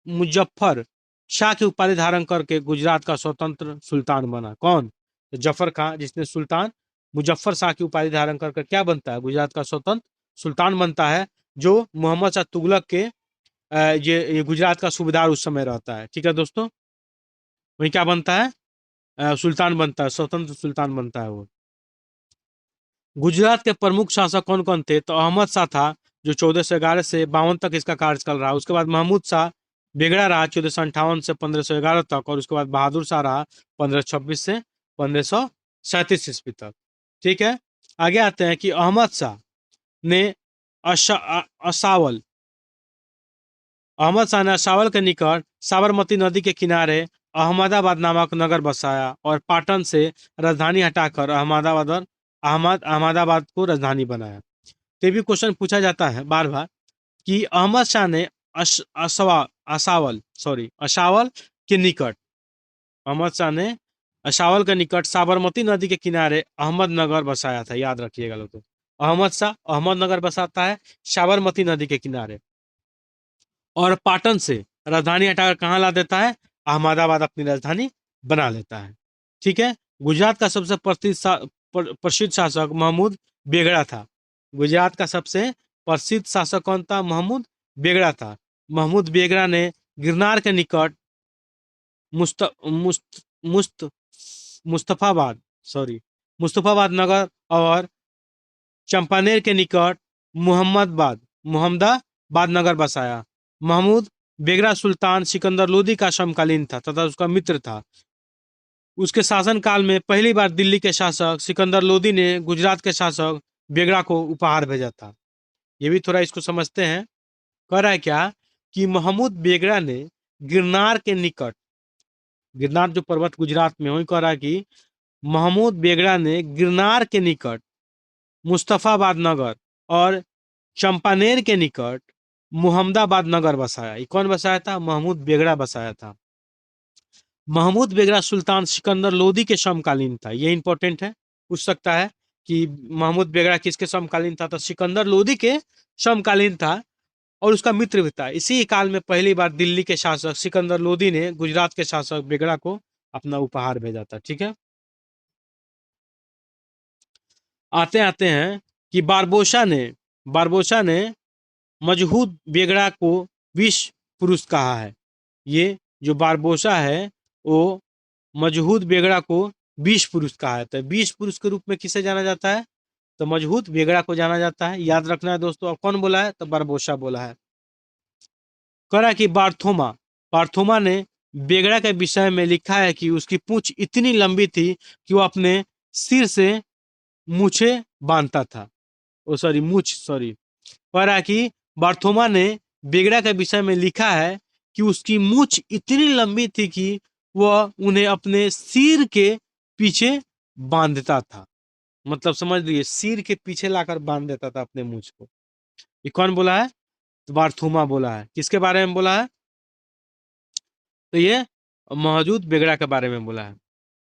मुजफ्फर शाह की उपाधि धारण करके गुजरात का स्वतंत्र सुल्तान बना। कौन, जफर खान, जिसने सुल्तान मुजफ्फर शाह की उपाधि धारण करके क्या बनता है, गुजरात का स्वतंत्र सुल्तान बनता है, जो मोहम्मद शाह तुगलक के ये गुजरात का सूबेदार उस समय रहता है। ठीक है दोस्तों, वही क्या बनता है, सुल्तान बनता है, स्वतंत्र सुल्तान बनता है वो। गुजरात के प्रमुख शासक कौन कौन थे, तो अहमद शाह था जो 1411 से 52 तक इसका कार्यकाल रहा। उसके बाद महमूद शाह बेगड़ा रहा 1458 से 1511 तक, और उसके बाद बहादुर शाह रहा 1526 से 1537 ईस्वी तक। ठीक है, आगे आते हैं कि अहमद शाह ने असावल के निकट साबरमती नदी के किनारे अहमदाबाद नामक नगर बसाया और पाटन से राजधानी हटाकर अहमदाबाद को राजधानी बनाया। तो भी क्वेश्चन पूछा जाता है बार बार कि अहमद शाह ने अशावल के निकट अहमद शाह ने अशावल के निकट साबरमती नदी के किनारे अहमदनगर बसाया था। याद रखिएगा लोग, अहमद शाह अहमदनगर बसाता है साबरमती नदी के किनारे, और पाटन से राजधानी हटाकर कहाँ ला देता है, अहमदाबाद अपनी राजधानी बना लेता है। ठीक है, गुजरात का सबसे प्रसिद्ध शासक महमूद बेगड़ा था। गुजरात का सबसे प्रसिद्ध शासक कौन था, महमूद बेगड़ा था। महमूद बेगड़ा ने गिरनार के निकट मुस्तफाबाद नगर और चंपानेर के निकट मुहम्मदाबाद नगर बसाया। महमूद बेगड़ा सुल्तान सिकंदर लोदी का समकालीन था तथा उसका मित्र था। उसके शासनकाल में पहली बार दिल्ली के शासक सिकंदर लोदी ने गुजरात के शासक बेगड़ा को उपहार भेजा था। ये भी थोड़ा इसको समझते हैं। कह रहा है क्या कि महमूद बेगड़ा ने गिरनार के निकट, गिरनार जो पर्वत गुजरात में, वही कह रहा है कि महमूद बेगड़ा ने गिरनार के निकट मुस्तफाबाद नगर और चंपानेर के निकट मुहम्मदाबाद नगर बसाया। ये कौन बसाया था, महमूद बेगड़ा बसाया था। महमूद बेगड़ा सुल्तान सिकंदर लोदी के समकालीन था। ये इंपॉर्टेंट है, पूछ सकता है कि महमूद बेगड़ा किसके समकालीन था, तो सिकंदर लोदी के समकालीन था और उसका मित्र भी था। इसी काल में पहली बार दिल्ली के शासक सिकंदर लोदी ने गुजरात के शासक बेगड़ा को अपना उपहार भेजा था। ठीक है, आते आते हैं कि बारबोसा ने मजहूद बेगड़ा को विश्व पुरुष कहा है। ये जो बारबोसा है वो मजहूद बेगड़ा को विश्व पुरुष कहा है। तो विश्व पुरुष के रूप में किसे जाना जाता है, तो मजहूद बेगड़ा को जाना जाता है। याद रखना है दोस्तों। अब कौन बोला है, तो बारबोसा बोला है। कह रहा है कि बार्थोमा ने बेगड़ा के विषय में लिखा है कि उसकी पूंछ इतनी लंबी थी कि वो अपने सिर से मूछे बांधता था। कह रहा है कि बार्थोमा ने बेगड़ा के विषय में लिखा है कि उसकी मूछ इतनी लंबी थी कि वह उन्हें अपने सिर के पीछे बांधता था। मतलब समझ लीजिए, सिर के पीछे लाकर बांध देता था अपने मूछ को। ये कौन बोला है, तो बार्थोमा बोला है। किसके बारे में बोला है, तो ये मौजूद बेगड़ा के बारे में बोला है।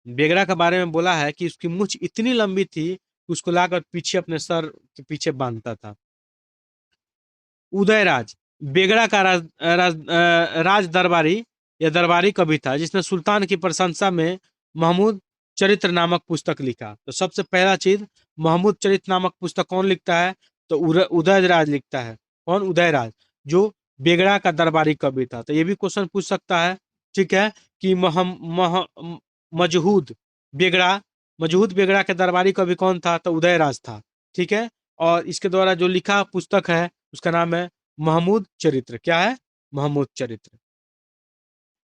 बेगड़ा के बारे में बोला है कि उसकी मूछ इतनी लंबी थी कि उसको लाकर पीछे अपने सर के पीछे बांधता था। उदयराज बेगड़ा का राज दरबारी या दरबारी कवि था, जिसने सुल्तान की प्रशंसा में महमूद चरित्र नामक पुस्तक लिखा। तो सबसे पहला चीज, महमूद चरित्र नामक पुस्तक कौन लिखता है, तो उदयराज लिखता है। कौन, उदयराज, जो बेगड़ा का दरबारी कवि था। तो ये भी क्वेश्चन पूछ सकता है। ठीक है, कि मजहूद बेगड़ा के दरबारी कवि कौन था, तो उदयराज था। ठीक है, और इसके द्वारा जो लिखा पुस्तक है उसका नाम है महमूद चरित्र। क्या है, महमूद चरित्र।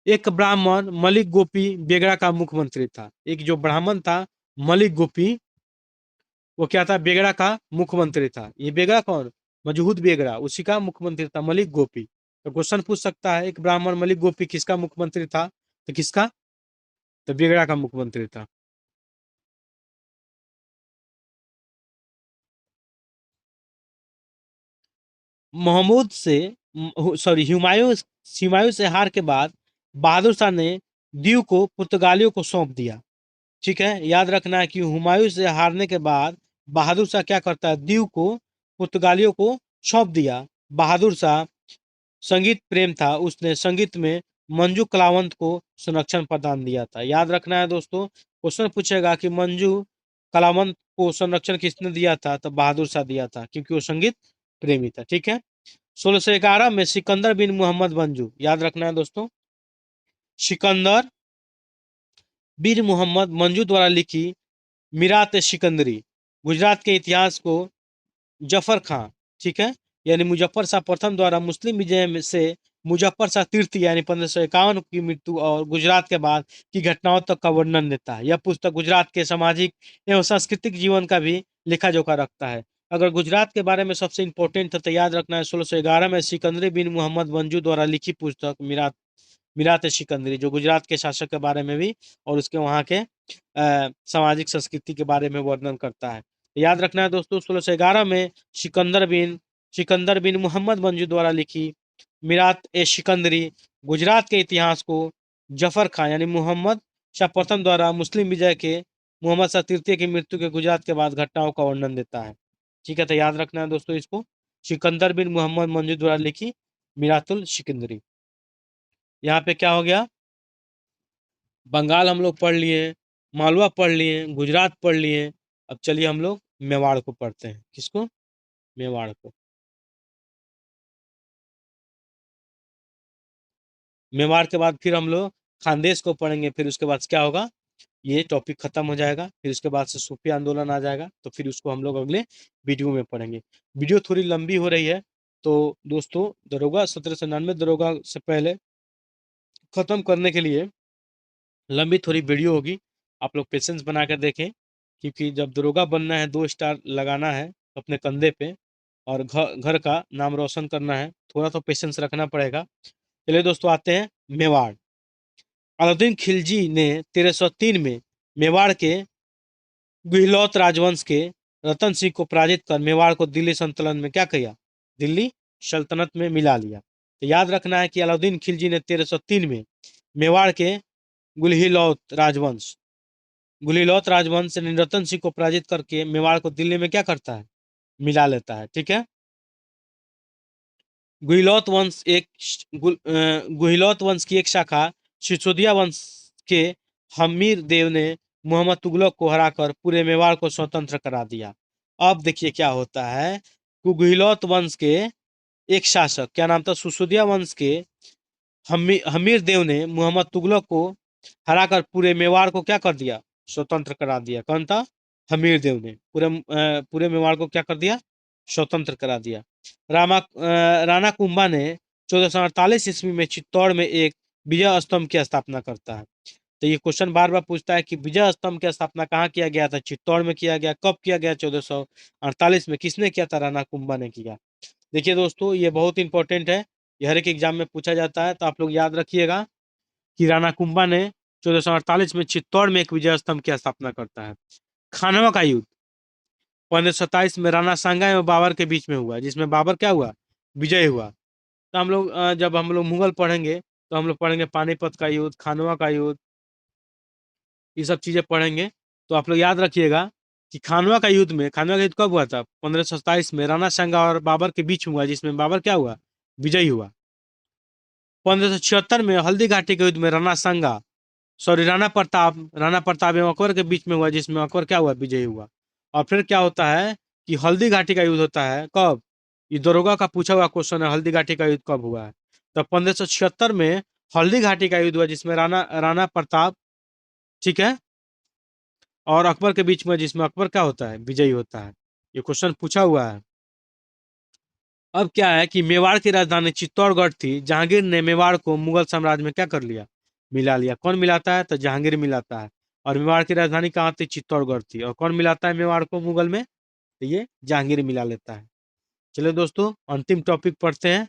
एक ब्राह्मण मलिक गोपी बेगड़ा का मुख्यमंत्री था। एक जो ब्राह्मण था मलिक गोपी, वो क्या था, बेगड़ा का मुख्यमंत्री था। ये बेगड़ा कौन, मजहूद बेगड़ा, उसी का मुख्यमंत्री था मलिक गोपी। तो क्वेश्चन पूछ सकता है एक ब्राह्मण मलिक गोपी किसका मुख्यमंत्री था, तो किसका, तो बेगड़ा का मुख्यमंत्री था। महमूद से सॉरी हुमायूं हुमायूं से हार के बाद बहादुर शाह ने दीव को पुर्तगालियों को सौंप दिया। ठीक है, याद रखना है कि हुमायूं से हारने के बाद बहादुर शाह क्या करता है, दीव को पुर्तगालियों को सौंप दिया। बहादुर शाह संगीत प्रेम था, उसने संगीत में मंजू कलावंत को संरक्षण प्रदान दिया था। याद रखना है दोस्तों, क्वेश्चन पूछेगा कि मंजू कलावंत को संरक्षण किसने दिया था, तो बहादुर शाह दिया था, क्योंकि वो संगीत प्रेमी था। ठीक है, 1611 में सिकंदर बिन मोहम्मद मंजू, याद रखना है दोस्तों, सिकंदर बिन मोहम्मद मंजू द्वारा लिखी मीरात सिकंदरी गुजरात के इतिहास को जफर खां, ठीक है, यानी मुजफ्फर शाह प्रथम द्वारा मुस्लिम विजय से मुजफ्फर शाह तृतीय यानी 1551 की मृत्यु और गुजरात के बाद की घटनाओं तक का वर्णन देता है। यह पुस्तक गुजरात के सामाजिक एवं सांस्कृतिक जीवन का भी लेखा जोखा रखता है। अगर गुजरात के बारे में सबसे इंपॉर्टेंट है तो याद रखना है 1611 में सिकंदरी बिन मोहम्मद मंजू द्वारा लिखी पुस्तक मीरात मीरात सिकंदरी, जो गुजरात के शासक के बारे में भी और उसके वहाँ के सामाजिक संस्कृति के बारे में वर्णन करता है। याद रखना है दोस्तों, 1611 में सिकंदर बिन मोहम्मद मंजू द्वारा लिखी मीरात ए सिकंदरी गुजरात के इतिहास को जफर खां यानी मोहम्मद शाह प्रथम द्वारा मुस्लिम विजय के मोहम्मद शाह तृतीय की मृत्यु के गुजरात के बाद घटनाओं का वर्णन देता है। ठीक है, तो याद रखना है दोस्तों इसको, सिकंदर बिन मोहम्मद मंजू द्वारा लिखी मीरातुल सिकंदरी। यहाँ पे क्या हो गया, बंगाल हम लोग पढ़ लिए, मालवा पढ़ लिए, गुजरात पढ़ लिए। अब चलिए हम लोग मेवाड़ को पढ़ते हैं। किसको, मेवाड़ को। मेवाड़ के बाद फिर हम लोग खानदेश को पढ़ेंगे। फिर उसके बाद क्या होगा, ये टॉपिक खत्म हो जाएगा। फिर उसके बाद से सूफी आंदोलन आ जाएगा, तो फिर उसको हम लोग अगले वीडियो में पढ़ेंगे। वीडियो थोड़ी लंबी हो रही है, तो दोस्तों दरोगा 1799 दरोगा से पहले खत्म करने के लिए लंबी थोड़ी वीडियो होगी। आप लोग पेशेंस बना कर देखें, क्योंकि जब दरोगा बनना है 2 स्टार लगाना है अपने कंधे पे और घर घर का नाम रोशन करना है, थोड़ा तो पेशेंस रखना पड़ेगा। चलिए दोस्तों आते हैं मेवाड़। अलाउद्दीन खिलजी ने 1303 में मेवाड़ के गुहिलौत राजवंश के रतन सिंह को पराजित कर मेवाड़ को दिल्ली सल्तनत में क्या किया, दिल्ली सल्तनत में मिला लिया। तो याद रखना है कि अलाउद्दीन खिलजी ने 1303 में मेवाड़ के गुहिलौत राजवंश गुहिलौत राजवंश ने रतन सिंह को पराजित करके मेवाड़ को दिल्ली में क्या करता है, मिला लेता है। ठीक है, गुहिलौत वंश गुहिलौत वंश की एक शाखा सिसोदिया वंश के हमीर देव ने मोहम्मद तुगलक को हराकर पूरे मेवाड़ को स्वतंत्र करा दिया। अब देखिए क्या होता है कि गुहिलौत वंश के एक शासक, क्या नाम था, सिसोदिया वंश के हमीर देव ने मोहम्मद तुगलक को हराकर पूरे मेवाड़ को क्या कर दिया, स्वतंत्र करा दिया। कौन था, हमीर देव ने पूरे मेवाड़ को क्या कर दिया, स्वतंत्र करा दिया। राणा कुंभा ने 1448 ईस्वी में चित्तौड़ में एक विजय स्तंभ की स्थापना करता है। तो ये क्वेश्चन बार बार पूछता है कि विजय स्तंभ की स्थापना कहाँ किया गया था, चित्तौड़ में किया गया। कब किया गया, 1448 में। किसने किया था, राणा कुंभा ने किया। देखिए दोस्तों ये बहुत इंपॉर्टेंट है, ये हर एक एग्जाम में पूछा जाता है, तो आप लोग याद रखिएगा कि राणा कुंभा ने 1448 में चित्तौड़ में एक विजय स्तंभ की स्थापना करता है। खानवा का युद्ध 1527 में राणा सांगा एवं बाबर के बीच में हुआ, जिसमें बाबर क्या हुआ, विजय हुआ। तो हम लोग जब हम लोग मुगल पढ़ेंगे तो हम लोग पढ़ेंगे पानीपत का युद्ध, खानवा का युद्ध, ये सब चीजें पढ़ेंगे। तो आप लोग याद रखिएगा कि खानवा का युद्ध कब हुआ था, 1527 में राणा सांगा और बाबर के बीच में हुआ, जिसमें बाबर क्या हुआ, विजयी हुआ। 1576 में हल्दी घाटी के युद्ध में राणा प्रताप एवं अकबर के बीच में हुआ, जिसमें अकबर क्या हुआ, विजयी हुआ। और फिर क्या होता है कि हल्दी घाटी का युद्ध होता है कब, ये दरोगा का पूछा हुआ क्वेश्चन है, हल्दी घाटी का युद्ध कब हुआ है। तो 1576 में हल्दी घाटी का युद्ध हुआ, जिसमें राणा राणा प्रताप, ठीक है, और अकबर के बीच में, जिसमें अकबर क्या होता है, विजयी होता है। ये क्वेश्चन पूछा हुआ है। अब क्या है कि मेवाड़ की राजधानी चित्तौड़गढ़ थी। जहांगीर ने मेवाड़ को मुगल साम्राज्य में क्या कर लिया, मिला लिया। कौन मिलाता है, तो जहांगीर मिलाता है। और मेवाड़ की राजधानी कहाँ थी, चित्तौड़गढ़ थी। और कौन मिलाता है मेवाड़ को मुगल में, तो ये जहांगीर मिला लेता है। चलिए दोस्तों, अंतिम टॉपिक पढ़ते हैं,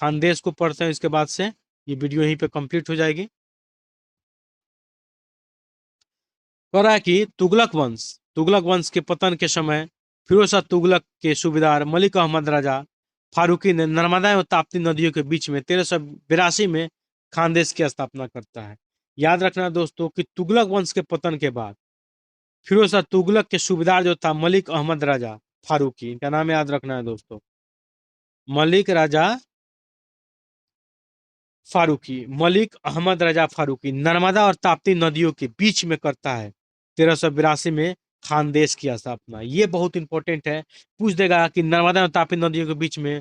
खानदेश को पढ़ते हैं। इसके बाद से ये वीडियो यहीं पे कंप्लीट हो जाएगी। कह रहा है कि तुगलक वंश के पतन के समय फिरोज शाह तुगलक के सूबेदार मलिक अहमद राजा फारूकी ने नर्मदा एवं ताप्ती नदियों के बीच में 1382 में खानदेश की स्थापना करता है। याद रखना दोस्तों कि तुगलक वंश के पतन के बाद फिरोज शाह तुगलक के सूबेदार जो था मलिक अहमद राजा फारूकी, इनका नाम याद रखना है दोस्तों, मलिक राजा फारूकी, मलिक अहमद रजा फारूकी नर्मदा और ताप्ती नदियों के बीच में करता है 1382 में खानदेश की स्थापना। ये बहुत इंपॉर्टेंट है, पूछ देगा कि नर्मदा और ताप्ती नदियों के बीच में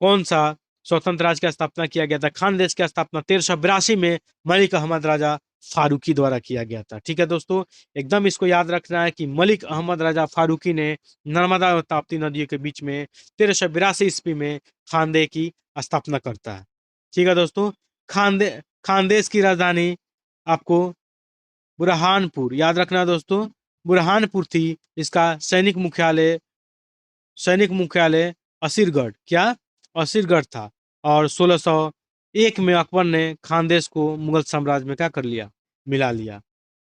कौन सा स्वतंत्र राज्य की स्थापना किया गया था। खानदेश की स्थापना 1382 में मलिक अहमद राजा फारूकी द्वारा किया गया था। ठीक है दोस्तों, एकदम इसको याद रखना है कि मलिक अहमद राजा फारूकी ने नर्मदा और ताप्ती नदियों के बीच में 1382 ईस्वी में खानदेश की स्थापना करता है। ठीक है दोस्तों, खानदेश की राजधानी आपको बुरहानपुर याद रखना है दोस्तों, बुरहानपुर थी। इसका सैनिक मुख्यालय असीरगढ़, क्या असीरगढ़ था। और 1601 में अकबर ने खानदेश को मुगल साम्राज्य में क्या कर लिया, मिला लिया।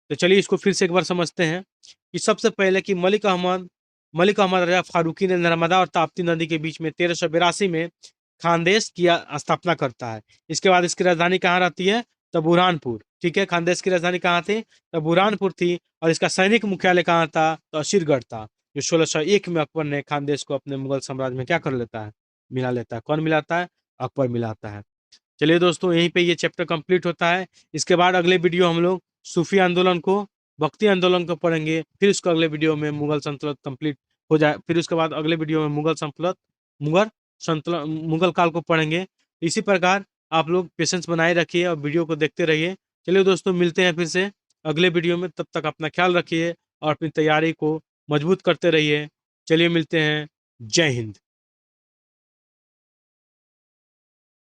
तो चलिए इसको फिर से एक बार समझते हैं कि सबसे पहले कि मलिक अहमद राजा फारूकी ने नर्मदा और ताप्ती नदी के बीच में 1382 में खानदेश की स्थापना करता है। इसके बाद इसकी राजधानी कहाँ रहती है, तो बुरहानपुर। ठीक है, खानदेश की राजधानी कहाँ थी, तो बुरहानपुर थी। और इसका सैनिक मुख्यालय कहाँ था, तो असीरगढ़ था। जो 1601 में अकबर ने खानदेश को अपने मुगल साम्राज्य में क्या कर लेता है, मिला लेता है। कौन मिलाता है, अकबर मिलाता है। चलिए दोस्तों, यहीं पे ये चैप्टर कंप्लीट होता है। इसके बाद अगले वीडियो हम लोग सूफी आंदोलन को, भक्ति आंदोलन को पढ़ेंगे। फिर उसको अगले वीडियो में मुगल सल्तनत कंप्लीट हो जाए, फिर उसके बाद अगले वीडियो में मुगल मुगल काल को पढ़ेंगे। इसी प्रकार आप लोग पेशेंस बनाए रखिए और वीडियो को देखते रहिए। चलिए दोस्तों, मिलते हैं फिर से अगले वीडियो में। तब तक अपना ख्याल रखिए और अपनी तैयारी को मजबूत करते रहिए। चलिए मिलते हैं। जय हिंद।